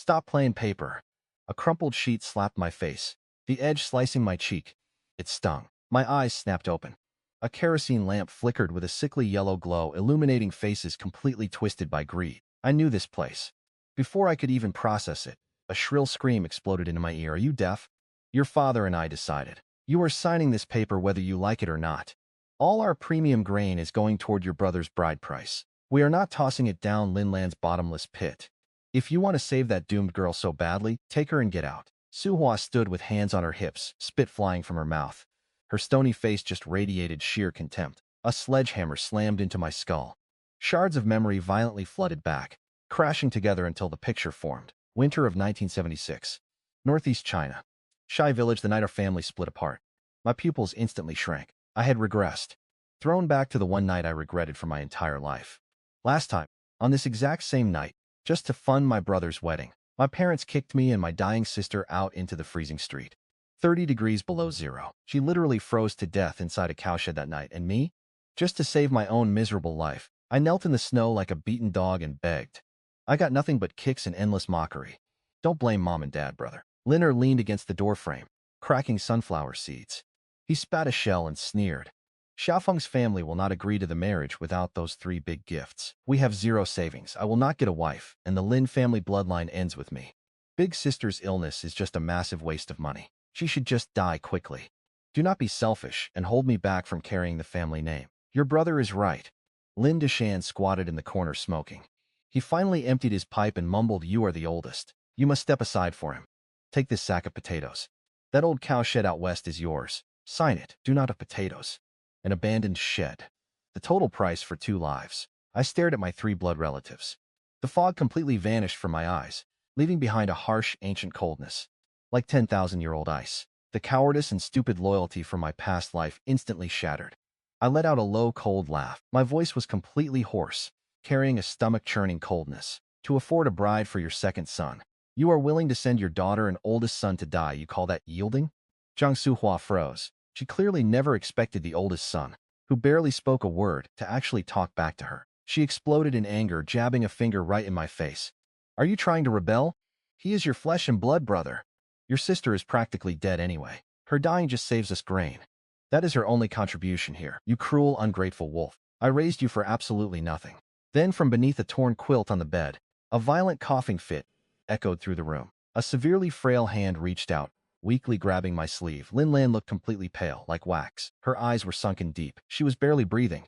Stop playing paper. A crumpled sheet slapped my face, the edge slicing my cheek. It stung. My eyes snapped open. A kerosene lamp flickered with a sickly yellow glow, illuminating faces completely twisted by greed. I knew this place. Before I could even process it, a shrill scream exploded into my ear. Are you deaf? Your father and I decided. You are signing this paper whether you like it or not. All our premium grain is going toward your brother's bride price. We are not tossing it down Linland's bottomless pit. If you want to save that doomed girl so badly, take her and get out. Su Hua stood with hands on her hips, spit flying from her mouth. Her stony face just radiated sheer contempt. A sledgehammer slammed into my skull. Shards of memory violently flooded back, crashing together until the picture formed. Winter of 1976. Northeast China. Shy village. The night our family split apart. My pupils instantly shrank. I had regressed. Thrown back to the one night I regretted for my entire life. Last time, on this exact same night, just to fund my brother's wedding, my parents kicked me and my dying sister out into the freezing street. 30 degrees below zero. She literally froze to death inside a cowshed that night, and me? Just to save my own miserable life, I knelt in the snow like a beaten dog and begged. I got nothing but kicks and endless mockery. Don't blame Mom and Dad, brother. Lin leaned against the doorframe, cracking sunflower seeds. He spat a shell and sneered. Xiaofeng's family will not agree to the marriage without those 3 big gifts. We have 0 savings. I will not get a wife, and the Lin family bloodline ends with me. Big sister's illness is just a massive waste of money. She should just die quickly. Do not be selfish and hold me back from carrying the family name. Your brother is right. Lin Deshan squatted in the corner smoking. He finally emptied his pipe and mumbled, "You are the oldest. You must step aside for him. Take this sack of potatoes. That old cowshed out west is yours. Sign it. Do not have potatoes. An abandoned shed. The total price for 2 lives." I stared at my 3 blood relatives. The fog completely vanished from my eyes, leaving behind a harsh, ancient coldness. Like 10,000-year-old ice. The cowardice and stupid loyalty from my past life instantly shattered. I let out a low, cold laugh. My voice was completely hoarse, carrying a stomach-churning coldness. To afford a bride for your second son. You are willing to send your daughter and oldest son to die. You call that yielding? Zhang Suhua froze. She clearly never expected the oldest son, who barely spoke a word, to actually talk back to her. She exploded in anger, jabbing a finger right in my face. Are you trying to rebel? He is your flesh and blood brother. Your sister is practically dead anyway. Her dying just saves us grain. That is her only contribution here. You cruel, ungrateful wolf. I raised you for absolutely nothing. Then from beneath a torn quilt on the bed, a violent coughing fit echoed through the room. A severely frail hand reached out, weakly grabbing my sleeve. Lin Lan looked completely pale, like wax. Her eyes were sunken deep. She was barely breathing.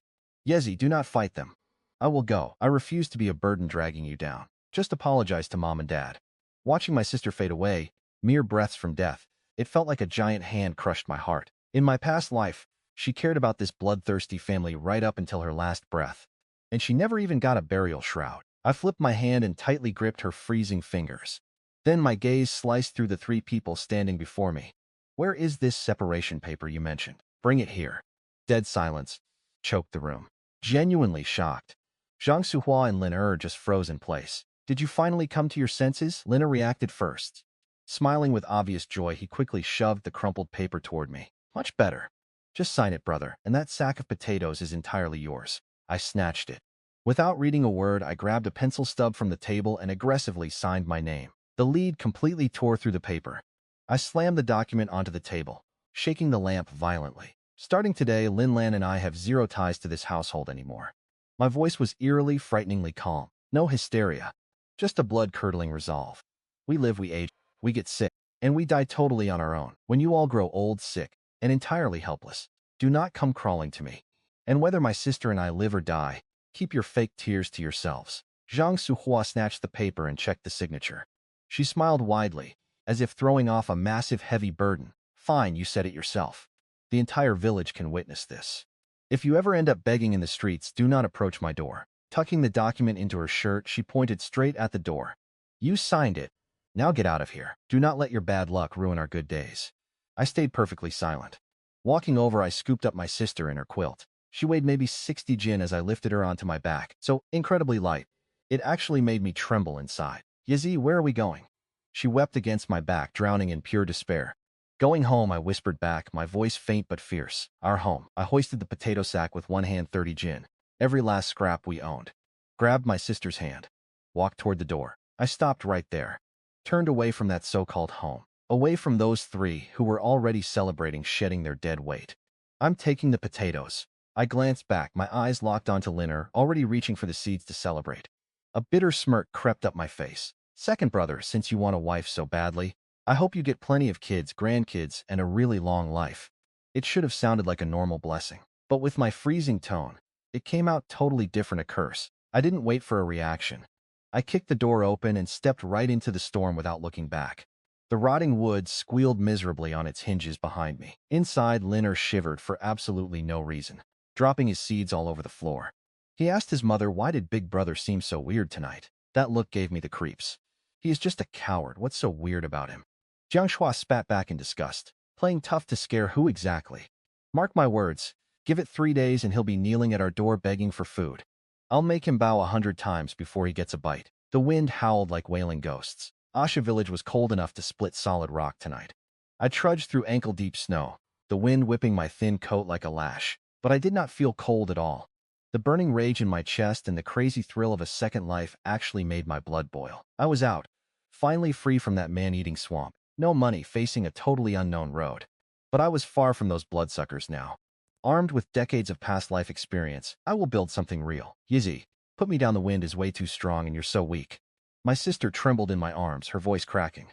Yezi, do not fight them. I will go. I refuse to be a burden dragging you down. Just apologize to Mom and Dad. Watching my sister fade away, mere breaths from death, it felt like a giant hand crushed my heart. In my past life, she cared about this bloodthirsty family right up until her last breath. And she never even got a burial shroud. I flipped my hand and tightly gripped her freezing fingers. Then my gaze sliced through the 3 people standing before me. Where is this separation paper you mentioned? Bring it here. Dead silence choked the room. Genuinely shocked. Zhang Suhua and Lin just froze in place. Did you finally come to your senses? Lin reacted first. Smiling with obvious joy, he quickly shoved the crumpled paper toward me. Much better. Just sign it, brother, and that sack of potatoes is entirely yours. I snatched it. Without reading a word, I grabbed a pencil stub from the table and aggressively signed my name. The lead completely tore through the paper. I slammed the document onto the table, shaking the lamp violently. Starting today, Lin Lan and I have 0 ties to this household anymore. My voice was eerily, frighteningly calm. No hysteria. Just a blood-curdling resolve. We live, we age, we get sick, and we die totally on our own. When you all grow old, sick, and entirely helpless, do not come crawling to me. And whether my sister and I live or die, keep your fake tears to yourselves. Zhang Suhua snatched the paper and checked the signature. She smiled widely, as if throwing off a massive heavy burden. Fine, you said it yourself. The entire village can witness this. If you ever end up begging in the streets, do not approach my door. Tucking the document into her shirt, she pointed straight at the door. You signed it. Now get out of here. Do not let your bad luck ruin our good days. I stayed perfectly silent. Walking over, I scooped up my sister in her quilt. She weighed maybe 60 jin as I lifted her onto my back, so incredibly light. It actually made me tremble inside. Yizi, where are we going? She wept against my back, drowning in pure despair. Going home, I whispered back, my voice faint but fierce. Our home. I hoisted the potato sack with one hand, 30 jin. Every last scrap we owned. Grabbed my sister's hand. Walked toward the door. I stopped right there. turned away from that so-called home, away from those three who were already celebrating shedding their dead weight. I'm taking the potatoes. I glanced back, my eyes locked onto Linner, already reaching for the seeds to celebrate. A bitter smirk crept up my face. Second brother, since you want a wife so badly, I hope you get plenty of kids, grandkids, and a really long life. It should have sounded like a normal blessing. But with my freezing tone, it came out totally different, a curse. I didn't wait for a reaction. I kicked the door open and stepped right into the storm without looking back. The rotting wood squealed miserably on its hinges behind me. Inside, Linner shivered for absolutely no reason, dropping his seeds all over the floor. He asked his mother, why did Big Brother seem so weird tonight? That look gave me the creeps. He is just a coward. What's so weird about him? Jiang Shuai spat back in disgust. Playing tough to scare who exactly? Mark my words. Give it 3 days and he'll be kneeling at our door begging for food. I'll make him bow 100 times before he gets a bite. The wind howled like wailing ghosts. Asha village was cold enough to split solid rock tonight. I trudged through ankle-deep snow, the wind whipping my thin coat like a lash. But I did not feel cold at all. The burning rage in my chest and the crazy thrill of a second life actually made my blood boil. I was out, finally free from that man-eating swamp. No money, facing a totally unknown road. But I was far from those bloodsuckers now. Armed with decades of past life experience, I will build something real. Yizzy, put me down, the wind is way too strong and you're so weak. My sister trembled in my arms, her voice cracking.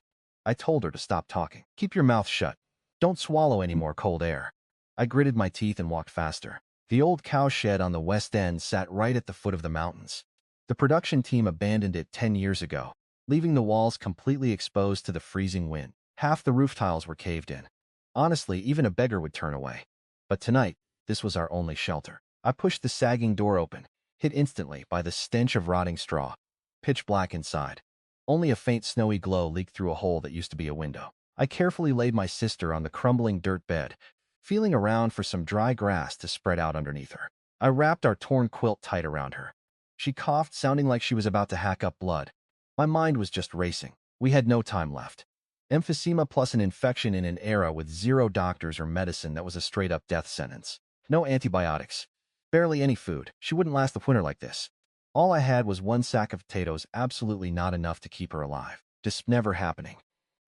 I told her to stop talking. Keep your mouth shut. Don't swallow any more cold air. I gritted my teeth and walked faster. The old cowshed on the west end sat right at the foot of the mountains. The production team abandoned it 10 years ago, leaving the walls completely exposed to the freezing wind. Half the roof tiles were caved in. Honestly, even a beggar would turn away. But tonight, this was our only shelter. I pushed the sagging door open, hit instantly by the stench of rotting straw. Pitch black inside. Only a faint snowy glow leaked through a hole that used to be a window. I carefully laid my sister on the crumbling dirt bed, feeling around for some dry grass to spread out underneath her. I wrapped our torn quilt tight around her. She coughed, sounding like she was about to hack up blood. My mind was just racing. We had no time left. Emphysema plus an infection in an era with 0 doctors or medicine that was a straight-up death sentence. No antibiotics. Barely any food. She wouldn't last the winter like this. All I had was 1 sack of potatoes, absolutely not enough to keep her alive. Just never happening.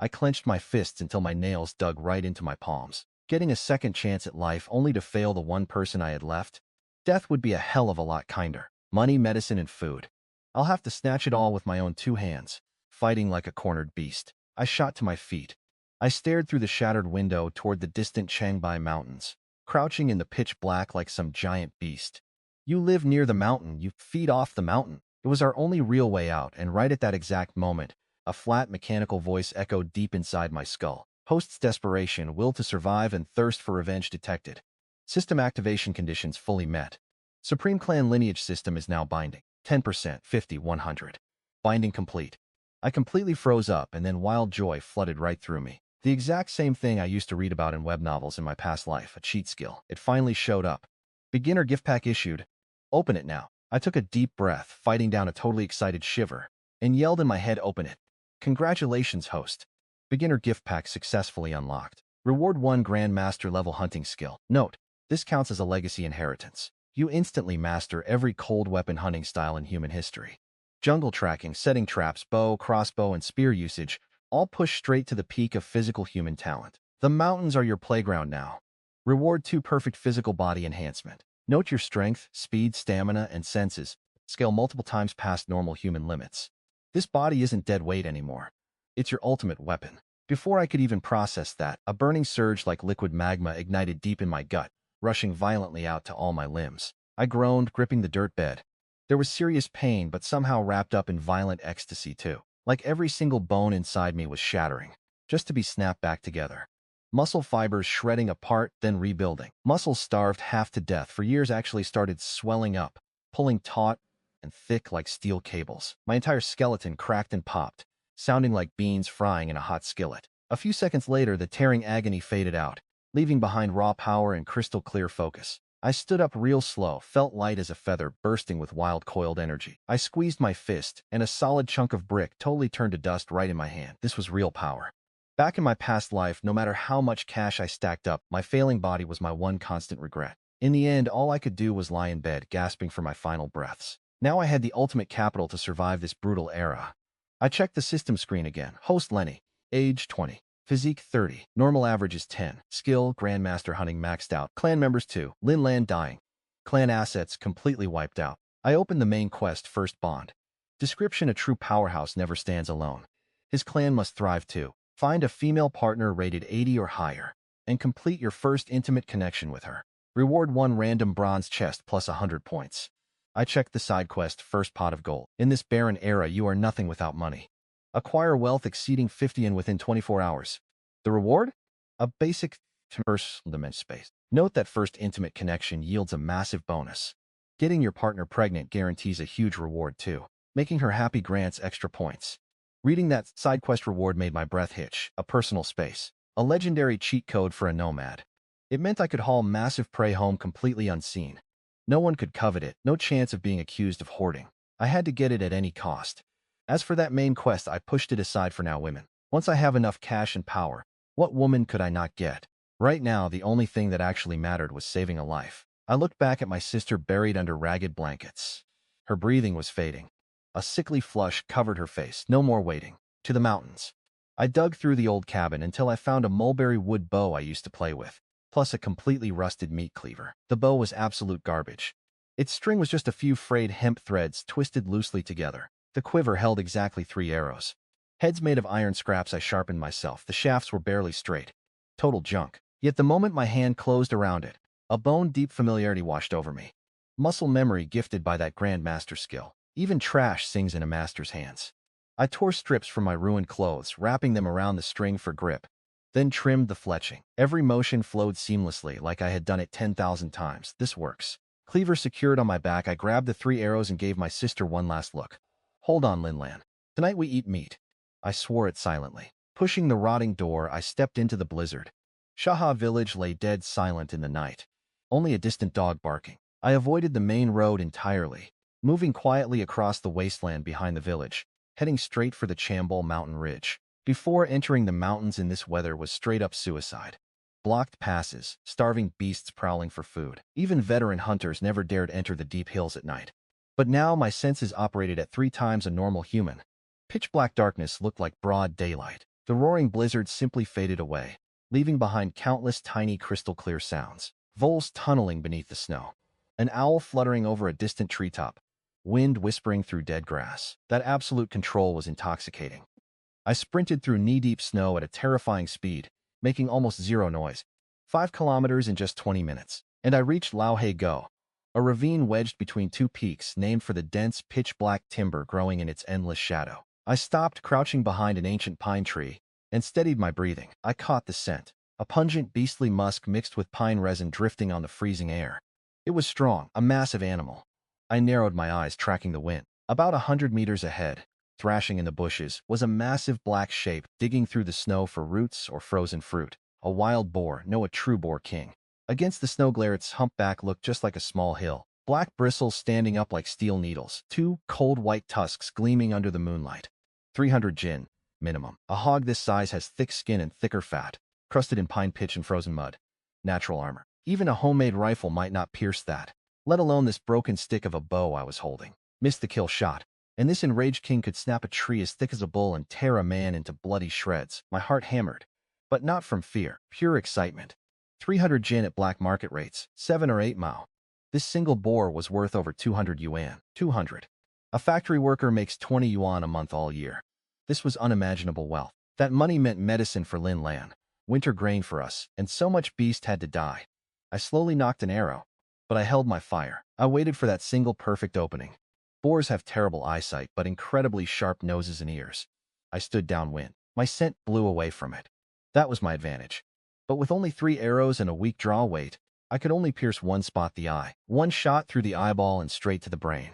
I clenched my fists until my nails dug right into my palms. Getting a second chance at life only to fail the one person I had left? Death would be a hell of a lot kinder. Money, medicine, and food. I'll have to snatch it all with my own 2 hands, fighting like a cornered beast. I shot to my feet. I stared through the shattered window toward the distant Changbai Mountains, crouching in the pitch black like some giant beast. You live near the mountain, you feed off the mountain. It was our only real way out, and right at that exact moment, a flat mechanical voice echoed deep inside my skull. Host's desperation, will to survive, and thirst for revenge detected. System activation conditions fully met. Supreme Clan lineage system is now binding. 10%, 50, 100. Binding complete. I completely froze up, and then wild joy flooded right through me. The exact same thing I used to read about in web novels in my past life, a cheat skill. It finally showed up. Beginner gift pack issued. Open it now. I took a deep breath, fighting down a totally excited shiver, and yelled in my head, open it. Congratulations, host. Beginner gift pack successfully unlocked. Reward 1 Grandmaster level hunting skill. Note, this counts as a legacy inheritance. You instantly master every cold weapon hunting style in human history. Jungle tracking, setting traps, bow, crossbow, and spear usage, all push straight to the peak of physical human talent. The mountains are your playground now. Reward 2 Perfect Physical Body Enhancement. Note your strength, speed, stamina, and senses scale multiple times past normal human limits. This body isn't dead weight anymore. It's your ultimate weapon. Before I could even process that, a burning surge like liquid magma ignited deep in my gut, rushing violently out to all my limbs. I groaned, gripping the dirt bed. There was serious pain, but somehow wrapped up in violent ecstasy too. Like every single bone inside me was shattering, just to be snapped back together. Muscle fibers shredding apart, then rebuilding. Muscles starved half to death for years actually started swelling up, pulling taut and thick like steel cables. My entire skeleton cracked and popped, sounding like beans frying in a hot skillet. A few seconds later, the tearing agony faded out, leaving behind raw power and crystal clear focus. I stood up real slow, felt light as a feather, bursting with wild coiled energy. I squeezed my fist, and a solid chunk of brick totally turned to dust right in my hand. This was real power. Back in my past life, no matter how much cash I stacked up, my failing body was my one constant regret. In the end, all I could do was lie in bed, gasping for my final breaths. Now I had the ultimate capital to survive this brutal era. I checked the system screen again. Host Lin Yi, age 20, physique 30, normal average is 10, skill Grandmaster Hunting maxed out, clan members 2, Lin Lan dying, clan assets completely wiped out. I opened the main quest First Bond. Description: a true powerhouse never stands alone. His clan must thrive too. Find a female partner rated 80 or higher, and complete your first intimate connection with her. Reward 1 random bronze chest plus 100 points. I checked the side quest First Pot of Gold. In this barren era, you are nothing without money. Acquire wealth exceeding 50 and within 24 hours. The reward? A basic first dimension space. Note that first intimate connection yields a massive bonus. Getting your partner pregnant guarantees a huge reward too. Making her happy grants extra points. Reading that side quest reward made my breath hitch. A personal space. A legendary cheat code for a nomad. It meant I could haul massive prey home completely unseen. No one could covet it, no chance of being accused of hoarding. I had to get it at any cost. As for that main quest, I pushed it aside for now. Women. Once I have enough cash and power, what woman could I not get? Right now, the only thing that actually mattered was saving a life. I looked back at my sister buried under ragged blankets. Her breathing was fading. A sickly flush covered her face. No more waiting. To the mountains. I dug through the old cabin until I found a mulberry wood bow I used to play with, plus a completely rusted meat cleaver. The bow was absolute garbage. Its string was just a few frayed hemp threads twisted loosely together. The quiver held exactly 3 arrows. Heads made of iron scraps I sharpened myself. The shafts were barely straight. Total junk. Yet the moment my hand closed around it, a bone-deep familiarity washed over me. Muscle memory gifted by that grandmaster skill. Even trash sings in a master's hands. I tore strips from my ruined clothes, wrapping them around the string for grip, then trimmed the fletching. Every motion flowed seamlessly, like I had done it 10,000 times. This works. Cleaver secured on my back, I grabbed the 3 arrows and gave my sister one last look. Hold on, Lin Lan. Tonight we eat meat. I swore it silently. Pushing the rotting door, I stepped into the blizzard. Shaha village lay dead silent in the night. Only a distant dog barking. I avoided the main road entirely, moving quietly across the wasteland behind the village, heading straight for the Chambol mountain ridge. Before entering the mountains in this weather was straight-up suicide. Blocked passes, starving beasts prowling for food. Even veteran hunters never dared enter the deep hills at night. But now my senses operated at 3 times a normal human. Pitch-black darkness looked like broad daylight. The roaring blizzard simply faded away, leaving behind countless tiny crystal-clear sounds. Voles tunneling beneath the snow. An owl fluttering over a distant treetop. Wind whispering through dead grass. That absolute control was intoxicating. I sprinted through knee-deep snow at a terrifying speed, making almost zero noise. 5 kilometers in just 20 minutes. And I reached Lao He Go, a ravine wedged between 2 peaks named for the dense, pitch-black timber growing in its endless shadow. I stopped, crouching behind an ancient pine tree, and steadied my breathing. I caught the scent. A pungent, beastly musk mixed with pine resin drifting on the freezing air. It was strong, a massive animal. I narrowed my eyes, tracking the wind. About 100 meters ahead, thrashing in the bushes, was a massive black shape digging through the snow for roots or frozen fruit. A wild boar, no, a true boar king. Against the snow glare, its humpback looked just like a small hill. Black bristles standing up like steel needles. 2 cold white tusks gleaming under the moonlight. 300 jin, minimum. A hog this size has thick skin and thicker fat, crusted in pine pitch and frozen mud. Natural armor. Even a homemade rifle might not pierce that, let alone this broken stick of a bow I was holding. Missed the kill shot. And this enraged king could snap a tree as thick as a bull and tear a man into bloody shreds. My heart hammered. But not from fear, pure excitement. 300 jin at black market rates, 7 or 8 mao. This single boar was worth over 200 yuan. 200. A factory worker makes 20 yuan a month all year. This was unimaginable wealth. That money meant medicine for Lin Lan, winter grain for us, and so much beast had to die. I slowly knocked an arrow, but I held my fire. I waited for that single perfect opening. Boars have terrible eyesight, but incredibly sharp noses and ears. I stood downwind. My scent blew away from it. That was my advantage. But with only 3 arrows and a weak draw weight, I could only pierce one spot, the eye. One shot through the eyeball and straight to the brain.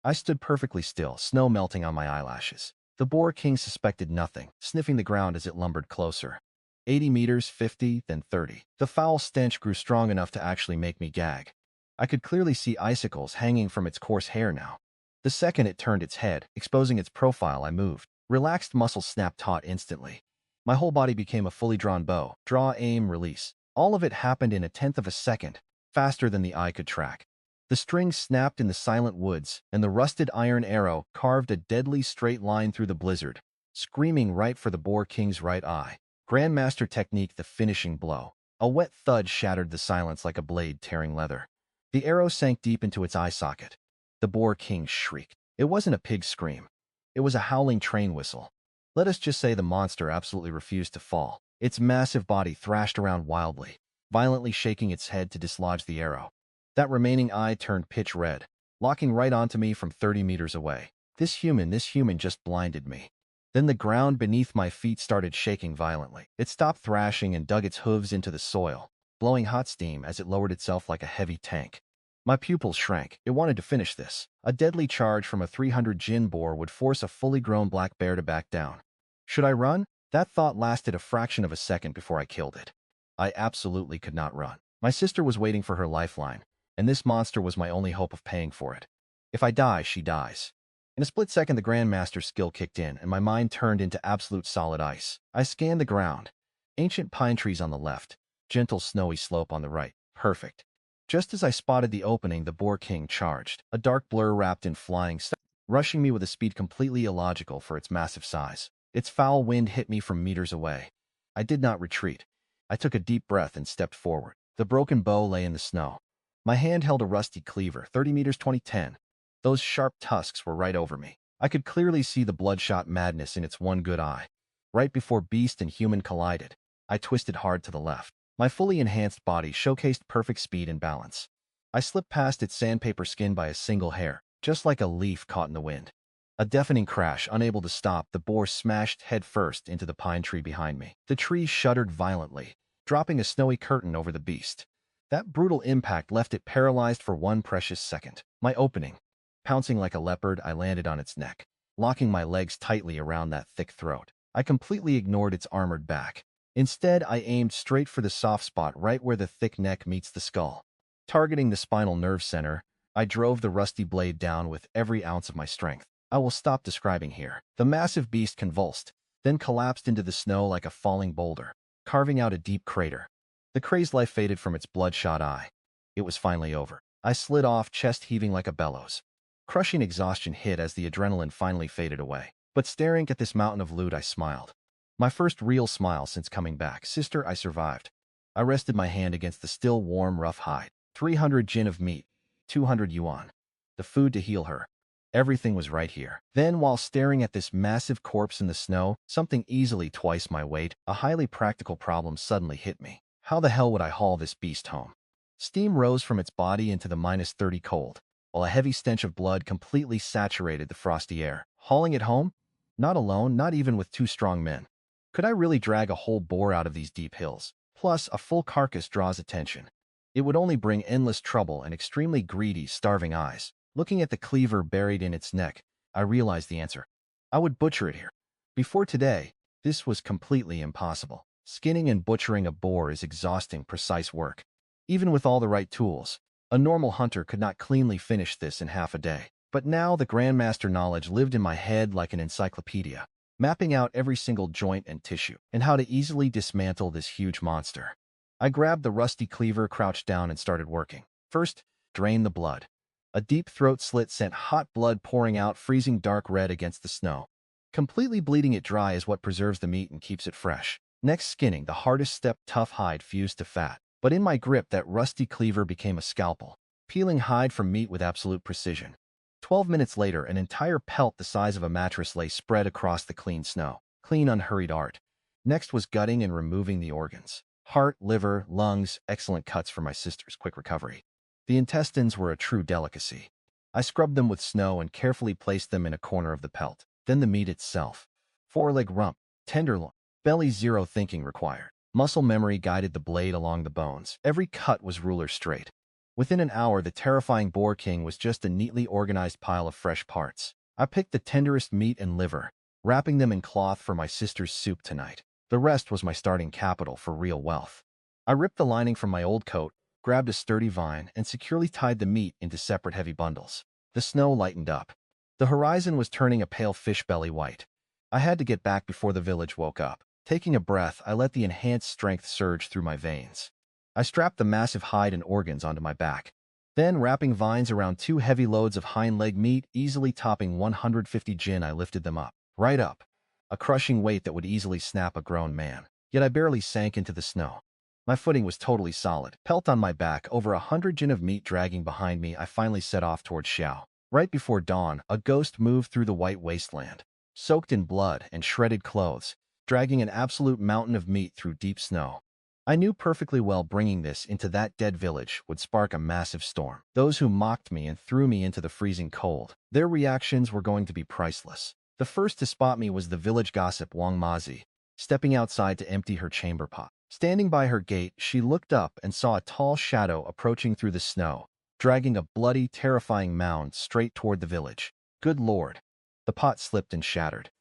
I stood perfectly still, snow melting on my eyelashes. The boar king suspected nothing, sniffing the ground as it lumbered closer. 80 meters, 50, then 30. The foul stench grew strong enough to actually make me gag. I could clearly see icicles hanging from its coarse hair now. The second it turned its head, exposing its profile, I moved. Relaxed muscles snapped taut instantly. My whole body became a fully drawn bow. Draw, aim, release. All of it happened in 1/10 of a second, faster than the eye could track. The string snapped in the silent woods, and the rusted iron arrow carved a deadly straight line through the blizzard, screaming right for the boar king's right eye. Grandmaster technique, the finishing blow. A wet thud shattered the silence like a blade tearing leather. The arrow sank deep into its eye socket. The boar king shrieked. It wasn't a pig's scream. It was a howling train whistle. Let us just say the monster absolutely refused to fall. Its massive body thrashed around wildly, violently shaking its head to dislodge the arrow. That remaining eye turned pitch red, locking right onto me from 30 meters away. This human just blinded me. Then the ground beneath my feet started shaking violently. It stopped thrashing and dug its hooves into the soil, blowing hot steam as it lowered itself like a heavy tank. My pupils shrank. It wanted to finish this. A deadly charge from a 300 gin boar would force a fully grown black bear to back down. Should I run? That thought lasted a fraction of a second before I killed it. I absolutely could not run. My sister was waiting for her lifeline, and this monster was my only hope of paying for it. If I die, she dies. In a split second, the Grandmaster's skill kicked in, and my mind turned into absolute solid ice. I scanned the ground. Ancient pine trees on the left, gentle snowy slope on the right. Perfect. Just as I spotted the opening, the boar king charged, a dark blur wrapped in flying stuff, rushing me with a speed completely illogical for its massive size. Its foul wind hit me from meters away. I did not retreat. I took a deep breath and stepped forward. The broken bow lay in the snow. My hand held a rusty cleaver, 30 meters 2010. Those sharp tusks were right over me. I could clearly see the bloodshot madness in its one good eye. Right before beast and human collided, I twisted hard to the left. My fully enhanced body showcased perfect speed and balance. I slipped past its sandpaper skin by a single hair, just like a leaf caught in the wind. A deafening crash, unable to stop, the boar smashed headfirst into the pine tree behind me. The tree shuddered violently, dropping a snowy curtain over the beast. That brutal impact left it paralyzed for one precious second. My opening. Pouncing like a leopard, I landed on its neck, locking my legs tightly around that thick throat. I completely ignored its armored back. Instead, I aimed straight for the soft spot right where the thick neck meets the skull. Targeting the spinal nerve center, I drove the rusty blade down with every ounce of my strength. I will stop describing here. The massive beast convulsed, then collapsed into the snow like a falling boulder, carving out a deep crater. The crazed life faded from its bloodshot eye. It was finally over. I slid off, chest heaving like a bellows. Crushing exhaustion hit as the adrenaline finally faded away. But staring at this mountain of loot, I smiled. My first real smile since coming back. Sister, I survived. I rested my hand against the still warm, rough hide. 300 jin of meat, 200 yuan. The food to heal her. Everything was right here. Then, while staring at this massive corpse in the snow, something easily twice my weight, a highly practical problem suddenly hit me. How the hell would I haul this beast home? Steam rose from its body into the -30 cold, while a heavy stench of blood completely saturated the frosty air. Hauling it home? Not alone, not even with 2 strong men. Could I really drag a whole boar out of these deep hills? Plus, a full carcass draws attention. It would only bring endless trouble and extremely greedy, starving eyes. Looking at the cleaver buried in its neck, I realized the answer. I would butcher it here. Before today, this was completely impossible. Skinning and butchering a boar is exhausting, precise work. Even with all the right tools, a normal hunter could not cleanly finish this in half a day. But now the Grandmaster knowledge lived in my head like an encyclopedia, mapping out every single joint and tissue, and how to easily dismantle this huge monster. I grabbed the rusty cleaver, crouched down, and started working. First, drain the blood. A deep throat slit sent hot blood pouring out, freezing dark red against the snow. Completely bleeding it dry is what preserves the meat and keeps it fresh. Next, skinning. The hardest step, tough hide fused to fat. But in my grip, that rusty cleaver became a scalpel, peeling hide from meat with absolute precision. 12 minutes later, an entire pelt the size of a mattress lay spread across the clean snow. Clean, unhurried art. Next was gutting and removing the organs. Heart, liver, lungs, excellent cuts for my sister's quick recovery. The intestines were a true delicacy. I scrubbed them with snow and carefully placed them in a corner of the pelt. Then the meat itself. Foreleg, rump, tenderloin, belly, zero thinking required. Muscle memory guided the blade along the bones. Every cut was ruler straight. Within an hour, the terrifying boar king was just a neatly organized pile of fresh parts. I picked the tenderest meat and liver, wrapping them in cloth for my sister's soup tonight. The rest was my starting capital for real wealth. I ripped the lining from my old coat, grabbed a sturdy vine, and securely tied the meat into separate heavy bundles. The snow lightened up. The horizon was turning a pale fish belly white. I had to get back before the village woke up. Taking a breath, I let the enhanced strength surge through my veins. I strapped the massive hide and organs onto my back. Then, wrapping vines around 2 heavy loads of hind leg meat, easily topping 150 jin, I lifted them up. Right up. A crushing weight that would easily snap a grown man. Yet I barely sank into the snow. My footing was totally solid. Pelt on my back, over 100 jin of meat dragging behind me, I finally set off towards Xiao. Right before dawn, a ghost moved through the white wasteland, soaked in blood and shredded clothes, dragging an absolute mountain of meat through deep snow. I knew perfectly well bringing this into that dead village would spark a massive storm. Those who mocked me and threw me into the freezing cold, their reactions were going to be priceless. The first to spot me was the village gossip Wang Mazi, stepping outside to empty her chamber pot. Standing by her gate, she looked up and saw a tall shadow approaching through the snow, dragging a bloody, terrifying mound straight toward the village. Good Lord! The pot slipped and shattered.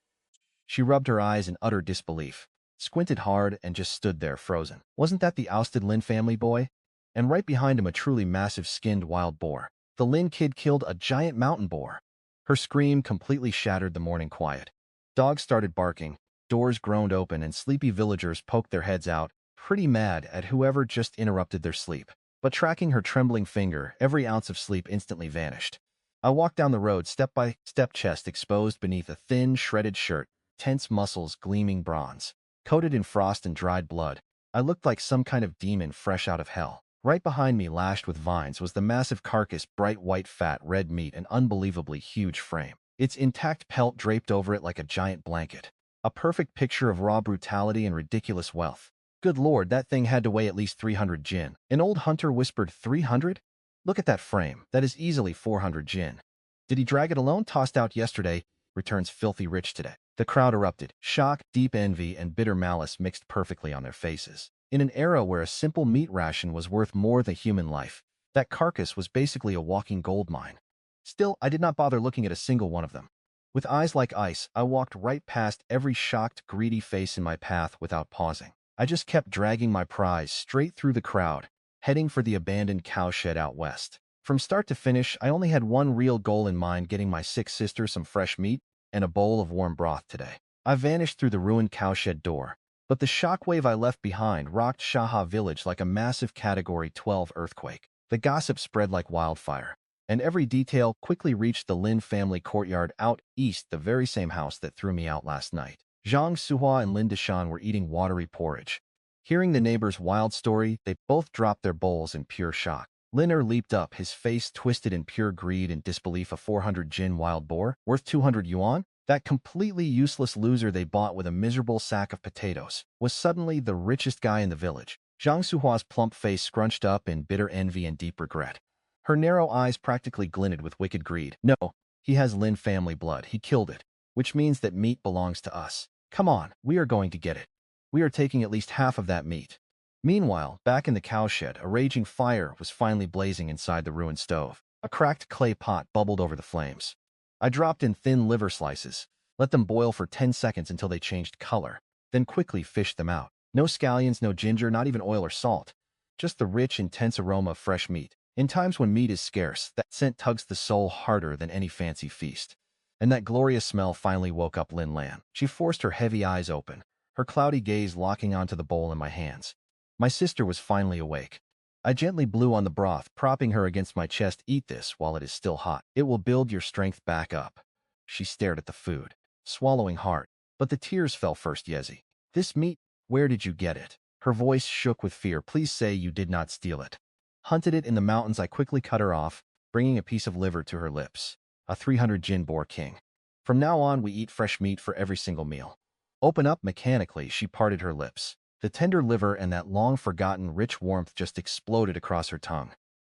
She rubbed her eyes in utter disbelief, squinted hard, and just stood there frozen. Wasn't that the ousted Lin family boy? And right behind him a truly massive skinned wild boar. The Lin kid killed a giant mountain boar. Her scream completely shattered the morning quiet. Dogs started barking, doors groaned open, and sleepy villagers poked their heads out, pretty mad at whoever just interrupted their sleep. But tracking her trembling finger, every ounce of sleep instantly vanished. I walked down the road, step by step, chest exposed beneath a thin, shredded shirt, tense muscles gleaming bronze. Coated in frost and dried blood, I looked like some kind of demon fresh out of hell. Right behind me, lashed with vines, was the massive carcass, bright white fat, red meat, and unbelievably huge frame. Its intact pelt draped over it like a giant blanket. A perfect picture of raw brutality and ridiculous wealth. Good Lord, that thing had to weigh at least 300 jin. An old hunter whispered, 300? Look at that frame. That is easily 400 jin. Did he drag it alone? Tossed out yesterday, returns filthy rich today. The crowd erupted. Shock, deep envy, and bitter malice mixed perfectly on their faces. In an era where a simple meat ration was worth more than human life, that carcass was basically a walking gold mine. Still, I did not bother looking at a single one of them. With eyes like ice, I walked right past every shocked, greedy face in my path without pausing. I just kept dragging my prize straight through the crowd, heading for the abandoned cowshed out west. From start to finish, I only had one real goal in mind: getting my sick sister some fresh meat and a bowl of warm broth today. I vanished through the ruined cowshed door, but the shockwave I left behind rocked Shaha village like a massive Category 12 earthquake. The gossip spread like wildfire, and every detail quickly reached the Lin family courtyard out east, the very same house that threw me out last night. Zhang Suhua and Lin Deshan were eating watery porridge. Hearing the neighbor's wild story, they both dropped their bowls in pure shock. Liner leaped up, his face twisted in pure greed and disbelief. A 400 jin wild boar, worth 200 yuan? That completely useless loser they bought with a miserable sack of potatoes was suddenly the richest guy in the village. Zhang Suhua's plump face scrunched up in bitter envy and deep regret. Her narrow eyes practically glinted with wicked greed. No, he has Lin family blood. He killed it, which means that meat belongs to us. Come on, we are going to get it. We are taking at least half of that meat. Meanwhile, back in the cowshed, a raging fire was finally blazing inside the ruined stove. A cracked clay pot bubbled over the flames. I dropped in thin liver slices, let them boil for 10 seconds until they changed color, then quickly fished them out. No scallions, no ginger, not even oil or salt. Just the rich, intense aroma of fresh meat. In times when meat is scarce, that scent tugs the soul harder than any fancy feast. And that glorious smell finally woke up Lin Lan. She forced her heavy eyes open, her cloudy gaze locking onto the bowl in my hands. My sister was finally awake. I gently blew on the broth, propping her against my chest. Eat this while it is still hot. It will build your strength back up. She stared at the food, swallowing hard. But the tears fell first. Yezi. This meat, where did you get it? Her voice shook with fear. Please say you did not steal it. Hunted it in the mountains. I quickly cut her off, bringing a piece of liver to her lips. A 300 jin boar king. From now on, we eat fresh meat for every single meal. Open up. Mechanically, she parted her lips. The tender liver and that long-forgotten rich warmth just exploded across her tongue.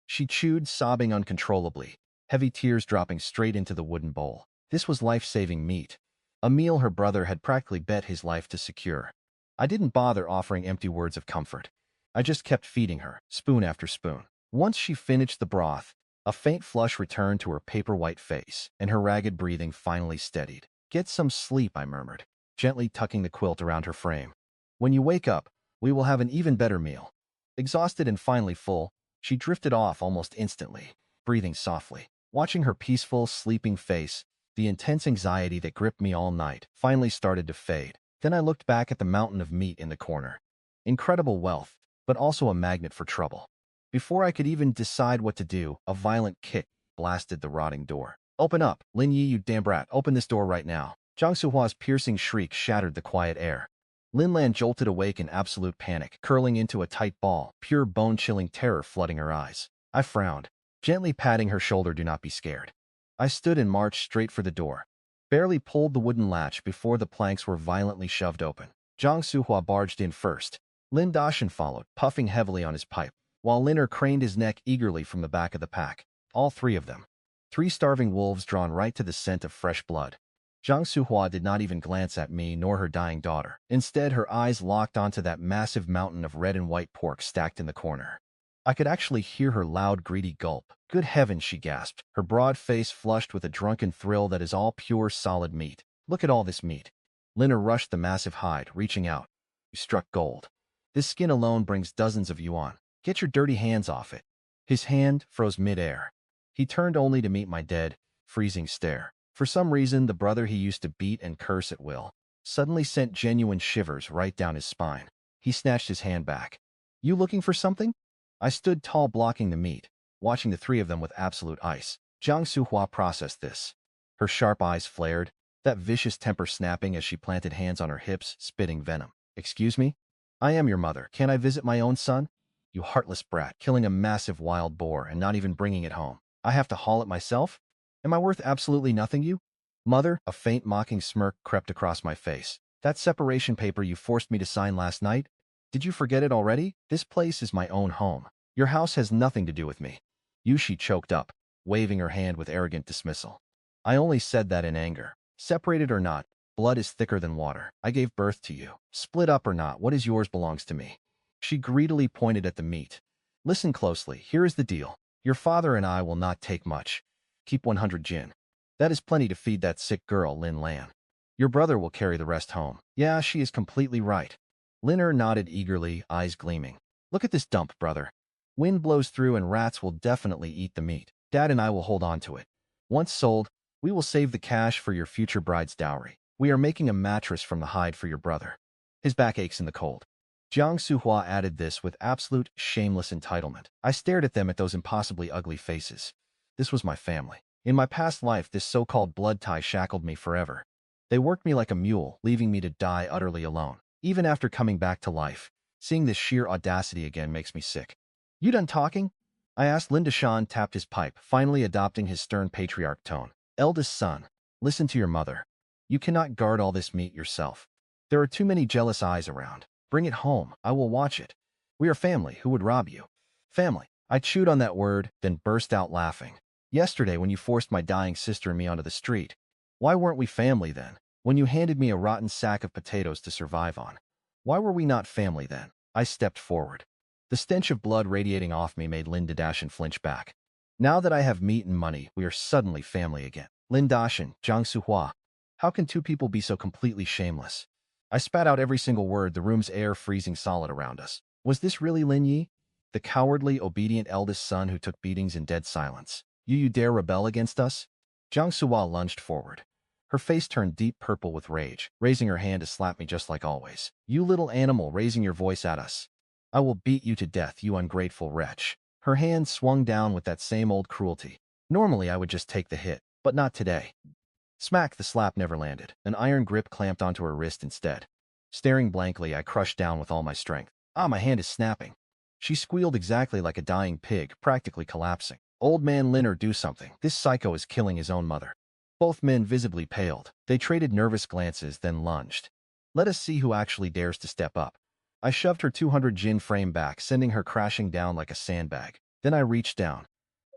She chewed, sobbing uncontrollably, heavy tears dropping straight into the wooden bowl. This was life-saving meat, a meal her brother had practically bet his life to secure. I didn't bother offering empty words of comfort. I just kept feeding her, spoon after spoon. Once she finished the broth, a faint flush returned to her paper-white face, and her ragged breathing finally steadied. Get some sleep, I murmured, gently tucking the quilt around her frame. When you wake up, we will have an even better meal. Exhausted and finally full, she drifted off almost instantly, breathing softly. Watching her peaceful, sleeping face, the intense anxiety that gripped me all night finally started to fade. Then I looked back at the mountain of meat in the corner. Incredible wealth, but also a magnet for trouble. Before I could even decide what to do, a violent kick blasted the rotting door. Open up! Lin Yi, you damn brat, open this door right now. Jiang Suhua's piercing shriek shattered the quiet air. Lin Lan jolted awake in absolute panic, curling into a tight ball, pure bone-chilling terror flooding her eyes. I frowned, gently patting her shoulder. Do not be scared. I stood and marched straight for the door. Barely pulled the wooden latch before the planks were violently shoved open. Jiang Suhua barged in first. Lin Dashan followed, puffing heavily on his pipe, while Liner craned his neck eagerly from the back of the pack. All three of them. 3 starving wolves drawn right to the scent of fresh blood. Jiang Suhua did not even glance at me nor her dying daughter. Instead, her eyes locked onto that massive mountain of red and white pork stacked in the corner. I could actually hear her loud, greedy gulp. Good heavens, she gasped, her broad face flushed with a drunken thrill. That is all pure, solid meat. Look at all this meat. Liner rushed the massive hide, reaching out. You struck gold. This skin alone brings dozens of yuan. Get your dirty hands off it. His hand froze mid-air. He turned only to meet my dead, freezing stare. For some reason, the brother he used to beat and curse at will suddenly sent genuine shivers right down his spine. He snatched his hand back. You looking for something? I stood tall blocking the meat, watching the 3 of them with absolute ice. Jiang Suhua processed this. Her sharp eyes flared, that vicious temper snapping as she planted hands on her hips, spitting venom. Excuse me? I am your mother. Can't I visit my own son? You heartless brat, killing a massive wild boar and not even bringing it home. I have to haul it myself? Am I worth absolutely nothing, you? Mother, a faint mocking smirk crept across my face. That separation paper you forced me to sign last night? Did you forget it already? This place is my own home. Your house has nothing to do with me. She choked up, waving her hand with arrogant dismissal. I only said that in anger. Separated or not, blood is thicker than water. I gave birth to you. Split up or not, what is yours belongs to me. She greedily pointed at the meat. Listen closely, here is the deal. Your father and I will not take much. Keep 100 jin. That is plenty to feed that sick girl, Lin Lan. Your brother will carry the rest home. Yeah, she is completely right. Liner nodded eagerly, eyes gleaming. Look at this dump, brother. Wind blows through and rats will definitely eat the meat. Dad and I will hold on to it. Once sold, we will save the cash for your future bride's dowry. We are making a mattress from the hide for your brother. His back aches in the cold. Jiang Suhua added this with absolute, shameless entitlement. I stared at them, at those impossibly ugly faces. This was my family. In my past life, this so-called blood tie shackled me forever. They worked me like a mule, leaving me to die utterly alone. Even after coming back to life, seeing this sheer audacity again makes me sick. You done talking? I asked. Linda Shan tapped his pipe, finally adopting his stern patriarch tone. Eldest son, listen to your mother. You cannot guard all this meat yourself. There are too many jealous eyes around. Bring it home. I will watch it. We are family. Who would rob you? Family. I chewed on that word, then burst out laughing. Yesterday, when you forced my dying sister and me onto the street, why weren't we family then? When you handed me a rotten sack of potatoes to survive on, why were we not family then? I stepped forward. The stench of blood radiating off me made Lin Dashan flinch back. Now that I have meat and money, we are suddenly family again. Lin Dashan, Jiang Suhua. How can 2 people be so completely shameless? I spat out every single word, the room's air freezing solid around us. Was this really Lin Yi? The cowardly, obedient eldest son who took beatings in dead silence. You dare rebel against us? Jiang Suhua lunged forward. Her face turned deep purple with rage, raising her hand to slap me just like always. You little animal, raising your voice at us. I will beat you to death, you ungrateful wretch. Her hand swung down with that same old cruelty. Normally I would just take the hit, but not today. Smack, the slap never landed. An iron grip clamped onto her wrist instead. Staring blankly, I crushed down with all my strength. Ah, my hand is snapping. She squealed exactly like a dying pig, practically collapsing. Old man Liner, do something. This psycho is killing his own mother. Both men visibly paled. They traded nervous glances, then lunged. Let us see who actually dares to step up. I shoved her 200 jin frame back, sending her crashing down like a sandbag. Then I reached down,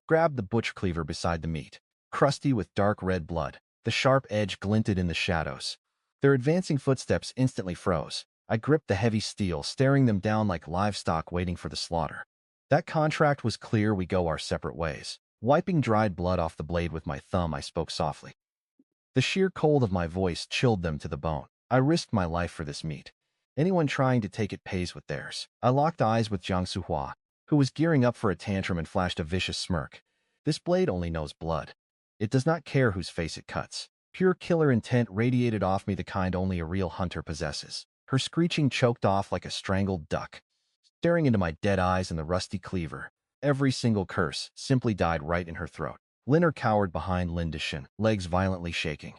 grabbed the butcher cleaver beside the meat. Crusty with dark red blood, the sharp edge glinted in the shadows. Their advancing footsteps instantly froze. I gripped the heavy steel, staring them down like livestock waiting for the slaughter. That contract was clear. We go our separate ways. Wiping dried blood off the blade with my thumb, I spoke softly. The sheer cold of my voice chilled them to the bone. I risked my life for this meat. Anyone trying to take it pays with theirs. I locked eyes with Jiang Suhua, who was gearing up for a tantrum, and flashed a vicious smirk. This blade only knows blood. It does not care whose face it cuts. Pure killer intent radiated off me, the kind only a real hunter possesses. Her screeching choked off like a strangled duck. Staring into my dead eyes and the rusty cleaver, Every single curse simply died right in her throat. Lin cowered behind Lindishan, legs violently shaking.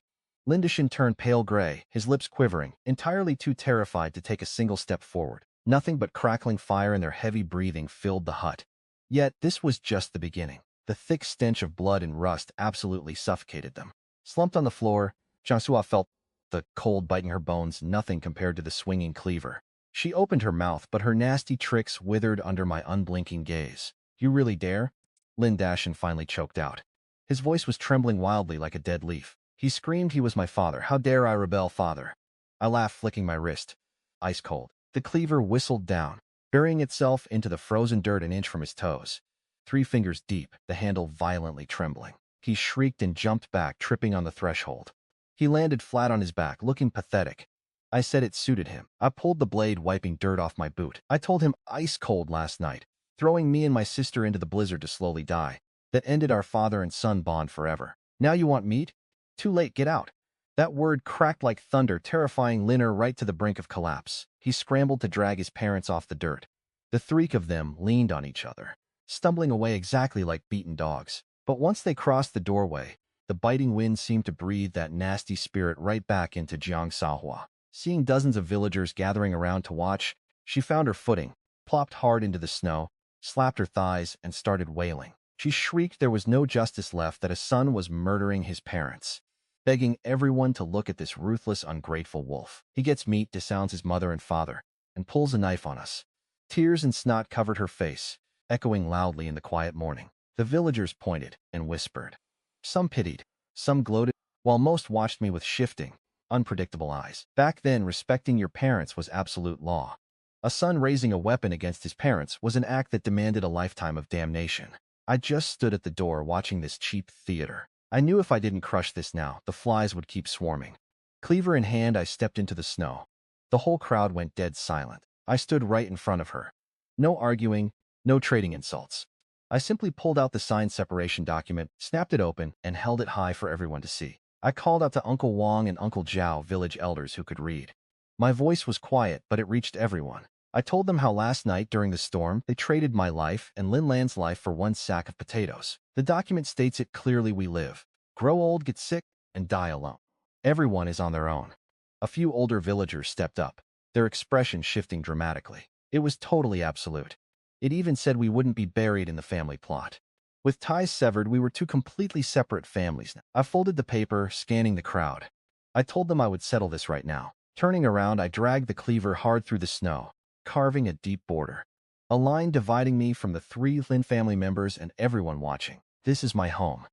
Lindishan turned pale gray, his lips quivering, entirely too terrified to take a single step forward. Nothing but crackling fire and their heavy breathing filled the hut. Yet, this was just the beginning. The thick stench of blood and rust absolutely suffocated them. Slumped on the floor, Jiangsuo felt the cold biting her bones, nothing compared to the swinging cleaver. She opened her mouth, but her nasty tricks withered under my unblinking gaze. You really dare? Lin Dashan finally choked out. His voice was trembling wildly like a dead leaf. He screamed he was my father. How dare I rebel, father? I laughed, flicking my wrist. Ice cold. The cleaver whistled down, burying itself into the frozen dirt an inch from his toes. 3 fingers deep, the handle violently trembling. He shrieked and jumped back, tripping on the threshold. He landed flat on his back, looking pathetic. I said it suited him. I pulled the blade, wiping dirt off my boot. I told him ice cold last night, throwing me and my sister into the blizzard to slowly die. That ended our father and son bond forever. Now you want meat? Too late, get out. That word cracked like thunder, terrifying Lin right to the brink of collapse. He scrambled to drag his parents off the dirt. The 3 of them leaned on each other, stumbling away exactly like beaten dogs. But once they crossed the doorway, the biting wind seemed to breathe that nasty spirit right back into Jiang Xiaoya. Seeing dozens of villagers gathering around to watch, she found her footing, plopped hard into the snow, slapped her thighs, and started wailing. She shrieked there was no justice left, that a son was murdering his parents, begging everyone to look at this ruthless, ungrateful wolf. He gets meat, disowns his mother and father, and pulls a knife on us. Tears and snot covered her face, echoing loudly in the quiet morning. The villagers pointed and whispered. Some pitied, some gloated, while most watched me with shifting, unpredictable eyes. Back then, respecting your parents was absolute law. A son raising a weapon against his parents was an act that demanded a lifetime of damnation. I just stood at the door watching this cheap theater. I knew if I didn't crush this now, the flies would keep swarming. Cleaver in hand, I stepped into the snow. The whole crowd went dead silent. I stood right in front of her. No arguing, no trading insults. I simply pulled out the signed separation document, snapped it open, and held it high for everyone to see. I called out to Uncle Wang and Uncle Zhao, village elders who could read. My voice was quiet, but it reached everyone. I told them how last night during the storm, they traded my life and Lin Lan's life for 1 sack of potatoes. The document states it clearly: we live, grow old, get sick, and die alone. Everyone is on their own. A few older villagers stepped up, their expression shifting dramatically. It was totally absolute. It even said we wouldn't be buried in the family plot. With ties severed, we were 2 completely separate families now. I folded the paper, scanning the crowd. I told them I would settle this right now. Turning around, I dragged the cleaver hard through the snow, carving a deep border. A line dividing me from the 3 Lin family members and everyone watching. This is my home.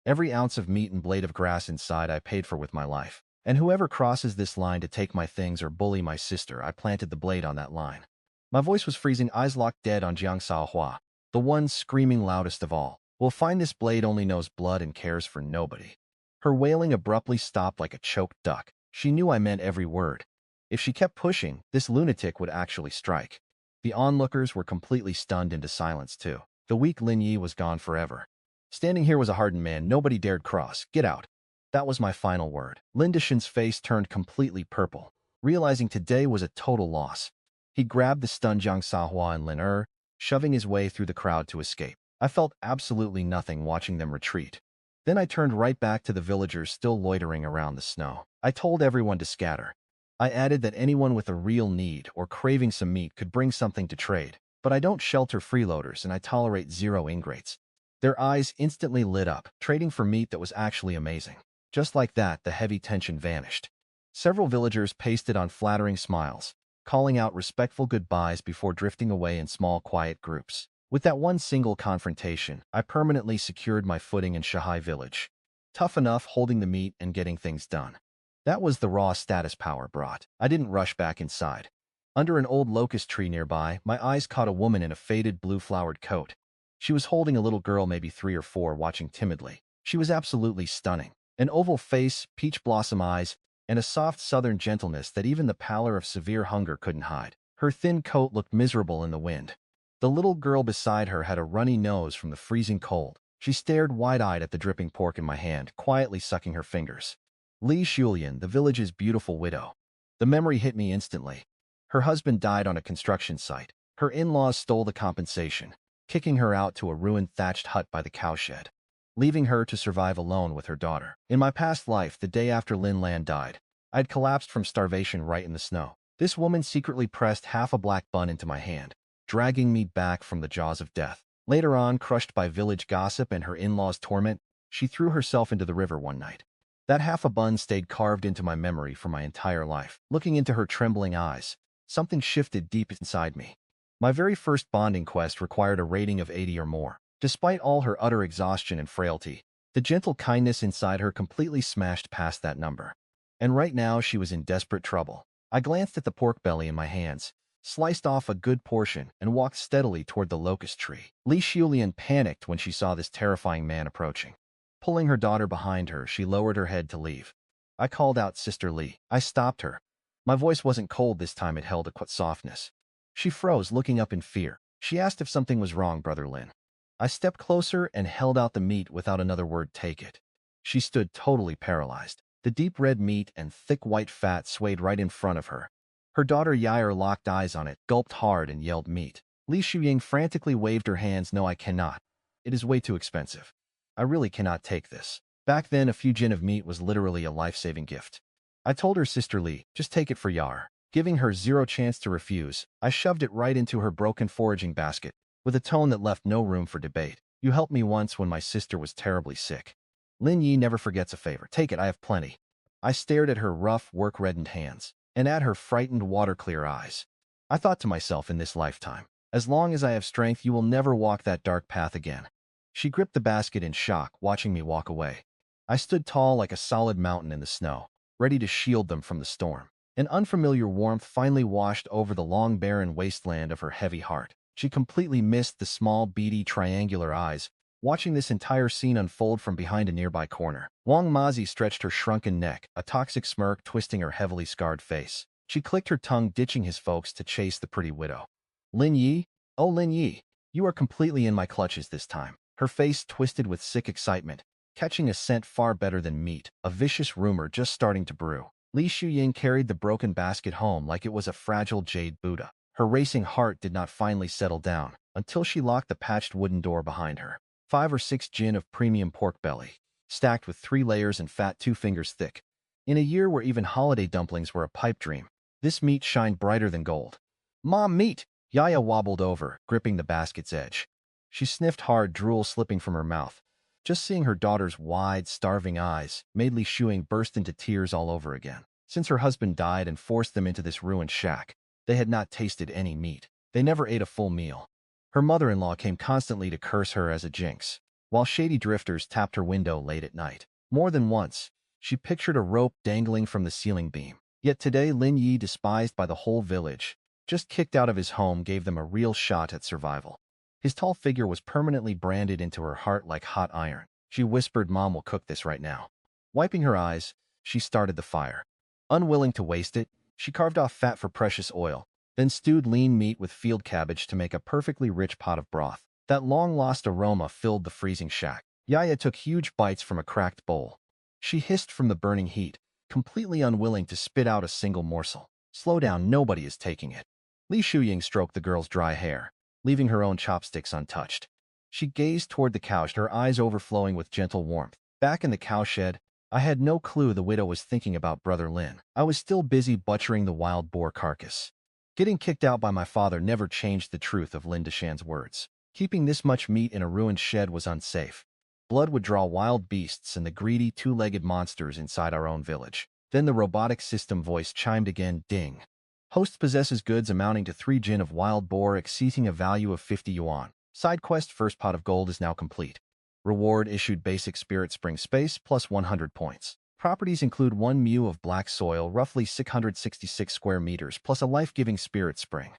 Every ounce of meat and blade of grass inside I paid for with my life. And whoever crosses this line to take my things or bully my sister, I planted the blade on that line. My voice was freezing, eyes locked dead on Jiang Xiaohua, the one screaming loudest of all. Will find this blade only knows blood and cares for nobody. Her wailing abruptly stopped like a choked duck. She knew I meant every word. If she kept pushing, this lunatic would actually strike. The onlookers were completely stunned into silence too. The weak Lin Yi was gone forever. Standing here was a hardened man nobody dared cross. Get out. That was my final word. Lindishan's face turned completely purple, realizing today was a total loss. He grabbed the stunned Jiang Xiaohua and Lin shoving his way through the crowd to escape. I felt absolutely nothing watching them retreat. Then I turned right back to the villagers still loitering around the snow. I told everyone to scatter. I added that anyone with a real need or craving some meat could bring something to trade. But I don't shelter freeloaders and I tolerate 0 ingrates. Their eyes instantly lit up, trading for meat that was actually amazing. Just like that, the heavy tension vanished. Several villagers pasted on flattering smiles, calling out respectful goodbyes before drifting away in small, quiet groups. With that one single confrontation, I permanently secured my footing in Shahai village. Tough enough holding the meat and getting things done. That was the raw status power brought. I didn't rush back inside. Under an old locust tree nearby, my eyes caught a woman in a faded blue-flowered coat. She was holding a little girl, maybe 3 or 4, watching timidly. She was absolutely stunning. An oval face, peach blossom eyes, and a soft southern gentleness that even the pallor of severe hunger couldn't hide. Her thin coat looked miserable in the wind. The little girl beside her had a runny nose from the freezing cold. She stared wide-eyed at the dripping pork in my hand, quietly sucking her fingers. Li Xulian, the village's beautiful widow. The memory hit me instantly. Her husband died on a construction site. Her in-laws stole the compensation. kicking her out to a ruined thatched hut by the cowshed, leaving her to survive alone with her daughter. In my past life, the day after Lin Lan died, I'd collapsed from starvation right in the snow. This woman secretly pressed half a black bun into my hand, dragging me back from the jaws of death. Later on, crushed by village gossip and her in-laws' torment, she threw herself into the river one night. That half a bun stayed carved into my memory for my entire life. Looking into her trembling eyes, something shifted deep inside me. My very first bonding quest required a rating of 80 or more. Despite all her utter exhaustion and frailty, the gentle kindness inside her completely smashed past that number. And right now, she was in desperate trouble. I glanced at the pork belly in my hands, sliced off a good portion, and walked steadily toward the locust tree. Li Xiaoyan panicked when she saw this terrifying man approaching. Pulling her daughter behind her, she lowered her head to leave. I called out, "Sister Li." I stopped her. My voice wasn't cold this time, it held a quiet softness. She froze, looking up in fear. She asked if something was wrong, Brother Lin. I stepped closer and held out the meat without another word. "Take it." She stood totally paralyzed. The deep red meat and thick white fat swayed right in front of her. Her daughter Yair locked eyes on it, gulped hard, and yelled, "Meat." Li Shuying frantically waved her hands. "No, I cannot. It is way too expensive. I really cannot take this." Back then, a few jin of meat was literally a life-saving gift. I told her, "Sister Li, just take it for Yair." Giving her zero chance to refuse, I shoved it right into her broken foraging basket, with a tone that left no room for debate. "You helped me once when my sister was terribly sick. Lin Yi never forgets a favor. Take it, I have plenty." I stared at her rough, work-reddened hands, and at her frightened, water-clear eyes. I thought to myself, in this lifetime, as long as I have strength, you will never walk that dark path again. She gripped the basket in shock, watching me walk away. I stood tall like a solid mountain in the snow, ready to shield them from the storm. An unfamiliar warmth finally washed over the long, barren wasteland of her heavy heart. She completely missed the small, beady, triangular eyes, watching this entire scene unfold from behind a nearby corner. Wang Mazi stretched her shrunken neck, a toxic smirk twisting her heavily scarred face. She clicked her tongue, ditching his folks to chase the pretty widow. "Lin Yi? Oh, Lin Yi, you are completely in my clutches this time." Her face twisted with sick excitement, catching a scent far better than meat, a vicious rumor just starting to brew. Li Shuying carried the broken basket home like it was a fragile jade Buddha. Her racing heart did not finally settle down until she locked the patched wooden door behind her. 5 or 6 jin of premium pork belly, stacked with 3 layers and fat 2 fingers thick. In a year where even holiday dumplings were a pipe dream, this meat shined brighter than gold. "Mom, meat!" Yaya wobbled over, gripping the basket's edge. She sniffed hard, drool slipping from her mouth. Just seeing her daughter's wide, starving eyes made Li Shuing burst into tears all over again. Since her husband died and forced them into this ruined shack, they had not tasted any meat. They never ate a full meal. Her mother-in-law came constantly to curse her as a jinx, while shady drifters tapped her window late at night. More than once, she pictured a rope dangling from the ceiling beam. Yet today, Lin Yi, despised by the whole village, just kicked out of his home, gave them a real shot at survival. His tall figure was permanently branded into her heart like hot iron. She whispered, "Mom will cook this right now." Wiping her eyes, she started the fire. Unwilling to waste it, she carved off fat for precious oil, then stewed lean meat with field cabbage to make a perfectly rich pot of broth. That long-lost aroma filled the freezing shack. Yaya took huge bites from a cracked bowl. She hissed from the burning heat, completely unwilling to spit out a single morsel. "Slow down, nobody is taking it." Li Shuying stroked the girl's dry hair, leaving her own chopsticks untouched. She gazed toward the cowshed, her eyes overflowing with gentle warmth. Back in the cowshed, I had no clue the widow was thinking about Brother Lin. I was still busy butchering the wild boar carcass. Getting kicked out by my father never changed the truth of Lin Deshan's words. Keeping this much meat in a ruined shed was unsafe. Blood would draw wild beasts and the greedy, two-legged monsters inside our own village. Then the robotic system voice chimed again, ding. Host possesses goods amounting to 3 jin of wild boar exceeding a value of 50 yuan. Side quest first pot of gold is now complete. Reward issued basic spirit spring space plus 100 points. Properties include 1 mu of black soil, roughly 666 square meters, plus a life-giving spirit spring.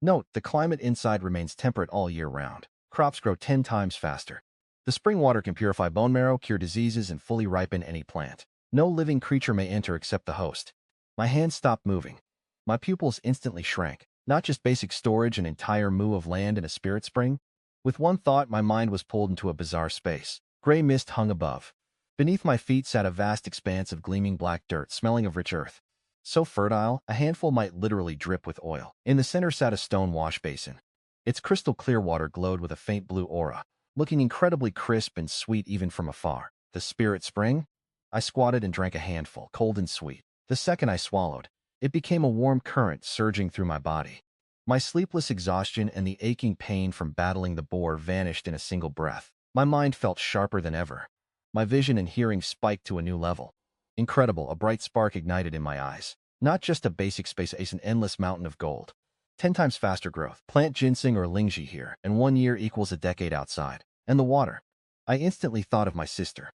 Note, the climate inside remains temperate all year round. Crops grow 10 times faster. The spring water can purify bone marrow, cure diseases, and fully ripen any plant. No living creature may enter except the host. My hands stopped moving. My pupils instantly shrank. Not just basic storage, an entire mu of land and a spirit spring. With one thought, my mind was pulled into a bizarre space. Gray mist hung above. Beneath my feet sat a vast expanse of gleaming black dirt, smelling of rich earth. So fertile, a handful might literally drip with oil. In the center sat a stone wash basin. Its crystal clear water glowed with a faint blue aura, looking incredibly crisp and sweet even from afar. The spirit spring? I squatted and drank a handful, cold and sweet. The second I swallowed, it became a warm current surging through my body. My sleepless exhaustion and the aching pain from battling the boar vanished in a single breath. My mind felt sharper than ever. My vision and hearing spiked to a new level. Incredible, a bright spark ignited in my eyes. Not just a basic space ace, an endless mountain of gold. 10 times faster growth. Plant ginseng or Lin Yi here, and 1 year equals a decade outside. And the water. I instantly thought of my sister,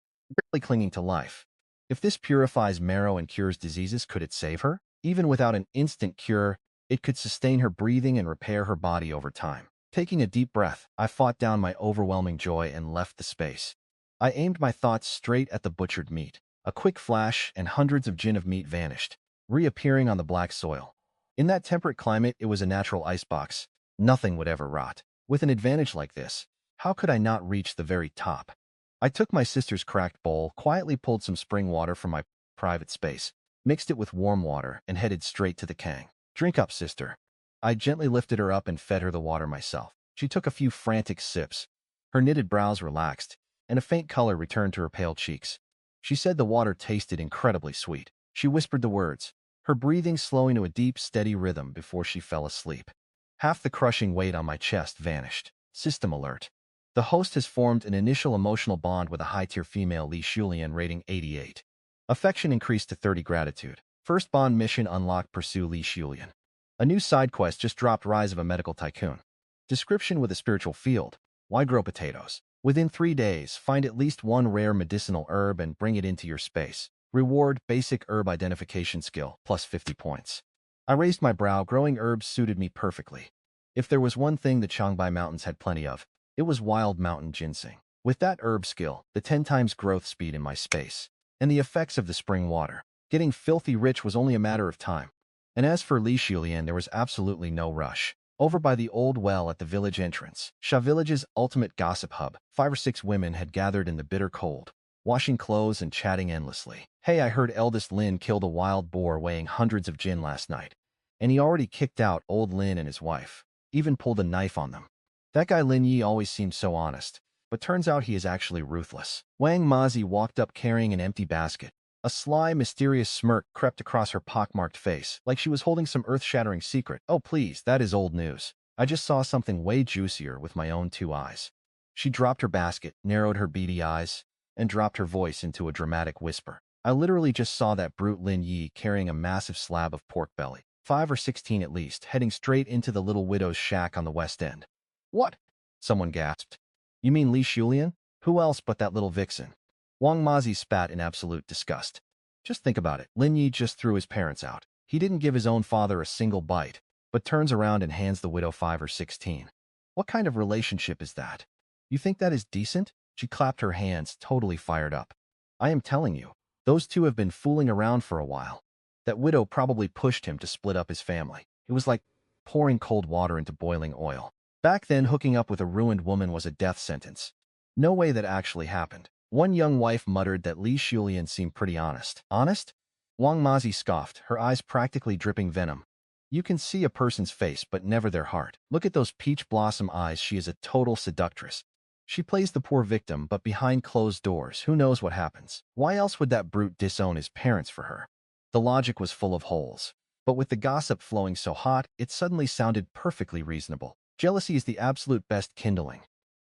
barely clinging to life. If this purifies marrow and cures diseases, could it save her? Even without an instant cure, it could sustain her breathing and repair her body over time. Taking a deep breath, I fought down my overwhelming joy and left the space. I aimed my thoughts straight at the butchered meat. A quick flash, and hundreds of jin of meat vanished, reappearing on the black soil. In that temperate climate, it was a natural icebox. Nothing would ever rot. With an advantage like this, how could I not reach the very top? I took my sister's cracked bowl, quietly pulled some spring water from my private space, mixed it with warm water, and headed straight to the kang. Drink up, sister. I gently lifted her up and fed her the water myself. She took a few frantic sips. Her knitted brows relaxed, and a faint color returned to her pale cheeks. She said the water tasted incredibly sweet. She whispered the words, her breathing slowing to a deep, steady rhythm before she fell asleep. Half the crushing weight on my chest vanished. System alert. The host has formed an initial emotional bond with a high-tier female Li Xiaoya rating 88. Affection increased to 30. Gratitude. First bond mission unlocked. Pursue Li Xiaoya. A new side quest just dropped. Rise of a medical tycoon. Description with a spiritual field. Why grow potatoes? Within 3 days, find at least one rare medicinal herb and bring it into your space. Reward, basic herb identification skill, plus 50 points. I raised my brow. Growing herbs suited me perfectly. If there was one thing the Changbai Mountains had plenty of, it was wild mountain ginseng. With that herb skill, the 10 times growth speed in my space, and the effects of the spring water, getting filthy rich was only a matter of time. And as for Li Xiaoyan, there was absolutely no rush. Over by the old well at the village entrance, Sha Village's ultimate gossip hub, 5 or 6 women had gathered in the bitter cold, washing clothes and chatting endlessly. Hey, I heard eldest Lin killed a wild boar weighing hundreds of jin last night. And he already kicked out old Lin and his wife. Even pulled a knife on them. That guy Lin Yi always seemed so honest, but turns out he is actually ruthless. Wang Mazi walked up carrying an empty basket. A sly, mysterious smirk crept across her pockmarked face, like she was holding some earth-shattering secret. Oh please, that is old news. I just saw something way juicier with my own 2 eyes. She dropped her basket, narrowed her beady eyes, and dropped her voice into a dramatic whisper. I literally just saw that brute Lin Yi carrying a massive slab of pork belly, 5 or 16 at least, heading straight into the little widow's shack on the west end. What? Someone gasped. You mean Li Xiaoyan? Who else but that little vixen? Wang Mazi spat in absolute disgust. Just think about it. Lin Yi just threw his parents out. He didn't give his own father a single bite, but turns around and hands the widow 5 or 16. What kind of relationship is that? You think that is decent? She clapped her hands, totally fired up. I am telling you, those two have been fooling around for a while. That widow probably pushed him to split up his family. It was like pouring cold water into boiling oil. Back then, hooking up with a ruined woman was a death sentence. No way that actually happened. One young wife muttered that Li Xiaoyan seemed pretty honest. Honest? Wang Mazi scoffed, her eyes practically dripping venom. You can see a person's face, but never their heart. Look at those peach blossom eyes. She is a total seductress. She plays the poor victim, but behind closed doors, who knows what happens? Why else would that brute disown his parents for her? The logic was full of holes. But with the gossip flowing so hot, it suddenly sounded perfectly reasonable. Jealousy is the absolute best kindling.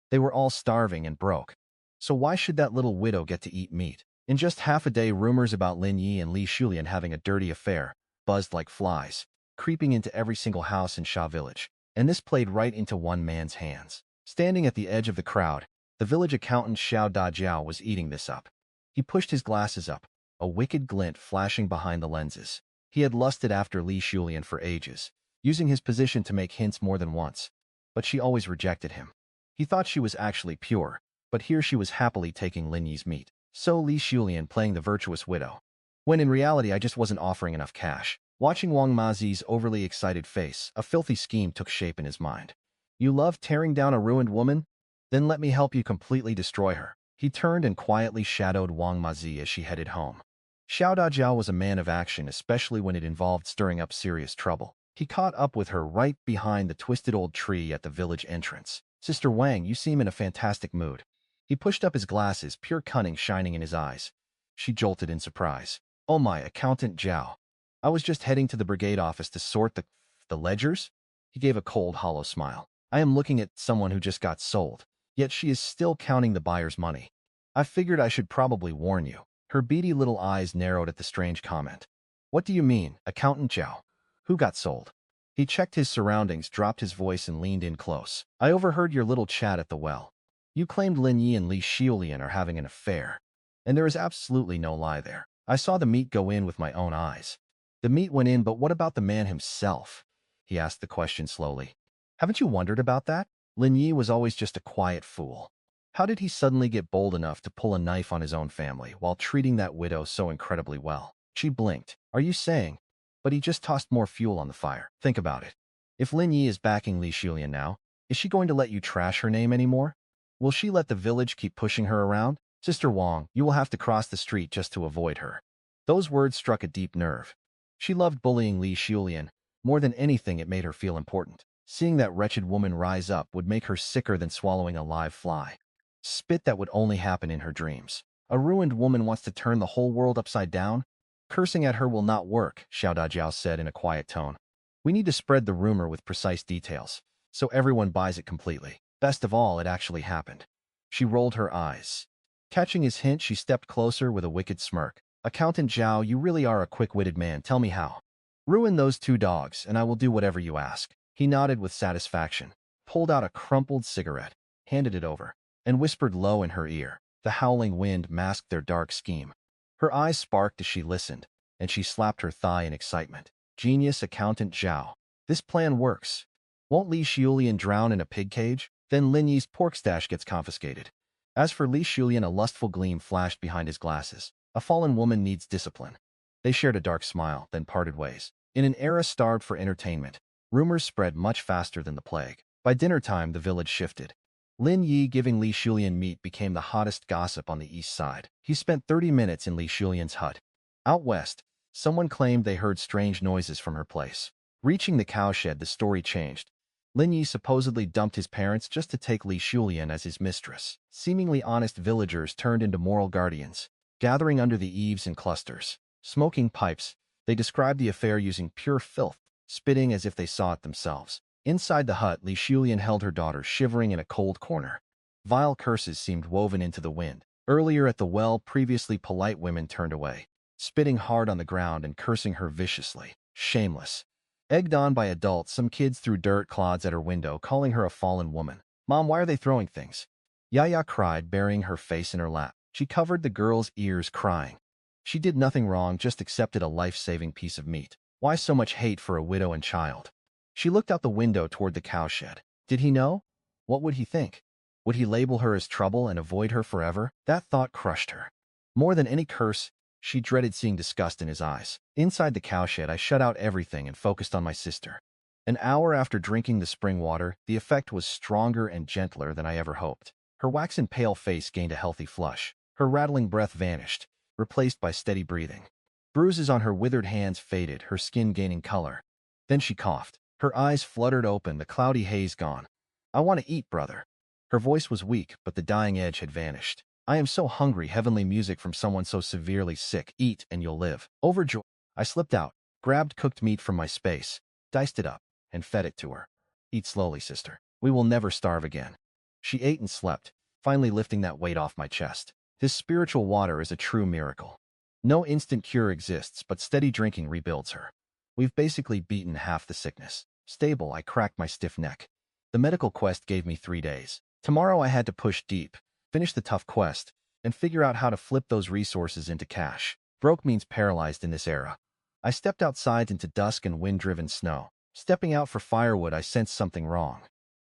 They were all starving and broke. So why should that little widow get to eat meat? In just half a day, rumors about Lin Yi and Li Xiaoyan having a dirty affair buzzed like flies, creeping into every single house in Sha Village. And this played right into one man's hands. Standing at the edge of the crowd, the village accountant Xiao Dajiao was eating this up. He pushed his glasses up, a wicked glint flashing behind the lenses. He had lusted after Li Xiaoyan for ages, using his position to make hints more than once, but she always rejected him. He thought she was actually pure, but here she was happily taking Lin Yi's meat. So Li Xiaoyan playing the virtuous widow. When in reality I just wasn't offering enough cash. Watching Wang Mazi's overly excited face, a filthy scheme took shape in his mind. You love tearing down a ruined woman? Then let me help you completely destroy her. He turned and quietly shadowed Wang Mazi as she headed home. Xiao Dajiao was a man of action, especially when it involved stirring up serious trouble. He caught up with her right behind the twisted old tree at the village entrance. Sister Wang, you seem in a fantastic mood. He pushed up his glasses, pure cunning shining in his eyes. She jolted in surprise. Oh my, Accountant Zhao. I was just heading to the brigade office to sort the ledgers? He gave a cold, hollow smile. I am looking at someone who just got sold, yet she is still counting the buyer's money. I figured I should probably warn you. Her beady little eyes narrowed at the strange comment. What do you mean, Accountant Zhao? Who got sold? He checked his surroundings, dropped his voice, and leaned in close. I overheard your little chat at the well. You claimed Lin Yi and Li Xiaoyan are having an affair. And there is absolutely no lie there. I saw the meat go in with my own eyes. The meat went in, but what about the man himself? He asked the question slowly. Haven't you wondered about that? Lin Yi was always just a quiet fool. How did he suddenly get bold enough to pull a knife on his own family while treating that widow so incredibly well? She blinked. Are you saying? But he just tossed more fuel on the fire. Think about it. If Lin Yi is backing Li Xiaoyan now, is she going to let you trash her name anymore? Will she let the village keep pushing her around? Sister Wang, you will have to cross the street just to avoid her. Those words struck a deep nerve. She loved bullying Li Xiaoyan. More than anything, it made her feel important. Seeing that wretched woman rise up would make her sicker than swallowing a live fly. Spit that would only happen in her dreams. A ruined woman wants to turn the whole world upside down? Cursing at her will not work, Xiao Dajiao said in a quiet tone. We need to spread the rumor with precise details, so everyone buys it completely. Best of all, it actually happened. She rolled her eyes. Catching his hint, she stepped closer with a wicked smirk. Accountant Zhao, you really are a quick-witted man. Tell me how. Ruin those two dogs, and I will do whatever you ask. He nodded with satisfaction, pulled out a crumpled cigarette, handed it over, and whispered low in her ear. The howling wind masked their dark scheme. Her eyes sparked as she listened, and she slapped her thigh in excitement. Genius, Accountant Zhao. This plan works. Won't Li Xiaoyan drown in a pig cage? Then Lin Yi's pork stash gets confiscated. As for Li Xiaoyan, a lustful gleam flashed behind his glasses. A fallen woman needs discipline. They shared a dark smile, then parted ways. In an era starved for entertainment, rumors spread much faster than the plague. By dinner time, the village shifted. Lin Yi giving Li Xiaoyan meat became the hottest gossip on the east side. He spent 30 minutes in Li Xiaoyan's hut. Out west, someone claimed they heard strange noises from her place. Reaching the cowshed, the story changed. Lin Yi supposedly dumped his parents just to take Li Xiaoyan as his mistress. Seemingly honest villagers turned into moral guardians, gathering under the eaves in clusters. Smoking pipes, they described the affair using pure filth, spitting as if they saw it themselves. Inside the hut, Li Xiaoyan held her daughter shivering in a cold corner. Vile curses seemed woven into the wind. Earlier at the well, previously polite women turned away, spitting hard on the ground and cursing her viciously. Shameless. Egged on by adults, some kids threw dirt clods at her window, calling her a fallen woman. Mom, why are they throwing things? Yaya cried, burying her face in her lap. She covered the girl's ears, crying. She did nothing wrong, just accepted a life-saving piece of meat. Why so much hate for a widow and child? She looked out the window toward the cowshed. Did he know? What would he think? Would he label her as trouble and avoid her forever? That thought crushed her. More than any curse, she dreaded seeing disgust in his eyes. Inside the cowshed, I shut out everything and focused on my sister. An hour after drinking the spring water, the effect was stronger and gentler than I ever hoped. Her waxen pale face gained a healthy flush. Her rattling breath vanished, replaced by steady breathing. Bruises on her withered hands faded, her skin gaining color. Then she coughed. Her eyes fluttered open, the cloudy haze gone. I want to eat, brother. Her voice was weak, but the dying edge had vanished. I am so hungry, heavenly music from someone so severely sick. Eat, and you'll live. Overjoyed, I slipped out, grabbed cooked meat from my space, diced it up, and fed it to her. Eat slowly, sister. We will never starve again. She ate and slept, finally lifting that weight off my chest. This spiritual water is a true miracle. No instant cure exists, but steady drinking rebuilds her. We've basically beaten half the sickness. Stable, I cracked my stiff neck. The medical quest gave me 3 days. Tomorrow I had to push deep, finish the tough quest, and figure out how to flip those resources into cash. Broke means paralyzed in this era. I stepped outside into dusk and wind-driven snow. Stepping out for firewood, I sensed something wrong.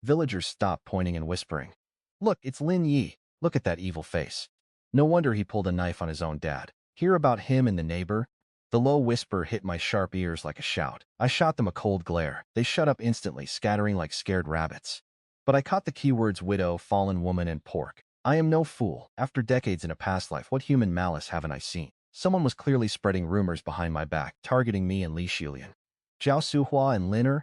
Villagers stopped, pointing and whispering. Look, it's Lin Yi. Look at that evil face. No wonder he pulled a knife on his own dad. Hear about him and the neighbor? The low whisper hit my sharp ears like a shout. I shot them a cold glare. They shut up instantly, scattering like scared rabbits. But I caught the keywords widow, fallen woman, and pork. I am no fool. After decades in a past life, what human malice haven't I seen? Someone was clearly spreading rumors behind my back, targeting me and Li Xiaoyan. Zhao Suhua and Lin Yi?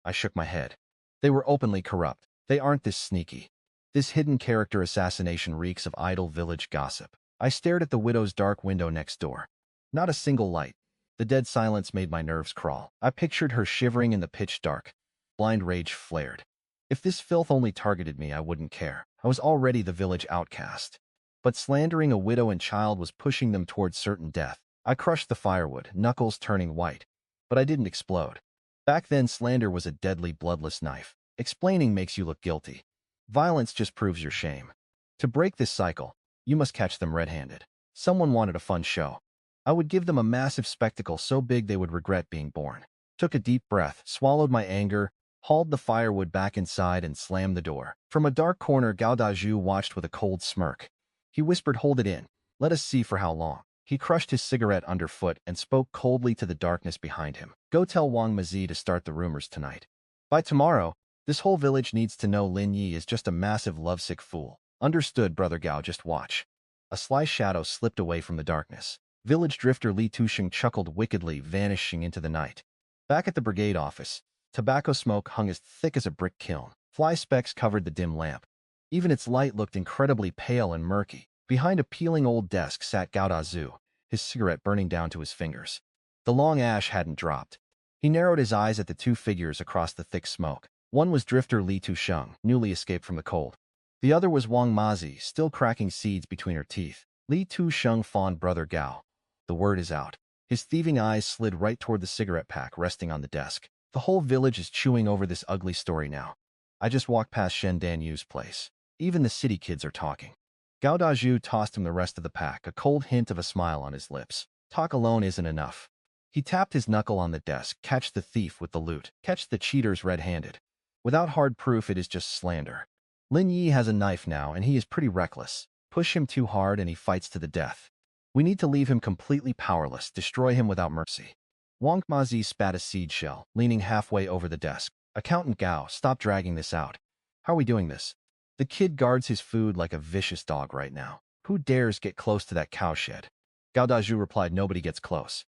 I shook my head. They were openly corrupt. They aren't this sneaky. This hidden character assassination reeks of idle village gossip. I stared at the widow's dark window next door. Not a single light. The dead silence made my nerves crawl. I pictured her shivering in the pitch dark. Blind rage flared. If this filth only targeted me, I wouldn't care. I was already the village outcast. But slandering a widow and child was pushing them towards certain death. I crushed the firewood, knuckles turning white. But I didn't explode. Back then, slander was a deadly, bloodless knife. Explaining makes you look guilty. Violence just proves your shame. To break this cycle, you must catch them red-handed. Someone wanted a fun show. I would give them a massive spectacle so big they would regret being born. Took a deep breath, swallowed my anger, hauled the firewood back inside and slammed the door. From a dark corner, Gao Dazhu watched with a cold smirk. He whispered, "Hold it in. Let us see for how long." He crushed his cigarette underfoot and spoke coldly to the darkness behind him. "Go tell Wang Mazi to start the rumors tonight. By tomorrow, this whole village needs to know Lin Yi is just a massive lovesick fool." "Understood, Brother Gao, just watch." A sly shadow slipped away from the darkness. Village drifter Li Tusheng chuckled wickedly, vanishing into the night. Back at the brigade office, tobacco smoke hung as thick as a brick kiln. Fly specks covered the dim lamp. Even its light looked incredibly pale and murky. Behind a peeling old desk sat Gao Dazhu, his cigarette burning down to his fingers. The long ash hadn't dropped. He narrowed his eyes at the two figures across the thick smoke. One was drifter Li Tusheng, newly escaped from the cold. The other was Wang Mazi, still cracking seeds between her teeth. Li Tusheng fawned Brother Gao. "The word is out." His thieving eyes slid right toward the cigarette pack resting on the desk. "The whole village is chewing over this ugly story now. I just walked past Shen Danyu's place. Even the city kids are talking." Gao Dazhu tossed him the rest of the pack, a cold hint of a smile on his lips. Talk alone isn't enough. He tapped his knuckle on the desk. "Catch the thief with the loot. Catch the cheaters red-handed. Without hard proof, it is just slander. Lin Yi has a knife now, and he is pretty reckless. Push him too hard, and he fights to the death. We need to leave him completely powerless, destroy him without mercy." Wang Mazi spat a seed shell, leaning halfway over the desk. "Accountant Gao, stop dragging this out. How are we doing this? The kid guards his food like a vicious dog right now. Who dares get close to that cowshed?" Gao Dazhu replied, "Nobody gets close."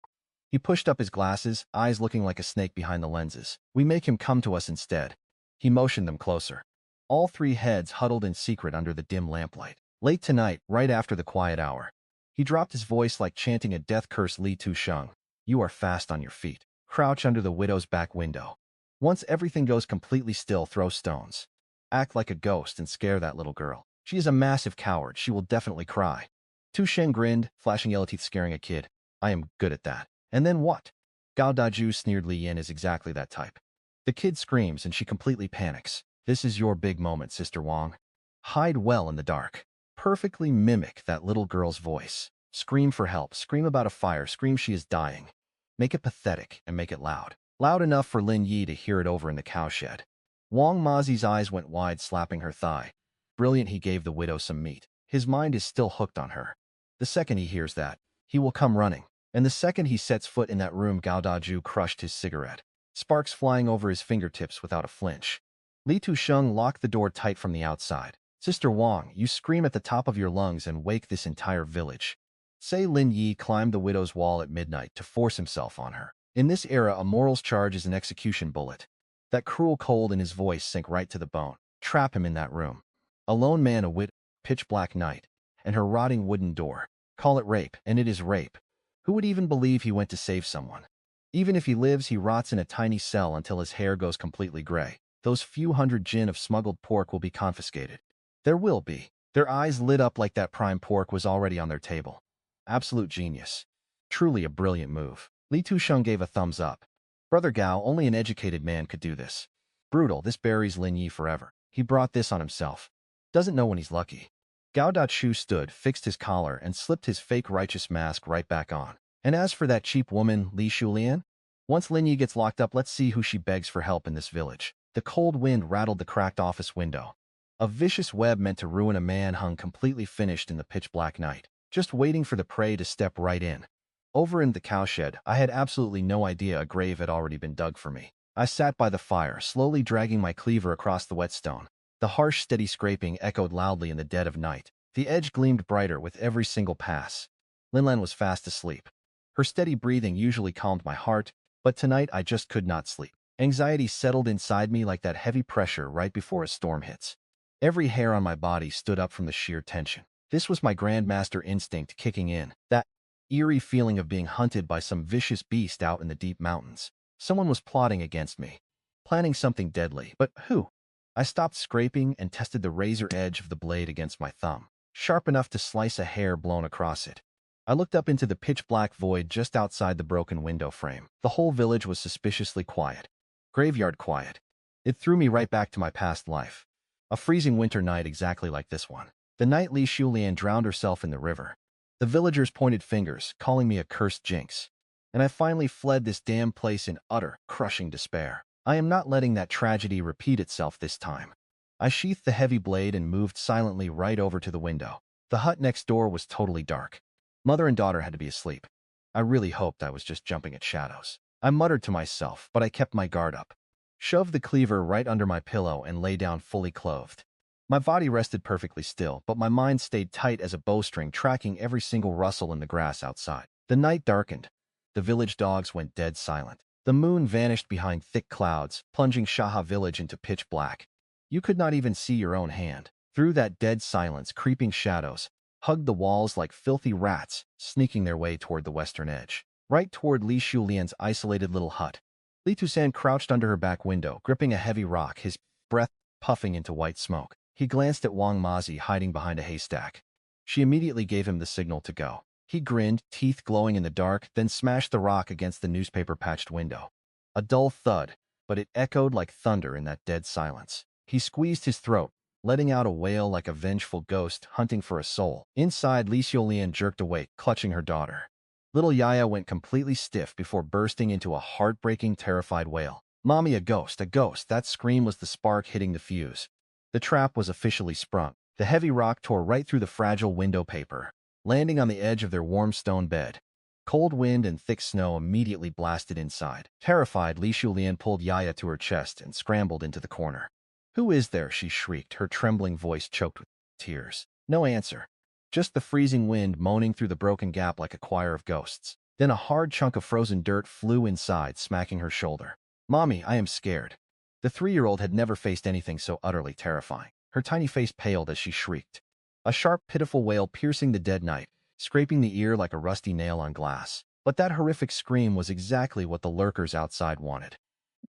He pushed up his glasses, eyes looking like a snake behind the lenses. "We make him come to us instead." He motioned them closer. All three heads huddled in secret under the dim lamplight. Late tonight, right after the quiet hour. He dropped his voice like chanting a death curse. "Li Tusheng, you are fast on your feet. Crouch under the widow's back window. Once everything goes completely still, throw stones. Act like a ghost and scare that little girl. She is a massive coward. She will definitely cry." Tusheng grinned, flashing yellow teeth, scaring a kid. "I am good at that." "And then what?" Gao Dazhu sneered. "Li Yin is exactly that type. The kid screams and she completely panics. This is your big moment, Sister Wang. Hide well in the dark. Perfectly mimic that little girl's voice. Scream for help, scream about a fire, scream she is dying. Make it pathetic and make it loud. Loud enough for Lin Yi to hear it over in the cowshed." Wang Mazi's eyes went wide, slapping her thigh. Brilliant. He gave the widow some meat. His mind is still hooked on her. The second he hears that, he will come running. And the second he sets foot in that room, Gao Dazhu crushed his cigarette. Sparks flying over his fingertips without a flinch. Li Tusheng locked the door tight from the outside. "Sister Wang, you scream at the top of your lungs and wake this entire village." Say Lin Yi climbed the widow's wall at midnight to force himself on her. In this era, a morals charge is an execution bullet. That cruel cold in his voice sank right to the bone. Trap him in that room. A lone man, a widow, pitch-black night, and her rotting wooden door. Call it rape, and it is rape. Who would even believe he went to save someone? Even if he lives, he rots in a tiny cell until his hair goes completely gray. Those few hundred jin of smuggled pork will be confiscated. There will be. Their eyes lit up like that prime pork was already on their table. Absolute genius. Truly a brilliant move. Li Tusheng gave a thumbs up. Brother Gao, only an educated man could do this. Brutal, this buries Lin Yi forever. He brought this on himself. Doesn't know when he's lucky. Gao Dachu stood, fixed his collar, and slipped his fake righteous mask right back on. And as for that cheap woman, Li Shulian, once Lin Yi gets locked up, let's see who she begs for help in this village. The cold wind rattled the cracked office window. A vicious web meant to ruin a man hung completely finished in the pitch-black night, just waiting for the prey to step right in. Over in the cowshed, I had absolutely no idea a grave had already been dug for me. I sat by the fire, slowly dragging my cleaver across the whetstone. The harsh, steady scraping echoed loudly in the dead of night. The edge gleamed brighter with every single pass. Linlan was fast asleep. Her steady breathing usually calmed my heart, But tonight I just could not sleep. Anxiety settled inside me like that heavy pressure right before a storm hits. Every hair on my body stood up from the sheer tension. This was my Grandmaster instinct kicking in, that eerie feeling of being hunted by some vicious beast out in the deep mountains. Someone was plotting against me, planning something deadly, but who? I stopped scraping and tested the razor edge of the blade against my thumb, sharp enough to slice a hair blown across it. I looked up into the pitch-black void just outside the broken window frame. The whole village was suspiciously quiet. Graveyard quiet. It threw me right back to my past life. A freezing winter night exactly like this one. The night Li Xiaoya drowned herself in the river. The villagers pointed fingers, calling me a cursed jinx. And I finally fled this damn place in utter, crushing despair. I am not letting that tragedy repeat itself this time. I sheathed the heavy blade and moved silently right over to the window. The hut next door was totally dark. Mother and daughter had to be asleep. I really hoped I was just jumping at shadows. I muttered to myself, but I kept my guard up. Shoved the cleaver right under my pillow and lay down fully clothed. My body rested perfectly still, but my mind stayed tight as a bowstring, tracking every single rustle in the grass outside. The night darkened. The village dogs went dead silent. The moon vanished behind thick clouds, plunging Shaha village into pitch black. You could not even see your own hand. Through that dead silence, creeping shadows hugged the walls like filthy rats, sneaking their way toward the western edge. Right toward Li Shulian's isolated little hut. Li Tusan crouched under her back window, gripping a heavy rock, his breath puffing into white smoke. He glanced at Wang Mazi hiding behind a haystack. She immediately gave him the signal to go. He grinned, teeth glowing in the dark, then smashed the rock against the newspaper-patched window. A dull thud, but it echoed like thunder in that dead silence. He squeezed his throat, letting out a wail like a vengeful ghost hunting for a soul. Inside, Li Xiaolian jerked awake, clutching her daughter. Little Yaya went completely stiff before bursting into a heartbreaking, terrified wail. "Mommy, a ghost, a ghost!" That scream was the spark hitting the fuse. The trap was officially sprung. The heavy rock tore right through the fragile window paper, landing on the edge of their warm stone bed. Cold wind and thick snow immediately blasted inside. Terrified, Li Shulian pulled Yaya to her chest and scrambled into the corner. "Who is there?" she shrieked, her trembling voice choked with tears. No answer. Just the freezing wind moaning through the broken gap like a choir of ghosts. Then a hard chunk of frozen dirt flew inside, smacking her shoulder. "Mommy, I am scared." The 3-year-old had never faced anything so utterly terrifying. Her tiny face paled as she shrieked. A sharp, pitiful wail piercing the dead night, scraping the ear like a rusty nail on glass. But that horrific scream was exactly what the lurkers outside wanted.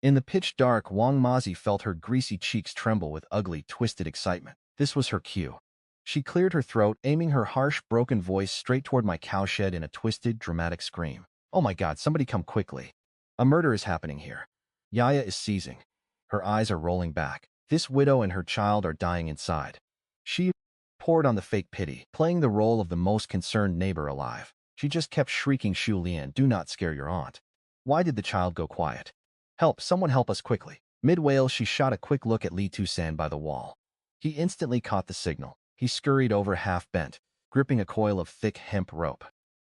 In the pitch dark, Wang Mazi felt her greasy cheeks tremble with ugly, twisted excitement. This was her cue. She cleared her throat, aiming her harsh, broken voice straight toward my cowshed in a twisted, dramatic scream. "Oh my God, somebody come quickly. A murder is happening here." Yaya is seizing. Her eyes are rolling back. This widow and her child are dying inside. She poured on the fake pity, playing the role of the most concerned neighbor alive. She just kept shrieking, "Shu Lian, do not scare your aunt." Why did the child go quiet? "Help, someone help us quickly." Mid-wail, she shot a quick look at Li Tusan by the wall. He instantly caught the signal. He scurried over half-bent, gripping a coil of thick hemp rope.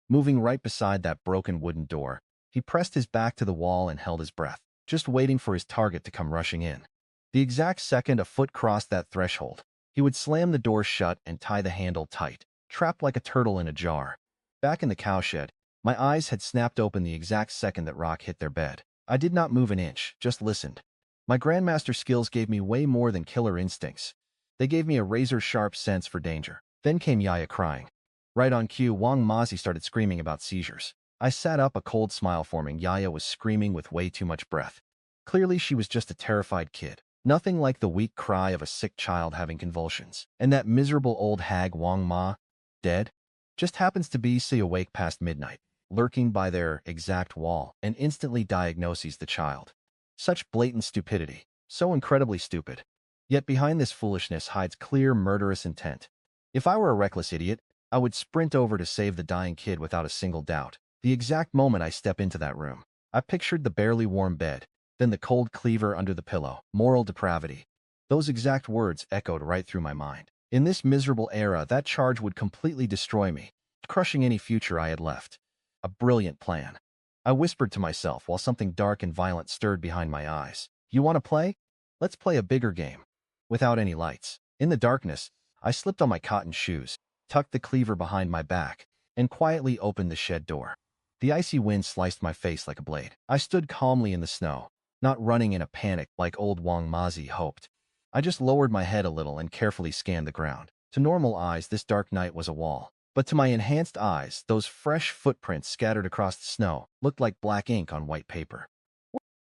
Moving right beside that broken wooden door, he pressed his back to the wall and held his breath, just waiting for his target to come rushing in. The exact second a foot crossed that threshold, he would slam the door shut and tie the handle tight, trapped like a turtle in a jar. Back in the cowshed, my eyes had snapped open the exact second that rock hit their bed. I did not move an inch, just listened. My Grandmaster skills gave me way more than killer instincts. They gave me a razor-sharp sense for danger. Then came Yaya crying. Right on cue, Wang Mazi started screaming about seizures. I sat up, a cold smile forming. Yaya was screaming with way too much breath. Clearly, she was just a terrified kid. Nothing like the weak cry of a sick child having convulsions. And that miserable old hag Wang Ma, dead, just happens to be awake past midnight, lurking by their exact wall, and instantly diagnoses the child. Such blatant stupidity. So incredibly stupid. Yet behind this foolishness hides clear, murderous intent. If I were a reckless idiot, I would sprint over to save the dying kid without a single doubt. The exact moment I step into that room, I pictured the barely warm bed, then the cold cleaver under the pillow. Moral depravity. Those exact words echoed right through my mind. In this miserable era, that charge would completely destroy me, crushing any future I had left. A brilliant plan. I whispered to myself while something dark and violent stirred behind my eyes. "You want to play? Let's play a bigger game." Without any lights. In the darkness, I slipped on my cotton shoes, tucked the cleaver behind my back, and quietly opened the shed door. The icy wind sliced my face like a blade. I stood calmly in the snow, not running in a panic like old Wang Mazi hoped. I just lowered my head a little and carefully scanned the ground. To normal eyes, this dark night was a wall. But to my enhanced eyes, those fresh footprints scattered across the snow looked like black ink on white paper.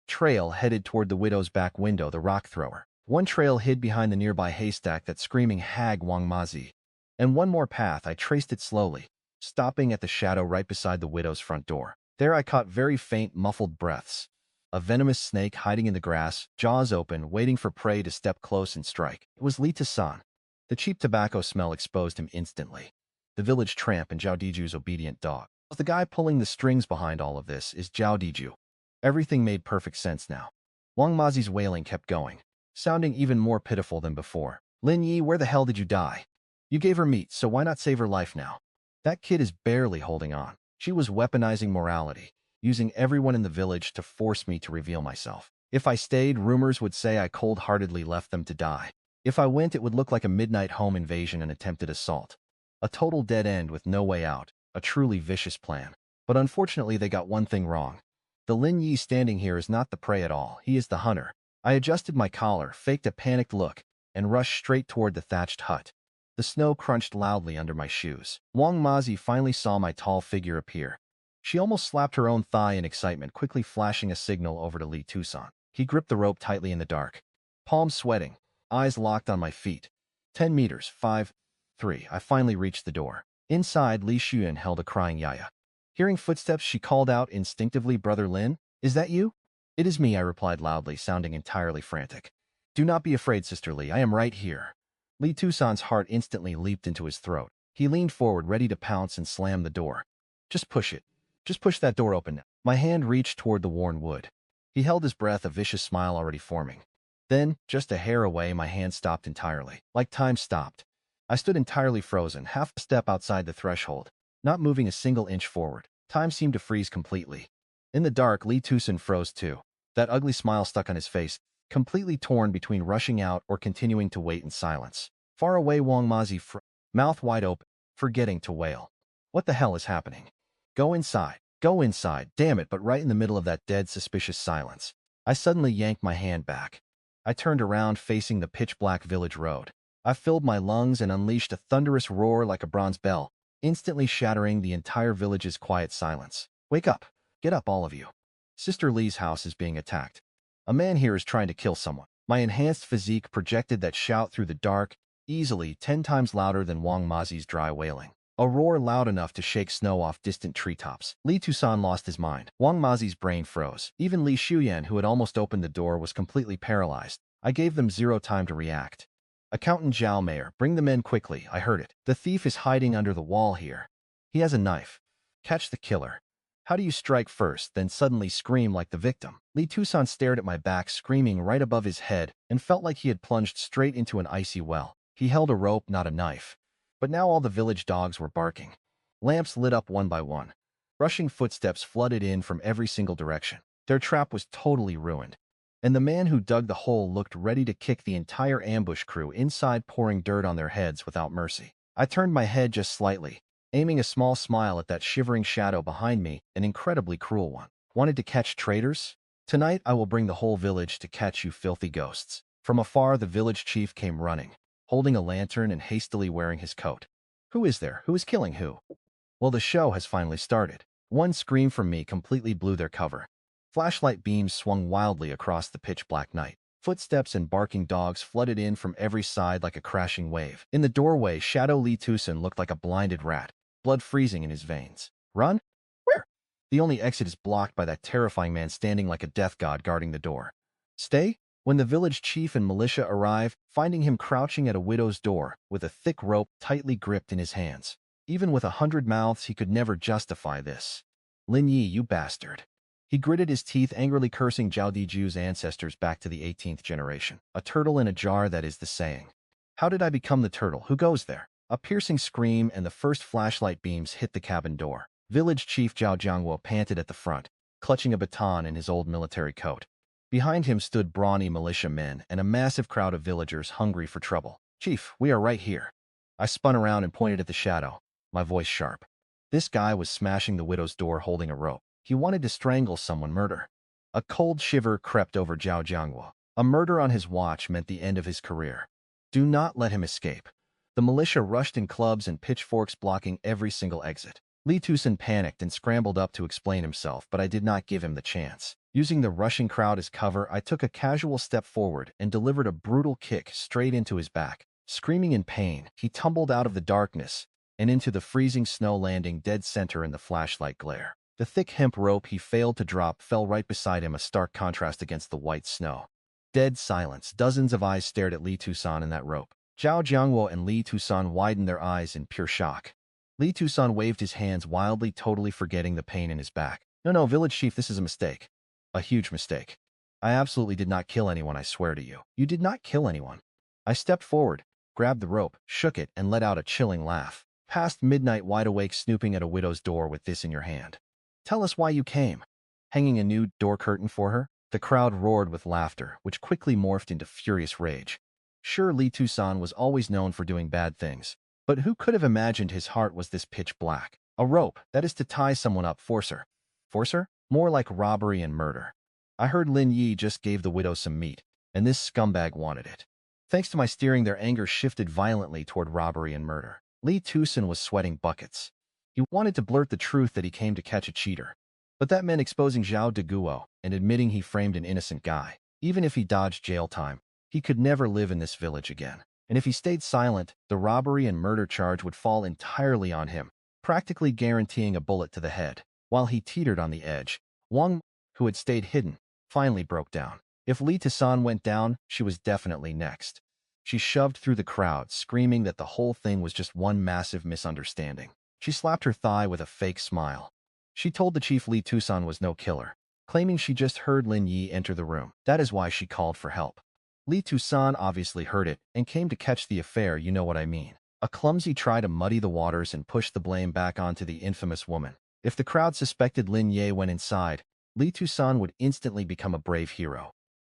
Trail headed toward the widow's back window, the rock thrower. One trail hid behind the nearby haystack that screaming hag Wang Mazi. And one more path, I traced it slowly, stopping at the shadow right beside the widow's front door. There I caught very faint, muffled breaths. A venomous snake hiding in the grass, jaws open, waiting for prey to step close and strike. It was Li Tusan. The cheap tobacco smell exposed him instantly. The village tramp and Zhao Diju's obedient dog. The guy pulling the strings behind all of this is Zhao Diju. Everything made perfect sense now. Wang Mazi's wailing kept going, sounding even more pitiful than before. Lin Yi, where the hell did you die? You gave her meat, so why not save her life now? That kid is barely holding on. She was weaponizing morality, using everyone in the village to force me to reveal myself. If I stayed, rumors would say I cold-heartedly left them to die. If I went, it would look like a midnight home invasion and attempted assault. A total dead end with no way out, a truly vicious plan. But unfortunately, they got one thing wrong. The Lin Yi standing here is not the prey at all, he is the hunter. I adjusted my collar, faked a panicked look, and rushed straight toward the thatched hut. The snow crunched loudly under my shoes. Wang Mazi finally saw my tall figure appear. She almost slapped her own thigh in excitement, quickly flashing a signal over to Li Tusan. He gripped the rope tightly in the dark, palms sweating, eyes locked on my feet. 10 meters, 5, 3. I finally reached the door. Inside, Li Xuyan held a crying Yaya. Hearing footsteps, she called out instinctively, "Brother Lin, is that you?" "It is me," I replied loudly, sounding entirely frantic. "Do not be afraid, Sister Li, I am right here." Li Tusan's heart instantly leaped into his throat. He leaned forward, ready to pounce and slam the door. "Just push it. Just push that door open now." My hand reached toward the worn wood. He held his breath, a vicious smile already forming. Then, just a hair away, my hand stopped entirely. Like time stopped. I stood entirely frozen, half a step outside the threshold, not moving a single inch forward. Time seemed to freeze completely. In the dark, Li Tusan froze too. That ugly smile stuck on his face, completely torn between rushing out or continuing to wait in silence. Far away, Wang Mazi mouth wide open, forgetting to wail. What the hell is happening? Go inside. Go inside. Damn it, but right in the middle of that dead, suspicious silence, I suddenly yanked my hand back. I turned around, facing the pitch-black village road. I filled my lungs and unleashed a thunderous roar like a bronze bell, instantly shattering the entire village's quiet silence. "Wake up! Get up, all of you! Sister Li's house is being attacked. A man here is trying to kill someone." My enhanced physique projected that shout through the dark, easily 10 times louder than Wang Mazi's dry wailing. A roar loud enough to shake snow off distant treetops. Li Tusan lost his mind. Wang Mazi's brain froze. Even Li Xuyan, who had almost opened the door, was completely paralyzed. I gave them zero time to react. "Accountant Zhao Mayor, bring the men quickly," I heard it. "The thief is hiding under the wall here. He has a knife. Catch the killer." How do you strike first, then suddenly scream like the victim? Li Tusan stared at my back, screaming right above his head, and felt like he had plunged straight into an icy well. He held a rope, not a knife. But now all the village dogs were barking. Lamps lit up one by one. Rushing footsteps flooded in from every single direction. Their trap was totally ruined. And the man who dug the hole looked ready to kick the entire ambush crew inside, pouring dirt on their heads without mercy. I turned my head just slightly, aiming a small smile at that shivering shadow behind me, an incredibly cruel one. "Wanted to catch traitors? Tonight I will bring the whole village to catch you filthy ghosts." From afar, the village chief came running, holding a lantern and hastily wearing his coat. "Who is there? Who is killing who?" Well, the show has finally started. One scream from me completely blew their cover. Flashlight beams swung wildly across the pitch-black night. Footsteps and barking dogs flooded in from every side like a crashing wave. In the doorway, Shadow Li Tusan looked like a blinded rat, blood freezing in his veins. "Run? Where?" "The only exit is blocked by that terrifying man standing like a death god guarding the door." "Stay?" When the village chief and militia arrived, finding him crouching at a widow's door with a thick rope tightly gripped in his hands. Even with 100 mouths, he could never justify this. "Lin Yi, you bastard." He gritted his teeth, angrily cursing Zhao Diju's ancestors back to the 18th generation. "A turtle in a jar, that is the saying." How did I become the turtle? Who goes there? A piercing scream and the first flashlight beams hit the cabin door. Village Chief Zhao Jiangwo panted at the front, clutching a baton in his old military coat. Behind him stood brawny militia men and a massive crowd of villagers hungry for trouble. "Chief, we are right here." I spun around and pointed at the shadow, my voice sharp. This guy was smashing the widow's door holding a rope. He wanted to strangle someone murder. A cold shiver crept over Zhao Jiangwo. A murder on his watch meant the end of his career. Do not let him escape. The militia rushed in clubs and pitchforks blocking every single exit. Li Tucson panicked and scrambled up to explain himself, but I did not give him the chance. Using the rushing crowd as cover, I took a casual step forward and delivered a brutal kick straight into his back. Screaming in pain, he tumbled out of the darkness and into the freezing snow, landing dead center in the flashlight glare. The thick hemp rope he failed to drop fell right beside him, a stark contrast against the white snow. Dead silence. Dozens of eyes stared at Li Tucson and that rope. Zhao Jiangwo and Li Tucson widened their eyes in pure shock. Li Tucson waved his hands wildly, totally forgetting the pain in his back. No, village chief, this is a mistake. A huge mistake. I absolutely did not kill anyone, I swear to you. You did not kill anyone. I stepped forward, grabbed the rope, shook it, and let out a chilling laugh. Past midnight, wide awake, snooping at a widow's door with this in your hand. Tell us why you came. Hanging a new door curtain for her? The crowd roared with laughter, which quickly morphed into furious rage. Sure, Li Tucson was always known for doing bad things, but who could have imagined his heart was this pitch black? A rope, that is to tie someone up, force her. Force her? More like robbery and murder. I heard Lin Yi just gave the widow some meat, and this scumbag wanted it. Thanks to my steering, their anger shifted violently toward robbery and murder. Li Tucson was sweating buckets. He wanted to blurt the truth that he came to catch a cheater. But that meant exposing Zhao Deguo and admitting he framed an innocent guy. Even if he dodged jail time, he could never live in this village again. And if he stayed silent, the robbery and murder charge would fall entirely on him, practically guaranteeing a bullet to the head. While he teetered on the edge, Wang, who had stayed hidden, finally broke down. If Li Tucson went down, she was definitely next. She shoved through the crowd, screaming that the whole thing was just one massive misunderstanding. She slapped her thigh with a fake smile. She told the chief Li Tucson was no killer, claiming she just heard Lin Yi enter the room. That is why she called for help. Li Tucson obviously heard it and came to catch the affair, you know what I mean. A clumsy try to muddy the waters and push the blame back onto the infamous woman. If the crowd suspected Lin Yi went inside, Li Tucson would instantly become a brave hero.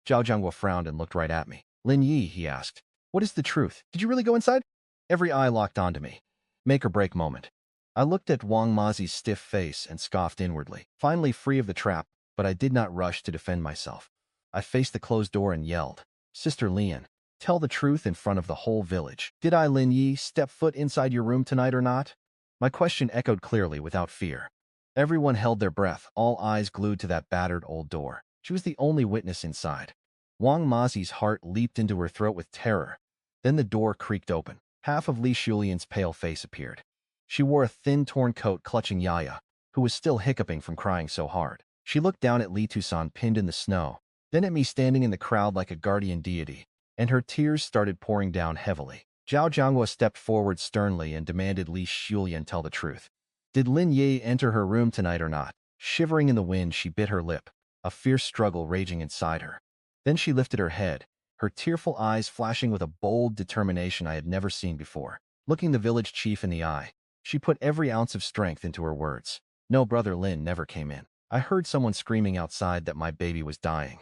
Zhao Jiangwo frowned and looked right at me. Lin Yi, he asked, what is the truth? Did you really go inside? Every eye locked onto me. Make or break moment. I looked at Wang Mazi's stiff face and scoffed inwardly, finally free of the trap, but I did not rush to defend myself. I faced the closed door and yelled, Sister Lian, tell the truth in front of the whole village. Did I, Lin Yi, step foot inside your room tonight or not? My question echoed clearly without fear. Everyone held their breath, all eyes glued to that battered old door. She was the only witness inside. Wang Mazi's heart leaped into her throat with terror. Then the door creaked open. Half of Li Shulian's pale face appeared. She wore a thin, torn coat, clutching Yaya, who was still hiccuping from crying so hard. She looked down at Li Tucson pinned in the snow, then at me standing in the crowd like a guardian deity, and her tears started pouring down heavily. Zhao Jiangwo stepped forward sternly and demanded Li Shulian tell the truth. Did Lin Yi enter her room tonight or not? Shivering in the wind, she bit her lip, a fierce struggle raging inside her. Then she lifted her head, her tearful eyes flashing with a bold determination I had never seen before. Looking the village chief in the eye, she put every ounce of strength into her words. No, Brother Lin never came in. I heard someone screaming outside that my baby was dying.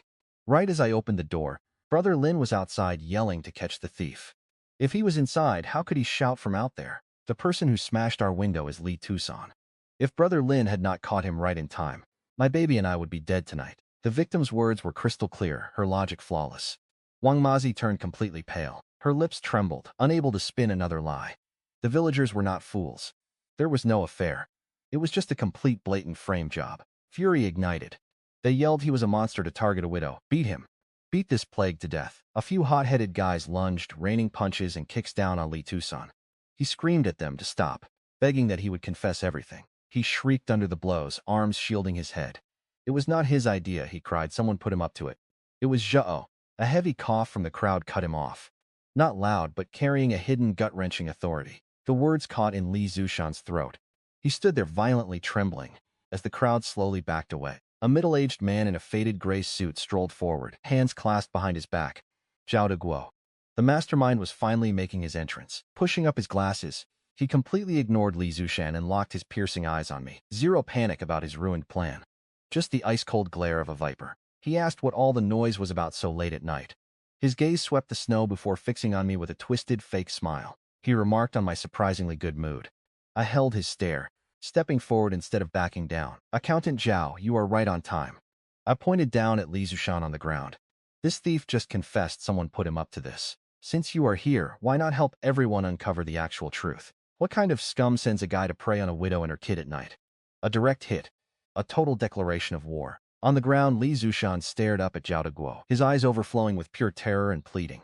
Right as I opened the door, Brother Lin was outside yelling to catch the thief. If he was inside, how could he shout from out there? The person who smashed our window is Li Tucson. If Brother Lin had not caught him right in time, my baby and I would be dead tonight. The victim's words were crystal clear, her logic flawless. Wang Mazi turned completely pale. Her lips trembled, unable to spin another lie. The villagers were not fools. There was no affair. It was just a complete blatant frame job. Fury ignited. They yelled he was a monster to target a widow. Beat him. Beat this plague to death. A few hot-headed guys lunged, raining punches and kicks down on Li Tucson. He screamed at them to stop, begging that he would confess everything. He shrieked under the blows, arms shielding his head. It was not his idea, he cried. Someone put him up to it. It was Zhao. A heavy cough from the crowd cut him off. Not loud, but carrying a hidden gut-wrenching authority. The words caught in Li Zushan's throat. He stood there violently trembling, as the crowd slowly backed away. A middle-aged man in a faded gray suit strolled forward, hands clasped behind his back. Zhao Deguo. The mastermind was finally making his entrance. Pushing up his glasses, he completely ignored Li Zushan and locked his piercing eyes on me. Zero panic about his ruined plan. Just the ice-cold glare of a viper. He asked what all the noise was about so late at night. His gaze swept the snow before fixing on me with a twisted, fake smile. He remarked on my surprisingly good mood. I held his stare, stepping forward instead of backing down. Accountant Zhao, you are right on time. I pointed down at Li Zushan on the ground. This thief just confessed someone put him up to this. Since you are here, why not help everyone uncover the actual truth? What kind of scum sends a guy to prey on a widow and her kid at night? A direct hit. A total declaration of war. On the ground, Li Zushan stared up at Zhao Deguo, his eyes overflowing with pure terror and pleading.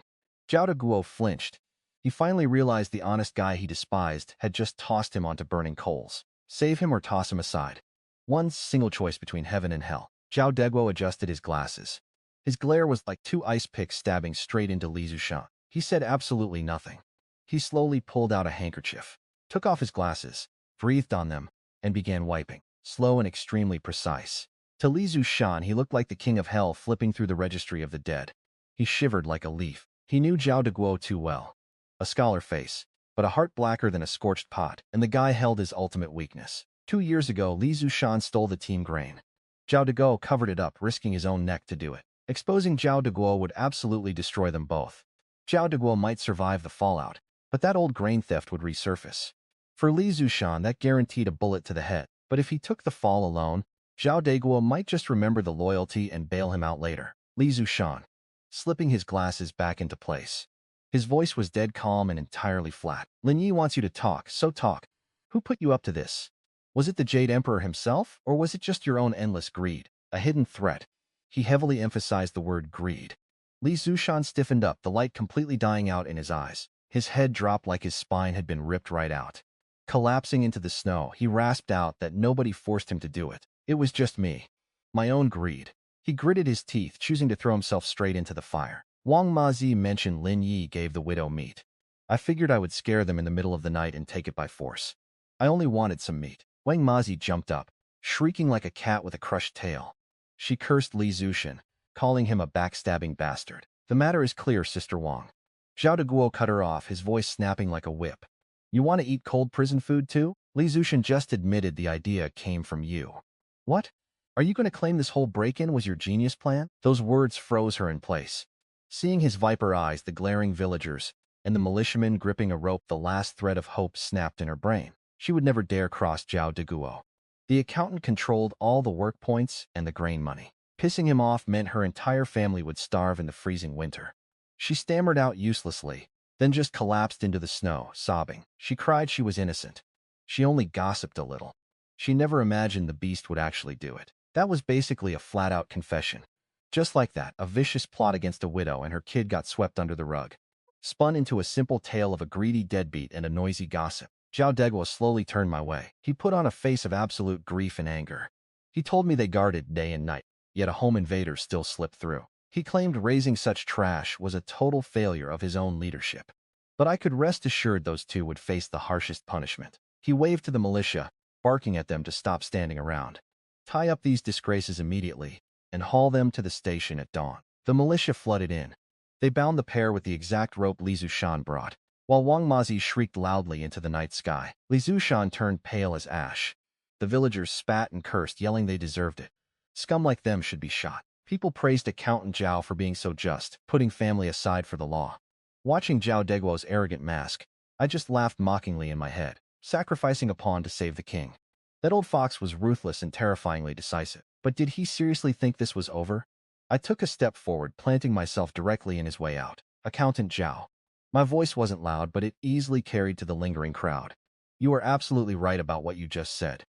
Zhao Deguo flinched. He finally realized the honest guy he despised had just tossed him onto burning coals. Save him or toss him aside. One single choice between heaven and hell. Zhao Deguo adjusted his glasses. His glare was like two ice picks stabbing straight into Li Zushan. He said absolutely nothing. He slowly pulled out a handkerchief, took off his glasses, breathed on them, and began wiping, slow and extremely precise. To Li Zushan, he looked like the king of hell flipping through the registry of the dead. He shivered like a leaf. He knew Zhao Deguo too well. A scholar face, but a heart blacker than a scorched pot, and the guy held his ultimate weakness. 2 years ago, Li Zushan stole the team grain. Zhao Deguo covered it up, risking his own neck to do it. Exposing Zhao Deguo would absolutely destroy them both. Zhao Deguo might survive the fallout, but that old grain theft would resurface. For Li Zushan, that guaranteed a bullet to the head, but if he took the fall alone, Zhao Deguo might just remember the loyalty and bail him out later. Li Zushan, slipping his glasses back into place. His voice was dead calm and entirely flat. Lin Yi wants you to talk, so talk. Who put you up to this? Was it the Jade Emperor himself, or was it just your own endless greed? A hidden threat. He heavily emphasized the word greed. Li Zushan stiffened up, the light completely dying out in his eyes. His head dropped like his spine had been ripped right out. Collapsing into the snow, he rasped out that nobody forced him to do it. It was just me. My own greed. He gritted his teeth, choosing to throw himself straight into the fire. Wang Mazi mentioned Lin Yi gave the widow meat. I figured I would scare them in the middle of the night and take it by force. I only wanted some meat. Wang Mazi jumped up, shrieking like a cat with a crushed tail. She cursed Li Zushan, calling him a backstabbing bastard. The matter is clear, Sister Wang. Zhao Deguo cut her off, his voice snapping like a whip. You want to eat cold prison food too? Li Zushan just admitted the idea came from you. What? Are you going to claim this whole break-in was your genius plan? Those words froze her in place. Seeing his viper eyes, the glaring villagers, and the militiamen gripping a rope, the last thread of hope snapped in her brain. She would never dare cross Zhao Deguo. The accountant controlled all the work points and the grain money. Pissing him off meant her entire family would starve in the freezing winter. She stammered out uselessly, then just collapsed into the snow, sobbing. She cried she was innocent. She only gossiped a little. She never imagined the beast would actually do it. That was basically a flat-out confession. Just like that, a vicious plot against a widow and her kid got swept under the rug. Spun into a simple tale of a greedy deadbeat and a noisy gossip. Zhao Deguo slowly turned my way. He put on a face of absolute grief and anger. He told me they guarded day and night, yet a home invader still slipped through. He claimed raising such trash was a total failure of his own leadership. But I could rest assured those two would face the harshest punishment. He waved to the militia, barking at them to stop standing around. Tie up these disgraces immediately and haul them to the station at dawn. The militia flooded in. They bound the pair with the exact rope Li Zushan brought, while Wang Mazi shrieked loudly into the night sky. Li Zushan turned pale as ash. The villagers spat and cursed, yelling they deserved it. Scum like them should be shot. People praised Accountant Zhao for being so just, putting family aside for the law. Watching Zhao Deguo's arrogant mask, I just laughed mockingly in my head, sacrificing a pawn to save the king. That old fox was ruthless and terrifyingly decisive. But did he seriously think this was over? I took a step forward, planting myself directly in his way out. Accountant Zhao. My voice wasn't loud, but it easily carried to the lingering crowd. You are absolutely right about what you just said.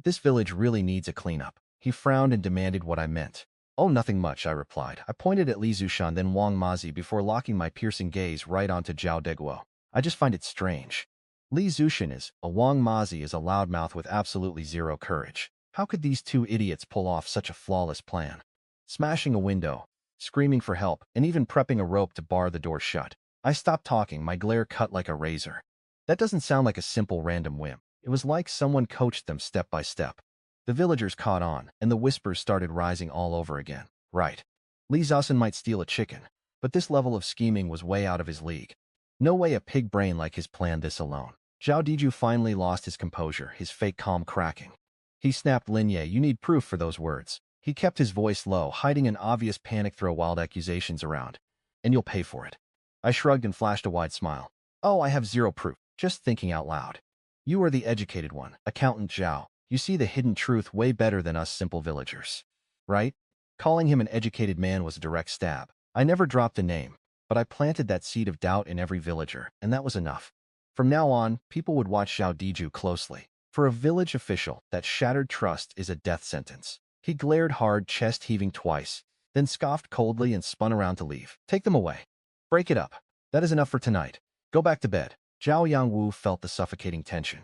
This village really needs a cleanup. He frowned and demanded what I meant. Oh, nothing much, I replied. I pointed at Li Zushan, then Wang Mazi before locking my piercing gaze right onto Zhao Deguo. I just find it strange. Li Zushan is, a Wang Mazi is a loudmouth with absolutely zero courage. How could these two idiots pull off such a flawless plan? Smashing a window, screaming for help, and even prepping a rope to bar the door shut. I stopped talking, my glare cut like a razor. That doesn't sound like a simple random whim. It was like someone coached them step by step. The villagers caught on, and the whispers started rising all over again. Right. Li Zushan might steal a chicken, but this level of scheming was way out of his league. No way a pig brain like his planned this alone. Zhao Deguo finally lost his composure, his fake calm cracking. He snapped, Lin Yi, you need proof for those words. He kept his voice low, hiding an obvious panic, throw wild accusations around. And you'll pay for it. I shrugged and flashed a wide smile. Oh, I have zero proof, just thinking out loud. You are the educated one, Accountant Zhao. You see the hidden truth way better than us simple villagers. Right? Calling him an educated man was a direct stab. I never dropped a name, but I planted that seed of doubt in every villager, and that was enough. From now on, people would watch Zhao Diju closely. For a village official, that shattered trust is a death sentence. He glared hard, chest heaving twice, then scoffed coldly and spun around to leave. Take them away. Break it up. That is enough for tonight. Go back to bed. Zhao Yangwu felt the suffocating tension.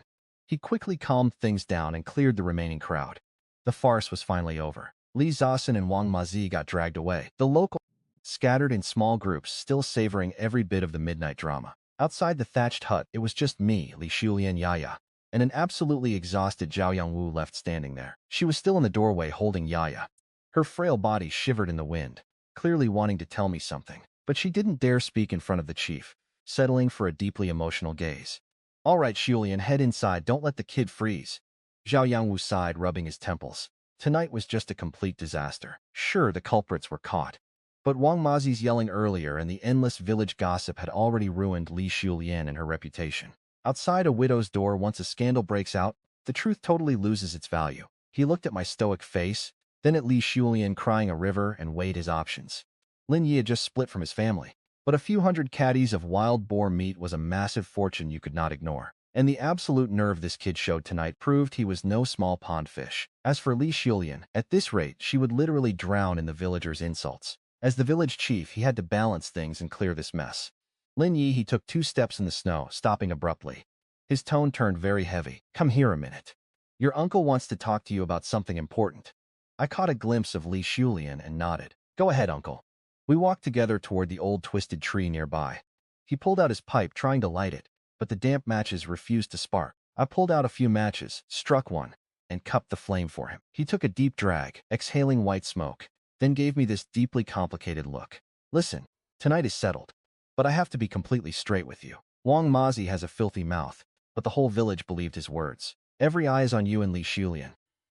He quickly calmed things down and cleared the remaining crowd. The farce was finally over. Li Zaosin and Wang Mazi got dragged away. The local scattered in small groups, still savoring every bit of the midnight drama. Outside the thatched hut, it was just me, Li Shulian Yaya, and an absolutely exhausted Zhao Yangwu left standing there. She was still in the doorway holding Yaya. Her frail body shivered in the wind, clearly wanting to tell me something. But she didn't dare speak in front of the chief, settling for a deeply emotional gaze. All right, Shulian, head inside. Don't let the kid freeze. Zhao Yangwu sighed, rubbing his temples. Tonight was just a complete disaster. Sure, the culprits were caught. But Wang Mazi's yelling earlier and the endless village gossip had already ruined Li Shulian and her reputation. Outside a widow's door, once a scandal breaks out, the truth totally loses its value. He looked at my stoic face, then at Li Shulian crying a river, and weighed his options. Lin Yi had just split from his family, but a few hundred caddies of wild boar meat was a massive fortune you could not ignore. And the absolute nerve this kid showed tonight proved he was no small pond fish. As for Li Shulian, at this rate, she would literally drown in the villagers' insults. As the village chief, he had to balance things and clear this mess. Lin Yi, he took 2 steps in the snow, stopping abruptly. His tone turned very heavy. Come here a minute. Your uncle wants to talk to you about something important. I caught a glimpse of Li Shulian and nodded. Go ahead, uncle. We walked together toward the old twisted tree nearby. He pulled out his pipe, trying to light it, but the damp matches refused to spark. I pulled out a few matches, struck one, and cupped the flame for him. He took a deep drag, exhaling white smoke, then gave me this deeply complicated look. Listen, tonight is settled, but I have to be completely straight with you. Wang Mazi has a filthy mouth, but the whole village believed his words. Every eye is on you and Li Shulian.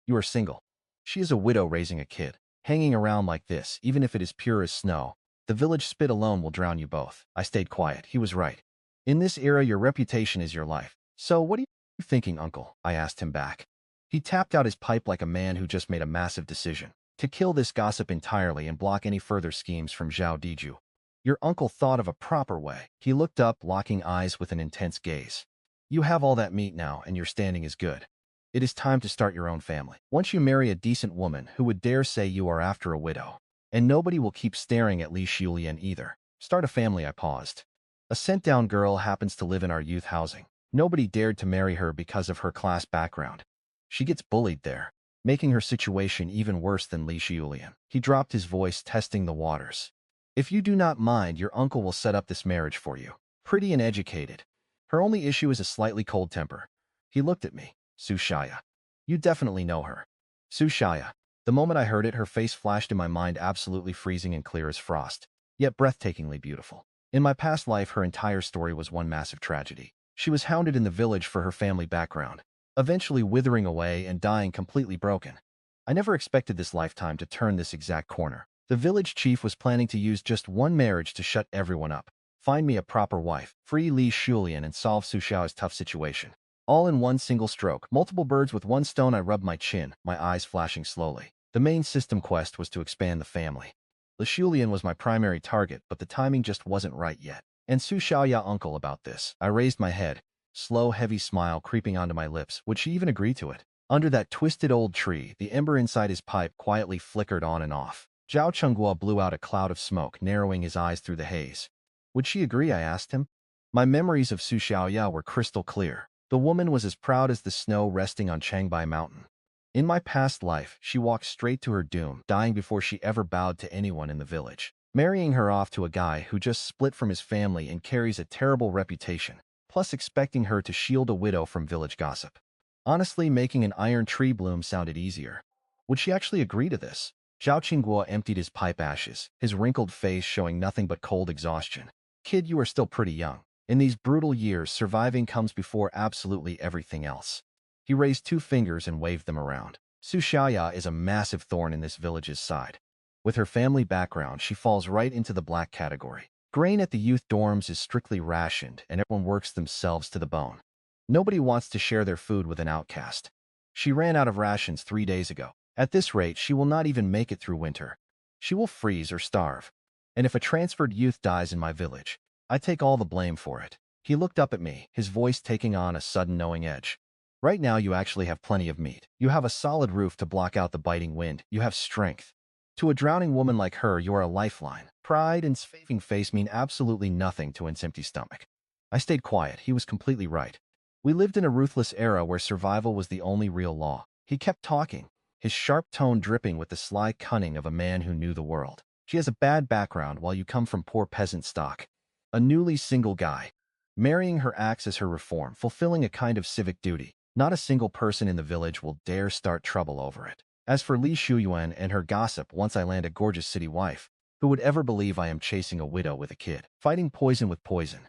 You are single. She is a widow raising a kid. Hanging around like this, even if it is pure as snow, the village spit alone will drown you both. I stayed quiet. He was right. In this era, your reputation is your life. So what are you thinking, uncle? I asked him back. He tapped out his pipe like a man who just made a massive decision. To kill this gossip entirely and block any further schemes from Zhao Diju. Your uncle thought of a proper way. He looked up, locking eyes with an intense gaze. You have all that meat now, and your standing is good. It is time to start your own family. Once you marry a decent woman, who would dare say you are after a widow? And nobody will keep staring at Li Shulian either. Start a family, I paused. A sent-down girl happens to live in our youth housing. Nobody dared to marry her because of her class background. She gets bullied there, making her situation even worse than Li Shulian. He dropped his voice, testing the waters. If you do not mind, your uncle will set up this marriage for you. Pretty and educated. Her only issue is a slightly cold temper. He looked at me. Su Xiaoya. You definitely know her. Su Xiaoya. The moment I heard it, her face flashed in my mind, absolutely freezing and clear as frost, yet breathtakingly beautiful. In my past life, her entire story was one massive tragedy. She was hounded in the village for her family background, eventually withering away and dying completely broken. I never expected this lifetime to turn this exact corner. The village chief was planning to use just one marriage to shut everyone up. Find me a proper wife, free Li Shulian, and solve Su Xiaoya's tough situation. All in one single stroke. Multiple birds with one stone. I rubbed my chin, my eyes flashing slowly. The main system quest was to expand the family. Li Shulian was my primary target, but the timing just wasn't right yet. And Su Xiaoya uncle about this. I raised my head, slow, heavy smile creeping onto my lips. Would she even agree to it? Under that twisted old tree, the ember inside his pipe quietly flickered on and off. Zhao Chenghua blew out a cloud of smoke, narrowing his eyes through the haze. Would she agree? I asked him. My memories of Su Xiaoya were crystal clear. The woman was as proud as the snow resting on Changbai Mountain. In my past life, she walked straight to her doom, dying before she ever bowed to anyone in the village. Marrying her off to a guy who just split from his family and carries a terrible reputation, plus expecting her to shield a widow from village gossip. Honestly, making an iron tree bloom sounded easier. Would she actually agree to this? Zhao Qingguo emptied his pipe ashes, his wrinkled face showing nothing but cold exhaustion. Kid, you are still pretty young. In these brutal years, surviving comes before absolutely everything else. He raised 2 fingers and waved them around. Su Xiaoya is a massive thorn in this village's side. With her family background, she falls right into the black category. Grain at the youth dorms is strictly rationed, and everyone works themselves to the bone. Nobody wants to share their food with an outcast. She ran out of rations 3 days ago. At this rate, she will not even make it through winter. She will freeze or starve. And if a transferred youth dies in my village, I take all the blame for it. He looked up at me, his voice taking on a sudden knowing edge. Right now you actually have plenty of meat. You have a solid roof to block out the biting wind. You have strength. To a drowning woman like her, you are a lifeline. Pride and saving face mean absolutely nothing to an empty stomach. I stayed quiet. He was completely right. We lived in a ruthless era where survival was the only real law. He kept talking, his sharp tone dripping with the sly cunning of a man who knew the world. She has a bad background while you come from poor peasant stock. A newly single guy. Marrying her acts as her reform, fulfilling a kind of civic duty. Not a single person in the village will dare start trouble over it. As for Li Shuyuan and her gossip, once I land a gorgeous city wife, who would ever believe I am chasing a widow with a kid? Fighting poison with poison.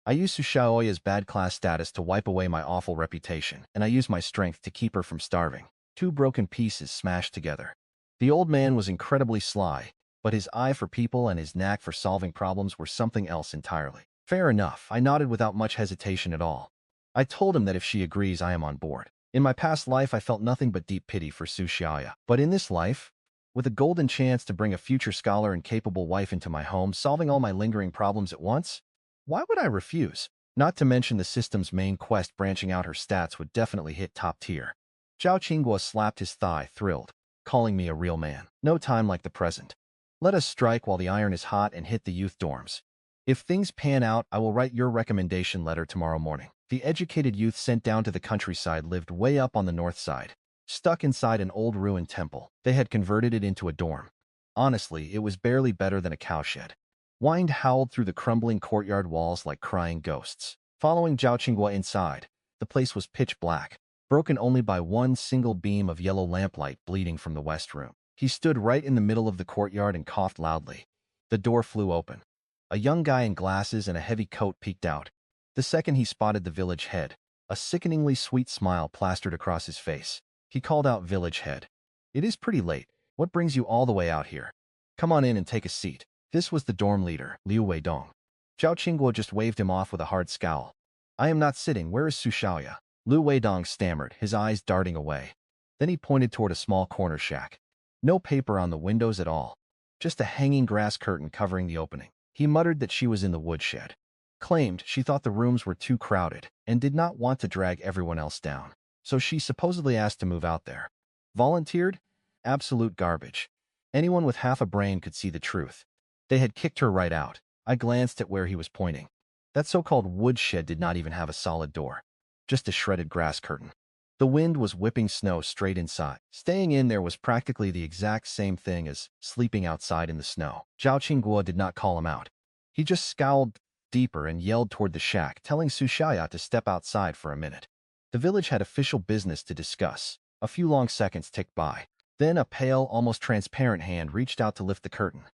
I use Su Xiaoya's bad class status to wipe away my awful reputation, and I use my strength to keep her from starving. Two broken pieces smashed together. The old man was incredibly sly, but his eye for people and his knack for solving problems were something else entirely. Fair enough, I nodded without much hesitation at all. I told him that if she agrees, I am on board. In my past life, I felt nothing but deep pity for Su Xiaoya. But in this life, with a golden chance to bring a future scholar and capable wife into my home, solving all my lingering problems at once, why would I refuse? Not to mention the system's main quest branching out her stats would definitely hit top tier. Zhao Qinguo slapped his thigh, thrilled, calling me a real man. No time like the present. Let us strike while the iron is hot and hit the youth dorms. If things pan out, I will write your recommendation letter tomorrow morning. The educated youth sent down to the countryside lived way up on the north side, stuck inside an old ruined temple. They had converted it into a dorm. Honestly, it was barely better than a cowshed. Wind howled through the crumbling courtyard walls like crying ghosts. Following Zhao Qinghua inside, the place was pitch black, broken only by one single beam of yellow lamplight bleeding from the west room. He stood right in the middle of the courtyard and coughed loudly. The door flew open. A young guy in glasses and a heavy coat peeked out. The second he spotted the village head, a sickeningly sweet smile plastered across his face. He called out, "Village head. It is pretty late. What brings you all the way out here? Come on in and take a seat." This was the dorm leader, Liu Weidong. Zhao Qingguo just waved him off with a hard scowl. "I am not sitting. Where is Su Xiaoya?" Liu Weidong stammered, his eyes darting away. Then he pointed toward a small corner shack. No paper on the windows at all. Just a hanging grass curtain covering the opening. He muttered that she was in the woodshed. Claimed she thought the rooms were too crowded and did not want to drag everyone else down. So she supposedly asked to move out there. Volunteered? Absolute garbage. Anyone with half a brain could see the truth. They had kicked her right out. I glanced at where he was pointing. That so-called woodshed did not even have a solid door. Just a shredded grass curtain. The wind was whipping snow straight inside. Staying in there was practically the exact same thing as sleeping outside in the snow. Zhao Qingguo did not call him out. He just scowled deeper and yelled toward the shack, telling Su Xiaoya to step outside for a minute. The village had official business to discuss. A few long seconds ticked by. Then a pale, almost transparent hand reached out to lift the curtain.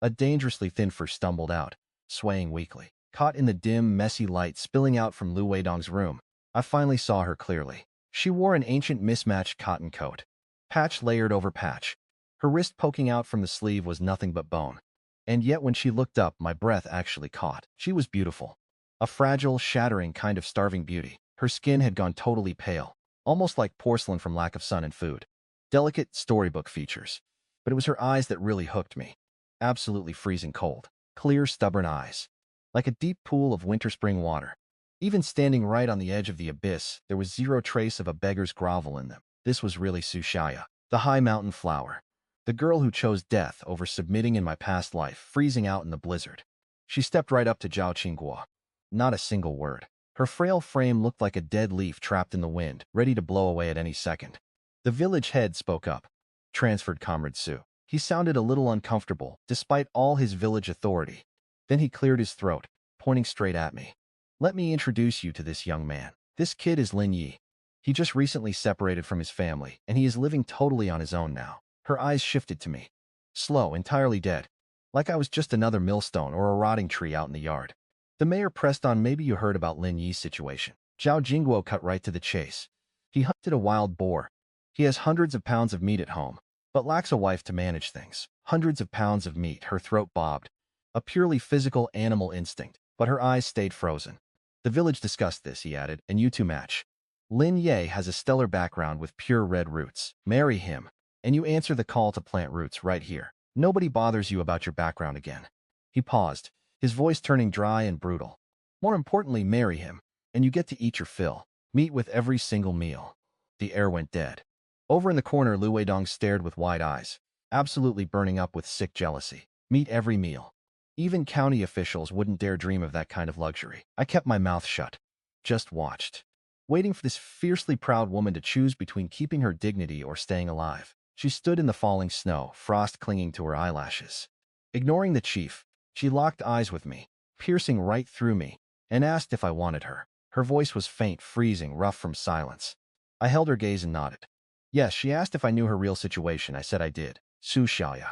A dangerously thin figure stumbled out, swaying weakly. Caught in the dim, messy light spilling out from Liu Weidong's room, I finally saw her clearly. She wore an ancient mismatched cotton coat, patch layered over patch. Her wrist poking out from the sleeve was nothing but bone. And yet when she looked up, my breath actually caught. She was beautiful. A fragile, shattering kind of starving beauty. Her skin had gone totally pale, almost like porcelain from lack of sun and food. Delicate storybook features. But it was her eyes that really hooked me. Absolutely freezing cold. Clear, stubborn eyes. Like a deep pool of winter spring water. Even standing right on the edge of the abyss, there was zero trace of a beggar's grovel in them. This was really Su Xiaoya, the high mountain flower. The girl who chose death over submitting in my past life, freezing out in the blizzard. She stepped right up to Zhao Qingguo. Not a single word. Her frail frame looked like a dead leaf trapped in the wind, ready to blow away at any second. The village head spoke up. Transferred Comrade Su. He sounded a little uncomfortable, despite all his village authority. Then he cleared his throat, pointing straight at me. "Let me introduce you to this young man. This kid is Lin Yi. He just recently separated from his family, and he is living totally on his own now." Her eyes shifted to me. Slow, entirely dead. Like I was just another millstone or a rotting tree out in the yard. The mayor pressed on, "Maybe you heard about Lin Yi's situation." Zhao Jingguo cut right to the chase. He hunted a wild boar. He has hundreds of pounds of meat at home, but lacks a wife to manage things. Hundreds of pounds of meat, her throat bobbed. A purely physical animal instinct, but her eyes stayed frozen. The village discussed this, he added, and you two match. Lin Yi has a stellar background with pure red roots. Marry him, and you answer the call to plant roots right here. Nobody bothers you about your background again. He paused, his voice turning dry and brutal. More importantly, marry him, and you get to eat your fill. Meat with every single meal. The air went dead. Over in the corner, Lu Weidong stared with wide eyes, absolutely burning up with sick jealousy. Meat every meal. Even county officials wouldn't dare dream of that kind of luxury. I kept my mouth shut. Just watched. Waiting for this fiercely proud woman to choose between keeping her dignity or staying alive. She stood in the falling snow, frost clinging to her eyelashes. Ignoring the chief, she locked eyes with me, piercing right through me, and asked if I wanted her. Her voice was faint, freezing, rough from silence. I held her gaze and nodded. Yes, she asked if I knew her real situation. I said I did. Su Xiaoya.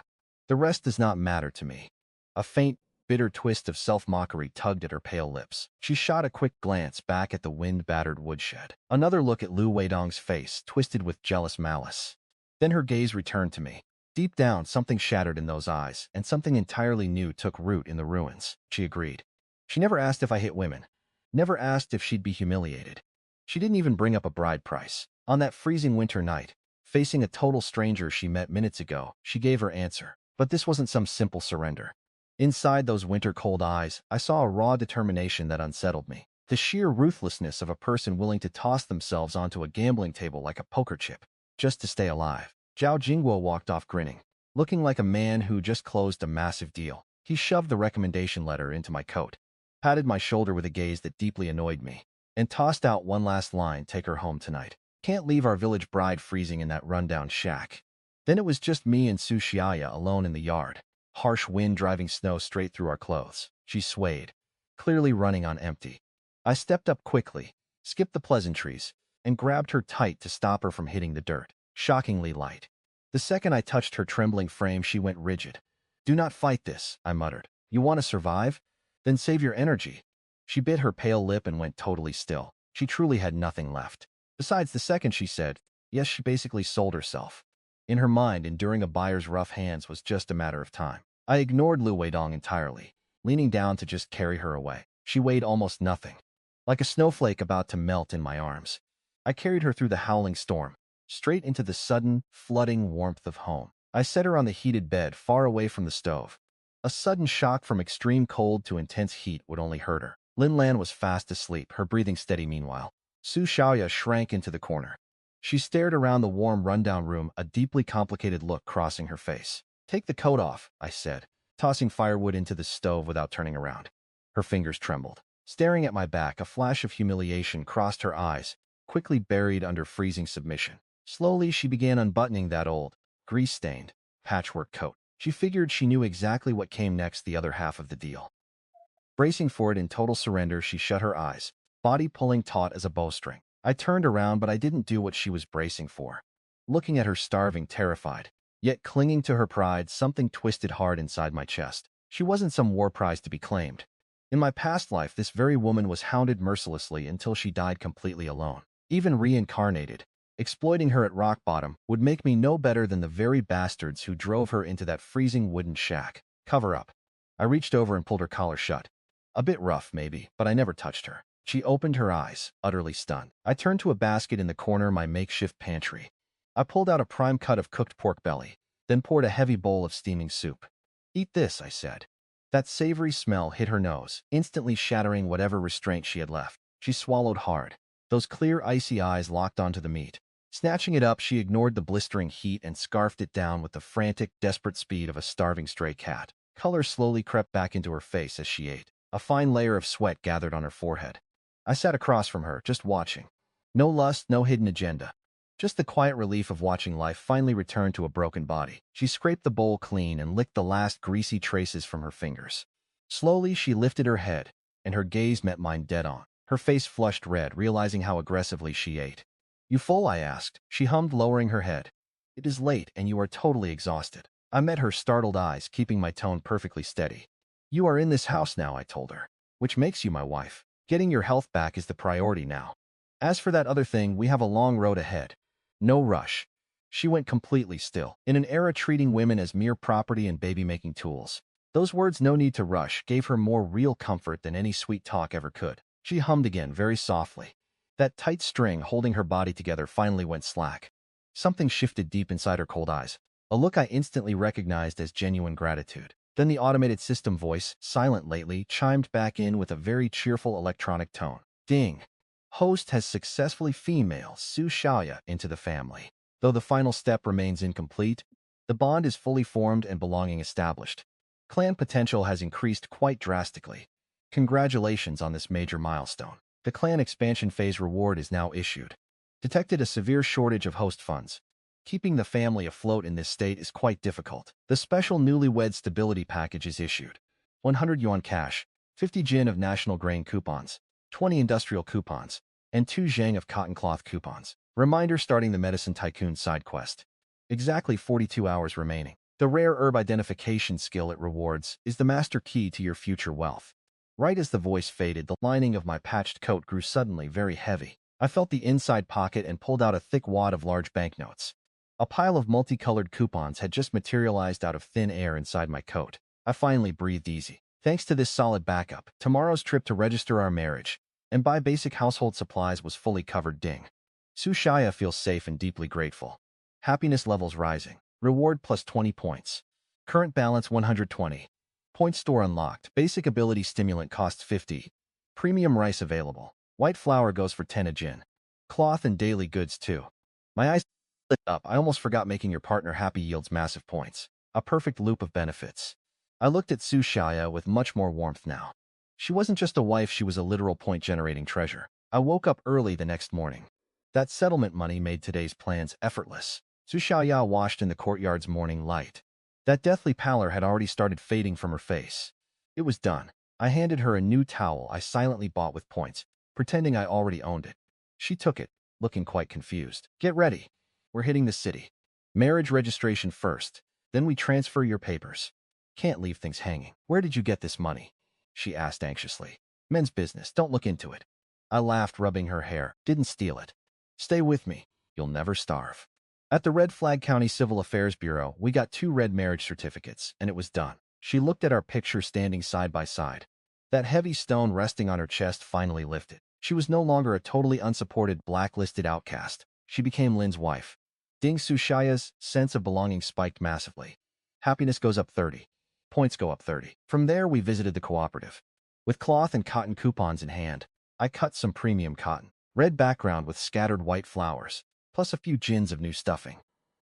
The rest does not matter to me. A faint, bitter twist of self-mockery tugged at her pale lips. She shot a quick glance back at the wind-battered woodshed. Another look at Lu Weidong's face, twisted with jealous malice. Then her gaze returned to me. Deep down, something shattered in those eyes, and something entirely new took root in the ruins. She agreed. She never asked if I hit women. Never asked if she'd be humiliated. She didn't even bring up a bride price. On that freezing winter night, facing a total stranger she met minutes ago, she gave her answer. But this wasn't some simple surrender. Inside those winter-cold eyes, I saw a raw determination that unsettled me. The sheer ruthlessness of a person willing to toss themselves onto a gambling table like a poker chip, just to stay alive. Zhao Jingguo walked off grinning, looking like a man who just closed a massive deal. He shoved the recommendation letter into my coat, patted my shoulder with a gaze that deeply annoyed me, and tossed out one last line, take her home tonight. Can't leave our village bride freezing in that rundown shack. Then it was just me and Su Xiaoya alone in the yard. Harsh wind driving snow straight through our clothes. She swayed, clearly running on empty. I stepped up quickly, skipped the pleasantries, and grabbed her tight to stop her from hitting the dirt. Shockingly light. The second I touched her trembling frame, she went rigid. Do not fight this, I muttered. You want to survive? Then save your energy. She bit her pale lip and went totally still. She truly had nothing left. Besides, the second she said, yes, she basically sold herself. In her mind, enduring a buyer's rough hands was just a matter of time. I ignored Lu Weidong entirely, leaning down to just carry her away. She weighed almost nothing, like a snowflake about to melt in my arms. I carried her through the howling storm, straight into the sudden, flooding warmth of home. I set her on the heated bed, far away from the stove. A sudden shock from extreme cold to intense heat would only hurt her. Lin Lan was fast asleep, her breathing steady meanwhile. Su Xiaoya shrank into the corner. She stared around the warm, rundown room, a deeply complicated look crossing her face. Take the coat off, I said, tossing firewood into the stove without turning around. Her fingers trembled. Staring at my back, a flash of humiliation crossed her eyes, quickly buried under freezing submission. Slowly, she began unbuttoning that old, grease-stained, patchwork coat. She figured she knew exactly what came next, the other half of the deal. Bracing for it in total surrender, she shut her eyes, body pulling taut as a bowstring. I turned around, but I didn't do what she was bracing for. Looking at her starving, terrified, yet clinging to her pride, something twisted hard inside my chest. She wasn't some war prize to be claimed. In my past life, this very woman was hounded mercilessly until she died completely alone. Even reincarnated, exploiting her at rock bottom would make me no better than the very bastards who drove her into that freezing wooden shack. Cover up. I reached over and pulled her collar shut. A bit rough, maybe, but I never touched her. She opened her eyes, utterly stunned. I turned to a basket in the corner, my makeshift pantry. I pulled out a prime cut of cooked pork belly, then poured a heavy bowl of steaming soup. Eat this, I said. That savory smell hit her nose, instantly shattering whatever restraint she had left. She swallowed hard. Those clear, icy eyes locked onto the meat. Snatching it up, she ignored the blistering heat and scarfed it down with the frantic, desperate speed of a starving stray cat. Color slowly crept back into her face as she ate. A fine layer of sweat gathered on her forehead. I sat across from her, just watching. No lust, no hidden agenda. Just the quiet relief of watching life finally return to a broken body. She scraped the bowl clean and licked the last greasy traces from her fingers. Slowly, she lifted her head, and her gaze met mine dead on. Her face flushed red, realizing how aggressively she ate. You full? I asked. She hummed, lowering her head. It is late, and you are totally exhausted. I met her startled eyes, keeping my tone perfectly steady. You are in this house now, I told her, which makes you my wife. Getting your health back is the priority now. As for that other thing, we have a long road ahead. No rush. She went completely still. In an era treating women as mere property and baby-making tools, those words, no need to rush, gave her more real comfort than any sweet talk ever could. She hummed again, very softly. That tight string holding her body together finally went slack. Something shifted deep inside her cold eyes, a look I instantly recognized as genuine gratitude. Then the automated system voice, silent lately, chimed back in with a very cheerful electronic tone. Ding! Host has successfully female Su Xiaoya into the family. Though the final step remains incomplete, the bond is fully formed and belonging established. Clan potential has increased quite drastically. Congratulations on this major milestone. The clan expansion phase reward is now issued. Detected a severe shortage of host funds. Keeping the family afloat in this state is quite difficult. The special newlywed stability package is issued. 100 yuan cash, 50 jin of national grain coupons, 20 industrial coupons, and 2 zheng of cotton cloth coupons. Reminder starting the Medicine Tycoon side quest. Exactly 42 hours remaining. The rare herb identification skill it rewards is the master key to your future wealth. Right as the voice faded, the lining of my patched coat grew suddenly very heavy. I felt the inside pocket and pulled out a thick wad of large banknotes. A pile of multicolored coupons had just materialized out of thin air inside my coat. I finally breathed easy. Thanks to this solid backup, tomorrow's trip to register our marriage and buy basic household supplies was fully covered. Ding. Su Xiaoya feels safe and deeply grateful. Happiness levels rising. Reward plus 20 points. Current balance 120. Point store unlocked. Basic ability stimulant costs 50. Premium rice available. White flour goes for 10 a jin. Cloth and daily goods too. My eyes lit up. I almost forgot making your partner happy yields massive points. A perfect loop of benefits. I looked at Su Xiaoya with much more warmth now. She wasn't just a wife, she was a literal point-generating treasure. I woke up early the next morning. That settlement money made today's plans effortless. Su Xiaoya washed in the courtyard's morning light. That deathly pallor had already started fading from her face. It was done. I handed her a new towel I silently bought with points, pretending I already owned it. She took it, looking quite confused. Get ready. We're hitting the city. Marriage registration first, then we transfer your papers. Can't leave things hanging. Where did you get this money? She asked anxiously. Men's business, don't look into it. I laughed, rubbing her hair. Didn't steal it. Stay with me. You'll never starve. At the Red Flag County Civil Affairs Bureau, we got 2 red marriage certificates, and it was done. She looked at our picture standing side by side. That heavy stone resting on her chest finally lifted. She was no longer a totally unsupported, blacklisted outcast. She became Lin's wife. Ding. Su Xiaoya's sense of belonging spiked massively. Happiness goes up 30. Points go up 30. From there, we visited the cooperative. With cloth and cotton coupons in hand, I cut some premium cotton. Red background with scattered white flowers, plus a few jins of new stuffing.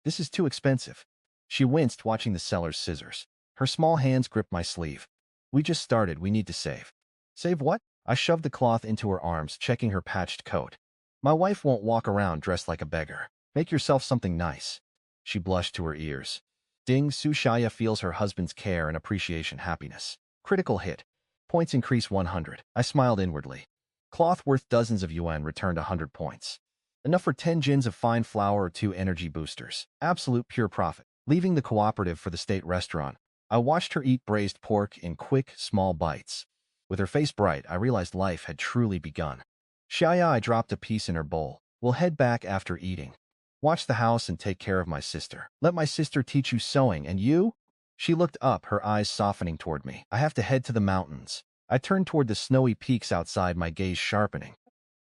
This is too expensive. She winced, watching the seller's scissors. Her small hands gripped my sleeve. We just started, we need to save. Save what? I shoved the cloth into her arms, checking her patched coat. My wife won't walk around dressed like a beggar. Make yourself something nice. She blushed to her ears. Ding. Su Xiaoya feels her husband's care and appreciation. Happiness. Critical hit. Points increase 100. I smiled inwardly. Cloth worth dozens of yuan returned 100 points. Enough for 10 jins of fine flour or 2 energy boosters. Absolute pure profit. Leaving the cooperative for the state restaurant, I watched her eat braised pork in quick, small bites. With her face bright, I realized life had truly begun. Xiaoya, I dropped a piece in her bowl. We'll head back after eating. Watch the house and take care of my sister. Let my sister teach you sewing, and you? She looked up, her eyes softening toward me. I have to head to the mountains. I turned toward the snowy peaks outside, my gaze sharpening.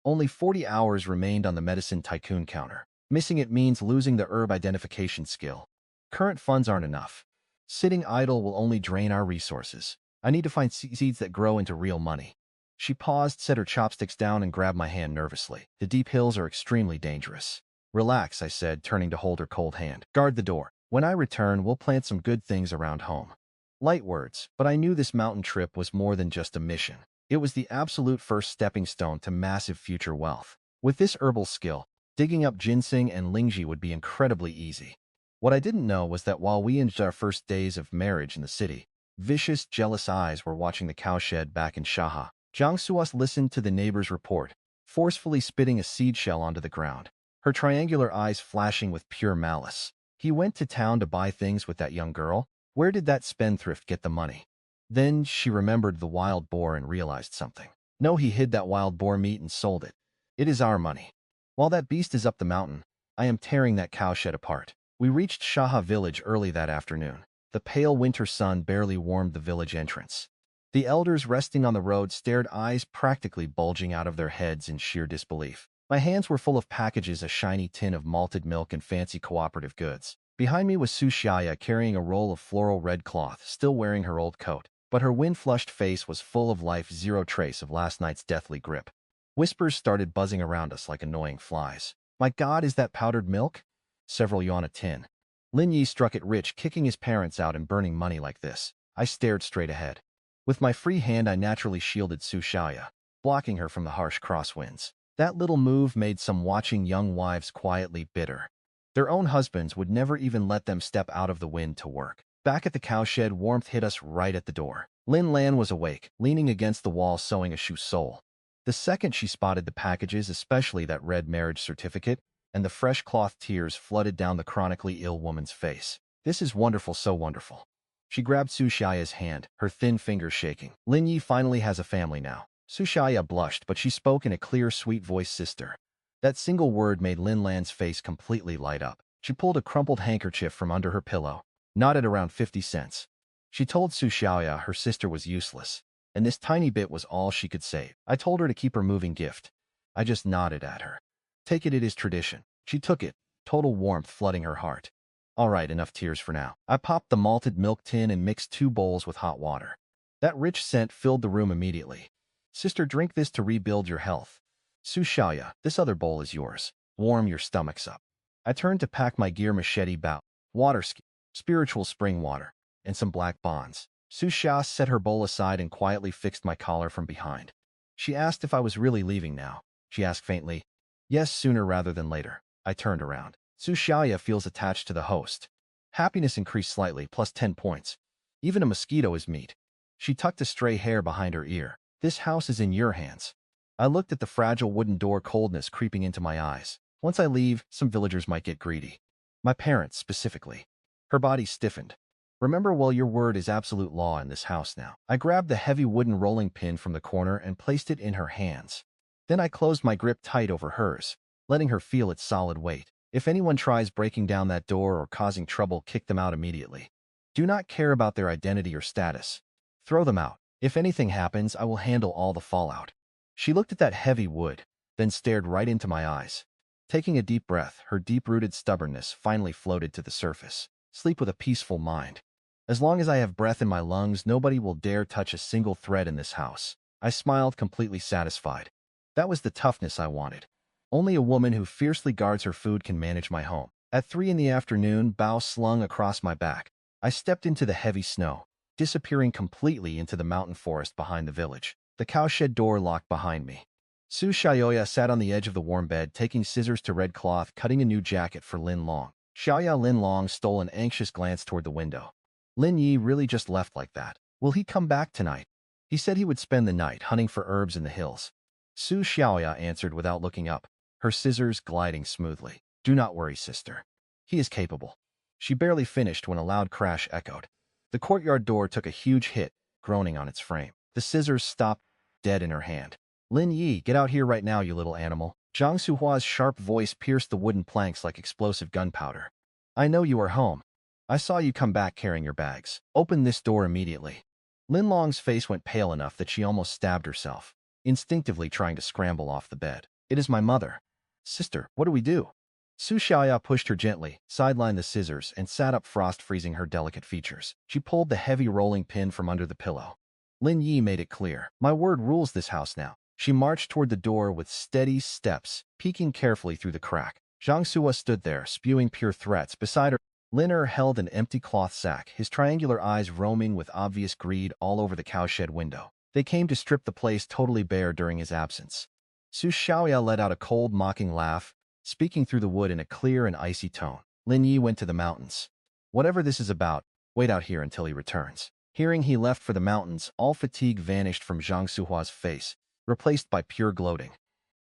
Only 40 hours remained on the Medicine Tycoon counter. Missing it means losing the herb identification skill. Current funds aren't enough. Sitting idle will only drain our resources. I need to find seeds that grow into real money. She paused, set her chopsticks down, and grabbed my hand nervously. The deep hills are extremely dangerous. Relax, I said, turning to hold her cold hand. Guard the door. When I return, we'll plant some good things around home. Light words, but I knew this mountain trip was more than just a mission. It was the absolute first stepping stone to massive future wealth. With this herbal skill, digging up ginseng and Ling Yi would be incredibly easy. What I didn't know was that while we enjoyed our first days of marriage in the city, vicious, jealous eyes were watching the cowshed back in Shaha. Zhang Suas listened to the neighbor's report, forcefully spitting a seed shell onto the ground, her triangular eyes flashing with pure malice. He went to town to buy things with that young girl? Where did that spendthrift get the money? Then she remembered the wild boar and realized something. No, he hid that wild boar meat and sold it. It is our money. While that beast is up the mountain, I am tearing that cowshed apart. We reached Shaha village early that afternoon. The pale winter sun barely warmed the village entrance. The elders resting on the road stared, eyes practically bulging out of their heads in sheer disbelief. My hands were full of packages, a shiny tin of malted milk and fancy cooperative goods. Behind me was Su Xiaoya carrying a roll of floral red cloth, still wearing her old coat. But her wind-flushed face was full of life, zero trace of last night's deathly grip. Whispers started buzzing around us like annoying flies. My God, is that powdered milk? Several yuan a tin. Lin Yi struck it rich, kicking his parents out and burning money like this. I stared straight ahead. With my free hand, I naturally shielded Su Xiaoya, blocking her from the harsh crosswinds. That little move made some watching young wives quietly bitter. Their own husbands would never even let them step out of the wind to work. Back at the cowshed, warmth hit us right at the door. Lin Lan was awake, leaning against the wall sewing a shoe sole. The second she spotted the packages, especially that red marriage certificate, and the fresh cloth, tears flooded down the chronically ill woman's face. This is wonderful, so wonderful. She grabbed Su Xiaoya's hand, her thin fingers shaking. Lin Yi finally has a family now. Su Xiaoya blushed, but she spoke in a clear, sweet voice, sister. That single word made Lin Lan's face completely light up. She pulled a crumpled handkerchief from under her pillow, nodded around 50 cents. She told Su Xiaoya her sister was useless, and this tiny bit was all she could save. I told her to keep her moving gift. I just nodded at her. Take it is tradition. She took it, total warmth flooding her heart. All right, enough tears for now. I popped the malted milk tin and mixed 2 bowls with hot water. That rich scent filled the room immediately. Sister, drink this to rebuild your health. Su Xiaoya, this other bowl is yours. Warm your stomachs up. I turned to pack my gear, machete, bow, water ski, spiritual spring water, and some black bonds. Su Xiaoya set her bowl aside and quietly fixed my collar from behind. She asked if I was really leaving now. She asked faintly. Yes, sooner rather than later. I turned around. Su Xiaoya feels attached to the host. Happiness increased slightly, plus 10 points. Even a mosquito is meat. She tucked a stray hair behind her ear. This house is in your hands. I looked at the fragile wooden door, coldness creeping into my eyes. Once I leave, some villagers might get greedy. My parents, specifically. Her body stiffened. Remember, well, your word is absolute law in this house now. I grabbed the heavy wooden rolling pin from the corner and placed it in her hands. Then I closed my grip tight over hers, letting her feel its solid weight. If anyone tries breaking down that door or causing trouble, kick them out immediately. Do not care about their identity or status. Throw them out. If anything happens, I will handle all the fallout. She looked at that heavy wood, then stared right into my eyes. Taking a deep breath, her deep-rooted stubbornness finally floated to the surface. Sleep with a peaceful mind. As long as I have breath in my lungs, nobody will dare touch a single thread in this house. I smiled, completely satisfied. That was the toughness I wanted. Only a woman who fiercely guards her food can manage my home. At 3 in the afternoon, bow slung across my back, I stepped into the heavy snow, disappearing completely into the mountain forest behind the village. The cowshed door locked behind me. Su Xiaoya sat on the edge of the warm bed, taking scissors to red cloth, cutting a new jacket for Lin Long. Xiaoya Lin Long stole an anxious glance toward the window. Lin Yi really just left like that. Will he come back tonight? He said he would spend the night hunting for herbs in the hills. Su Xiaoya answered without looking up, her scissors gliding smoothly. Do not worry, sister. He is capable. She barely finished when a loud crash echoed. The courtyard door took a huge hit, groaning on its frame. The scissors stopped, dead in her hand. Lin Yi, get out here right now, you little animal. Zhang Suhua's sharp voice pierced the wooden planks like explosive gunpowder. I know you are home. I saw you come back carrying your bags. Open this door immediately. Lin Long's face went pale enough that she almost stabbed herself, instinctively trying to scramble off the bed. It is my mother. Sister, what do we do? Su Xiaoya pushed her gently, sidelined the scissors, and sat up, frost freezing her delicate features. She pulled the heavy rolling pin from under the pillow. Lin Yi made it clear. My word rules this house now. She marched toward the door with steady steps, peeking carefully through the crack. Zhang Suwa stood there, spewing pure threats. Beside her, Liner held an empty cloth sack, his triangular eyes roaming with obvious greed all over the cowshed window. They came to strip the place totally bare during his absence. Su Xiaoya let out a cold, mocking laugh, speaking through the wood in a clear and icy tone. Lin Yi went to the mountains. Whatever this is about, wait out here until he returns. Hearing he left for the mountains, all fatigue vanished from Zhang Suhua's face, replaced by pure gloating.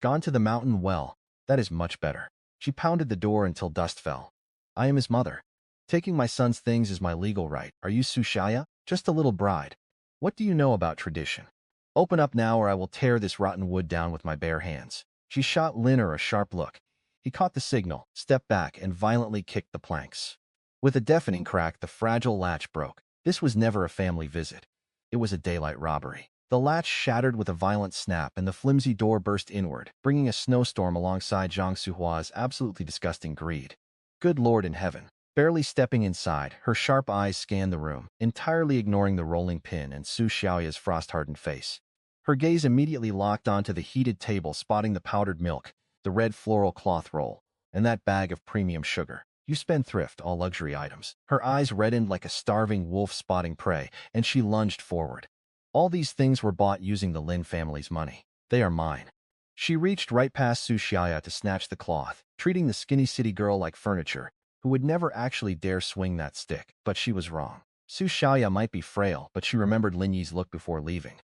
Gone to the mountain? Well, that is much better. She pounded the door until dust fell. I am his mother. Taking my son's things is my legal right. Are you Su Xiaoya? Just a little bride. What do you know about tradition? Open up now or I will tear this rotten wood down with my bare hands. She shot Liner a sharp look. He caught the signal, stepped back, and violently kicked the planks. With a deafening crack, the fragile latch broke. This was never a family visit. It was a daylight robbery. The latch shattered with a violent snap and the flimsy door burst inward, bringing a snowstorm alongside Zhang Suhua's absolutely disgusting greed. Good Lord in heaven. Barely stepping inside, her sharp eyes scanned the room, entirely ignoring the rolling pin and Su Xiaoya's frost-hardened face. Her gaze immediately locked onto the heated table, spotting the powdered milk, the red floral cloth roll, and that bag of premium sugar. You spendthrift, all luxury items. Her eyes reddened like a starving wolf spotting prey, and she lunged forward. All these things were bought using the Lin family's money. They are mine. She reached right past Su Xiaoya to snatch the cloth, treating the skinny city girl like furniture, who would never actually dare swing that stick. But she was wrong. Su Xiaoya might be frail, but she remembered Lin Yi's look before leaving.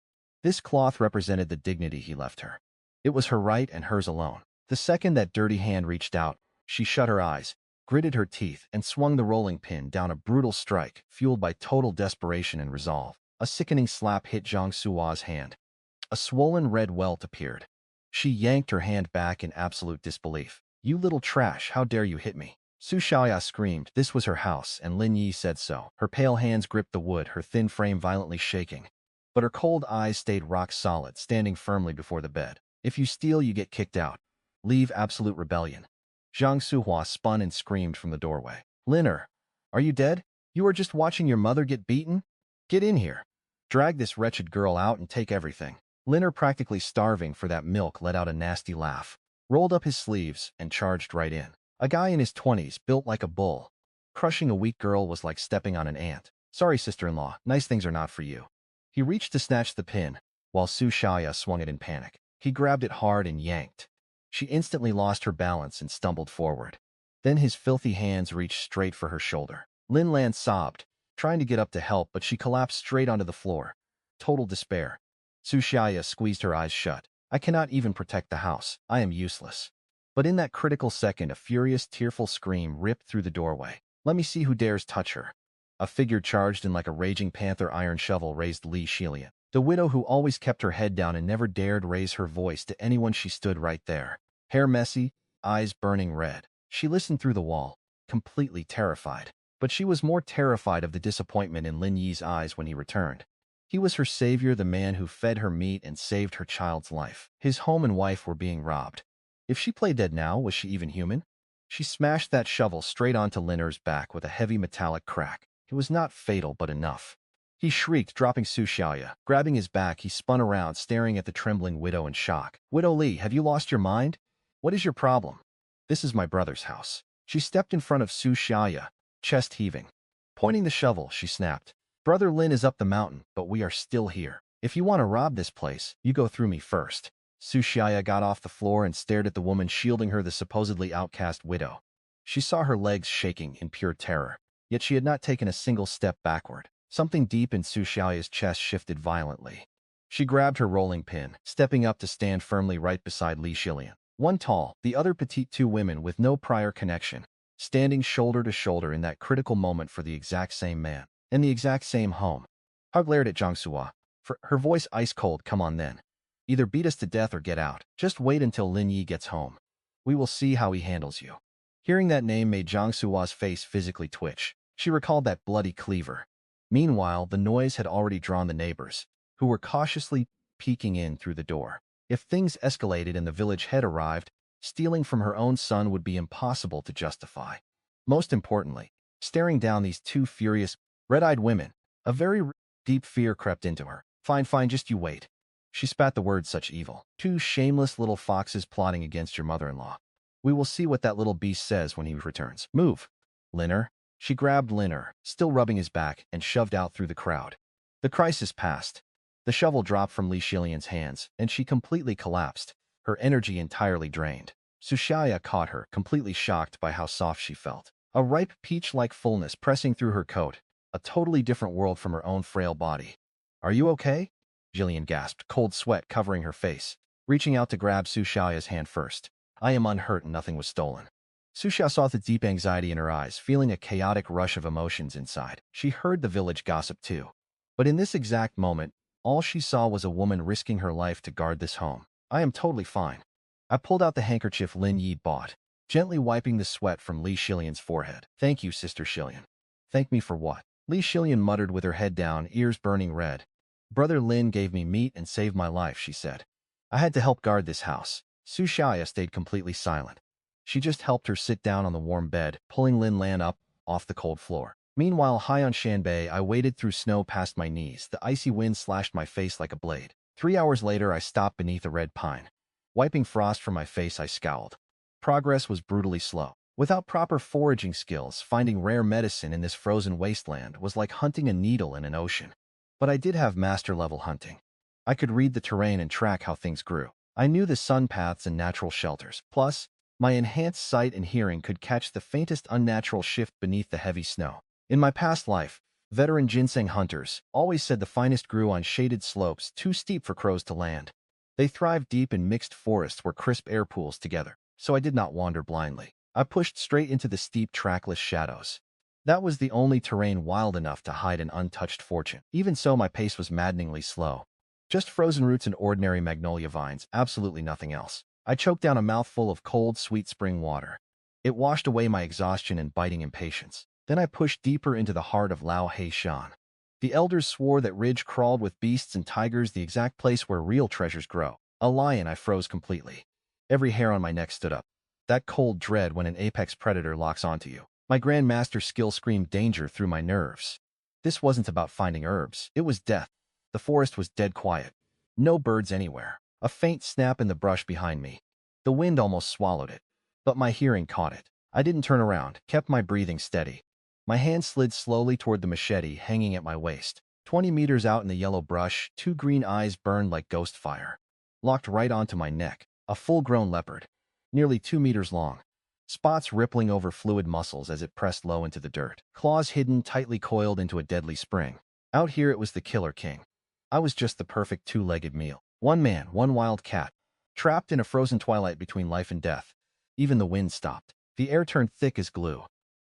This cloth represented the dignity he left her. It was her right and hers alone. The second that dirty hand reached out, she shut her eyes, gritted her teeth, and swung the rolling pin down, a brutal strike, fueled by total desperation and resolve. A sickening slap hit Zhang Suhua's hand. A swollen red welt appeared. She yanked her hand back in absolute disbelief. "You little trash, how dare you hit me?" Su Xiaoya screamed. This was her house, and Lin Yi said so. Her pale hands gripped the wood, her thin frame violently shaking. But her cold eyes stayed rock solid, standing firmly before the bed. "If you steal, you get kicked out. Leave absolute rebellion." Zhang Suhua spun and screamed from the doorway. "Liner, are you dead? You are just watching your mother get beaten? Get in here. Drag this wretched girl out and take everything." Liner, practically starving for that milk, let out a nasty laugh, rolled up his sleeves, and charged right in. A guy in his 20s, built like a bull. Crushing a weak girl was like stepping on an ant. "Sorry, sister-in-law, nice things are not for you." He reached to snatch the pin, while Su Xiaoya swung it in panic. He grabbed it hard and yanked. She instantly lost her balance and stumbled forward. Then his filthy hands reached straight for her shoulder. Lin Lan sobbed, trying to get up to help, but she collapsed straight onto the floor. Total despair. Su Xiaoya squeezed her eyes shut. "I cannot even protect the house. I am useless." But in that critical second, a furious, tearful scream ripped through the doorway. "Let me see who dares touch her." A figure charged in like a raging panther, iron shovel raised Li Xilian. The widow who always kept her head down and never dared raise her voice to anyone. She stood right there. Hair messy, eyes burning red. She listened through the wall, completely terrified. But she was more terrified of the disappointment in Lin Yi's eyes when he returned. He was her savior, the man who fed her meat and saved her child's life. His home and wife were being robbed. If she played dead now, was she even human? She smashed that shovel straight onto Liner's back with a heavy metallic crack. It was not fatal, but enough. He shrieked, dropping Su Xiaoya. Grabbing his back, he spun around, staring at the trembling widow in shock. "Widow Li, have you lost your mind? What is your problem?" "This is my brother's house." She stepped in front of Su Xiaoya, chest heaving. Pointing the shovel, she snapped. "Brother Lin is up the mountain, but we are still here. If you want to rob this place, you go through me first." Su Xiaoya got off the floor and stared at the woman shielding her, the supposedly outcast widow. She saw her legs shaking in pure terror, yet she had not taken a single step backward. Something deep in Su Xiaoya's chest shifted violently. She grabbed her rolling pin, stepping up to stand firmly right beside Li Xilian. One tall, the other petite, two women with no prior connection, standing shoulder to shoulder in that critical moment for the exact same man, in the exact same home. I glared at Zhang Suhua, for her voice ice cold. "Come on then. Either beat us to death or get out. Just wait until Lin Yi gets home. We will see how he handles you." Hearing that name made Zhang Suhua's face physically twitch. She recalled that bloody cleaver. Meanwhile, the noise had already drawn the neighbors, who were cautiously peeking in through the door. If things escalated and the village head arrived, stealing from her own son would be impossible to justify. Most importantly, staring down these two furious, red-eyed women, a very deep fear crept into her. Fine, fine, just you wait." She spat the words, "Such evil. Two shameless little foxes plotting against your mother-in-law. We will see what that little beast says when he returns. Move." "Liner." She grabbed Liner, still rubbing his back, and shoved out through the crowd. The crisis passed. The shovel dropped from Li Xilian's hands, and she completely collapsed, her energy entirely drained. Su Xiaoya caught her, completely shocked by how soft she felt. A ripe peach-like fullness pressing through her coat, a totally different world from her own frail body. "Are you okay?" Jillian gasped, cold sweat covering her face, reaching out to grab Su Xiaoya's hand first. "I am unhurt and nothing was stolen." Su Xiao saw the deep anxiety in her eyes, feeling a chaotic rush of emotions inside. She heard the village gossip too. But in this exact moment, all she saw was a woman risking her life to guard this home. "I am totally fine." I pulled out the handkerchief Lin Yi bought, gently wiping the sweat from Li Xilian's forehead. "Thank you, Sister Xilian." "Thank me for what?" Li Xilian muttered with her head down, ears burning red. Brother Lin gave me meat and saved my life, she said. I had to help guard this house. Su Xiaoya stayed completely silent. She just helped her sit down on the warm bed, pulling Lin Lan up off the cold floor. Meanwhile, high on Shanbei, I waded through snow past my knees. The icy wind slashed my face like a blade. 3 hours later, I stopped beneath a red pine. Wiping frost from my face, I scowled. Progress was brutally slow. Without proper foraging skills, finding rare medicine in this frozen wasteland was like hunting a needle in an ocean. But I did have master-level hunting. I could read the terrain and track how things grew. I knew the sun paths and natural shelters. Plus, my enhanced sight and hearing could catch the faintest unnatural shift beneath the heavy snow. In my past life, veteran ginseng hunters always said the finest grew on shaded slopes too steep for crows to land. They thrived deep in mixed forests where crisp air pools together, so I did not wander blindly. I pushed straight into the steep, trackless shadows. That was the only terrain wild enough to hide an untouched fortune. Even so, my pace was maddeningly slow. Just frozen roots and ordinary magnolia vines, absolutely nothing else. I choked down a mouthful of cold, sweet spring water. It washed away my exhaustion and biting impatience. Then I pushed deeper into the heart of Lao Heishan. The elders swore that ridge crawled with beasts and tigers, the exact place where real treasures grow. A lion, I froze completely. Every hair on my neck stood up. That cold dread when an apex predator locks onto you. My grandmaster skill screamed danger through my nerves. This wasn't about finding herbs. It was death. The forest was dead quiet. No birds anywhere. A faint snap in the brush behind me. The wind almost swallowed it. But my hearing caught it. I didn't turn around, kept my breathing steady. My hand slid slowly toward the machete hanging at my waist. 20 meters out in the yellow brush, two green eyes burned like ghost fire. Locked right onto my neck. A full-grown leopard. Nearly 2 meters long. Spots rippling over fluid muscles as it pressed low into the dirt. Claws hidden, tightly coiled into a deadly spring. Out here it was the Killer King. I was just the perfect two-legged meal. One man, one wild cat. Trapped in a frozen twilight between life and death. Even the wind stopped. The air turned thick as glue.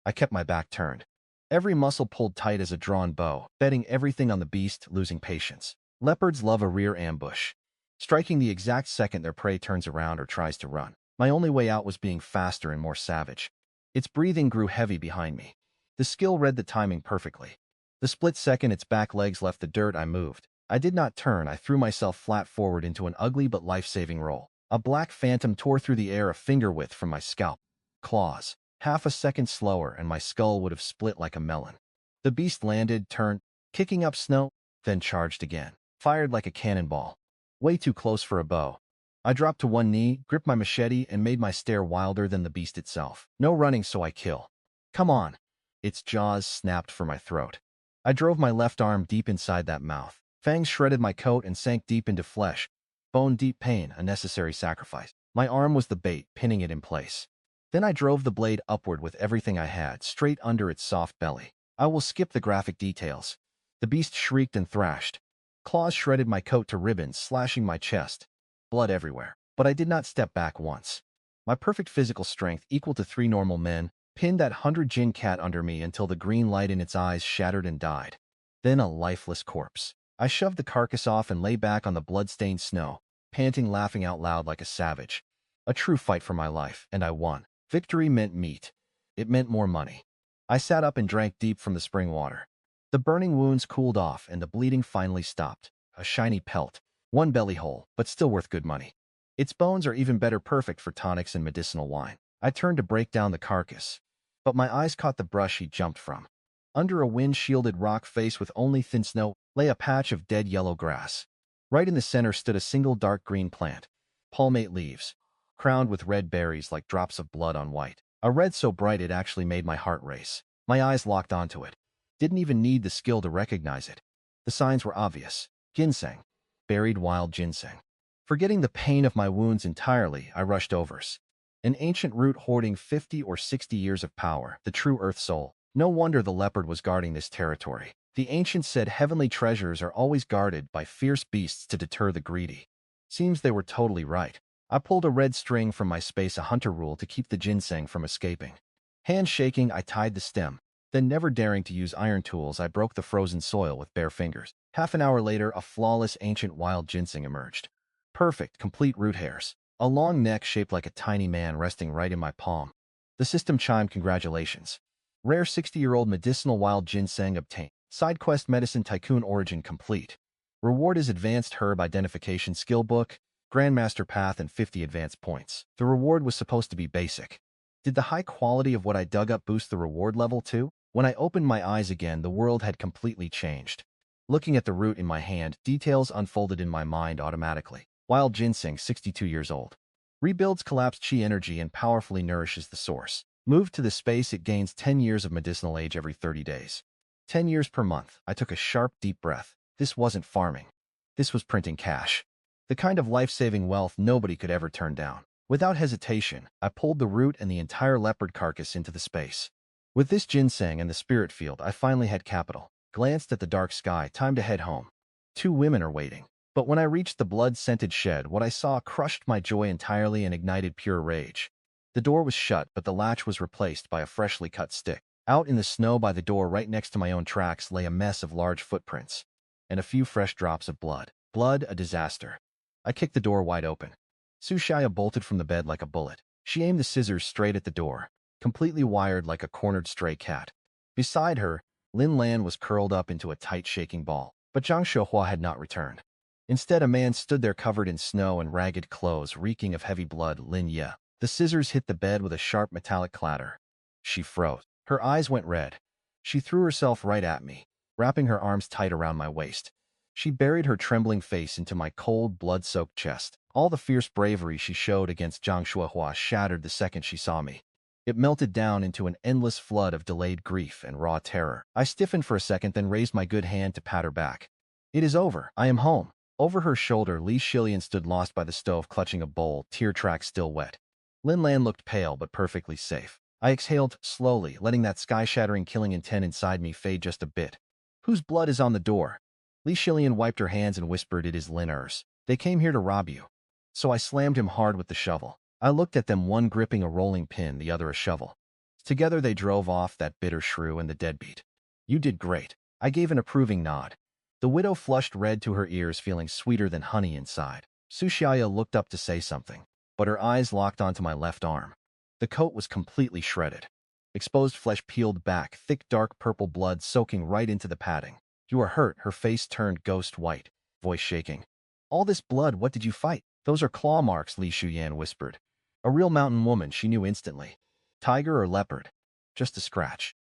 I kept my back turned. Every muscle pulled tight as a drawn bow, betting everything on the beast, losing patience. Leopards love a rear ambush, striking the exact second their prey turns around or tries to run. My only way out was being faster and more savage. Its breathing grew heavy behind me. The skill read the timing perfectly. The split second its back legs left the dirt, I moved. I did not turn. I threw myself flat forward into an ugly but life-saving roll. A black phantom tore through the air a finger width from my scalp. Claws. Half a second slower and my skull would have split like a melon. The beast landed, turned, kicking up snow, then charged again. Fired like a cannonball. Way too close for a bow. I dropped to one knee, gripped my machete, and made my stare wilder than the beast itself. No running, so I kill. Come on. Its jaws snapped for my throat. I drove my left arm deep inside that mouth. Fangs shredded my coat and sank deep into flesh. Bone-deep pain, a necessary sacrifice. My arm was the bait, pinning it in place. Then I drove the blade upward with everything I had, straight under its soft belly. I will skip the graphic details. The beast shrieked and thrashed. Claws shredded my coat to ribbons, slashing my chest. Blood everywhere. But I did not step back once. My perfect physical strength, equal to 3 normal men, pinned that 100-jin cat under me until the green light in its eyes shattered and died. Then a lifeless corpse. I shoved the carcass off and lay back on the blood-stained snow, panting, laughing out loud like a savage. A true fight for my life, and I won. Victory meant meat. It meant more money. I sat up and drank deep from the spring water. The burning wounds cooled off and the bleeding finally stopped. A shiny pelt. One belly hole, but still worth good money. Its bones are even better, perfect for tonics and medicinal wine. I turned to break down the carcass, but my eyes caught the brush he jumped from. Under a wind-shielded rock face with only thin snow lay a patch of dead yellow grass. Right in the center stood a single dark green plant. Palmate leaves, crowned with red berries like drops of blood on white. A red so bright it actually made my heart race. My eyes locked onto it. Didn't even need the skill to recognize it. The signs were obvious. Ginseng. Buried wild ginseng. Forgetting the pain of my wounds entirely, I rushed over. An ancient root hoarding 50 or 60 years of power, the true earth soul. No wonder the leopard was guarding this territory. The ancients said heavenly treasures are always guarded by fierce beasts to deter the greedy. Seems they were totally right. I pulled a red string from my space, a hunter rule to keep the ginseng from escaping. Hand shaking, I tied the stem. Then, never daring to use iron tools, I broke the frozen soil with bare fingers. Half an hour later, a flawless ancient wild ginseng emerged. Perfect, complete root hairs. A long neck shaped like a tiny man resting right in my palm. The system chimed, congratulations. Rare 60-year-old medicinal wild ginseng obtained. Side quest medicine tycoon origin complete. Reward is Advanced Herb Identification Skill Book, Grandmaster Path, and 50 advanced points. The reward was supposed to be basic. Did the high quality of what I dug up boost the reward level too? When I opened my eyes again, the world had completely changed. Looking at the root in my hand, details unfolded in my mind automatically. Wild ginseng, 62 years old. Rebuilds collapsed chi energy and powerfully nourishes the source. Moved to the space, it gains 10 years of medicinal age every 30 days. 10 years per month. I took a sharp, deep breath. This wasn't farming. This was printing cash. The kind of life-saving wealth nobody could ever turn down. Without hesitation, I pulled the root and the entire leopard carcass into the space. With this ginseng and the spirit field, I finally had capital. Glanced at the dark sky, time to head home. 2 women are waiting. But when I reached the blood-scented shed, what I saw crushed my joy entirely and ignited pure rage. The door was shut, but the latch was replaced by a freshly cut stick. Out in the snow by the door right next to my own tracks lay a mess of large footprints and a few fresh drops of blood. Blood, a disaster. I kicked the door wide open. Su Xiaoya bolted from the bed like a bullet. She aimed the scissors straight at the door, completely wired like a cornered stray cat. Beside her, Lin Lan was curled up into a tight shaking ball. But Zhang Shuhua had not returned. Instead, a man stood there covered in snow and ragged clothes, reeking of heavy blood. Lin Yi. The scissors hit the bed with a sharp metallic clatter. She froze. Her eyes went red. She threw herself right at me, wrapping her arms tight around my waist. She buried her trembling face into my cold, blood-soaked chest. All the fierce bravery she showed against Zhang Shuhua shattered the second she saw me. It melted down into an endless flood of delayed grief and raw terror. I stiffened for a second, then raised my good hand to pat her back. It is over. I am home. Over her shoulder, Li Shilian stood lost by the stove, clutching a bowl, tear tracks still wet. Lin Lan looked pale but perfectly safe. I exhaled slowly, letting that sky-shattering killing intent inside me fade just a bit. Whose blood is on the door? Li Shilian wiped her hands and whispered, "It is Lin Er's. They came here to rob you." So I slammed him hard with the shovel. I looked at them, one gripping a rolling pin, the other a shovel. Together they drove off, that bitter shrew and the deadbeat. You did great. I gave an approving nod. The widow flushed red to her ears, feeling sweeter than honey inside. Su Xiaoya looked up to say something, but her eyes locked onto my left arm. The coat was completely shredded. Exposed flesh peeled back, thick dark purple blood soaking right into the padding. You are hurt. Her face turned ghost white, voice shaking. All this blood, what did you fight? Those are claw marks, Li Shuyan whispered. A real mountain woman, she knew instantly. Tiger or leopard? Just a scratch.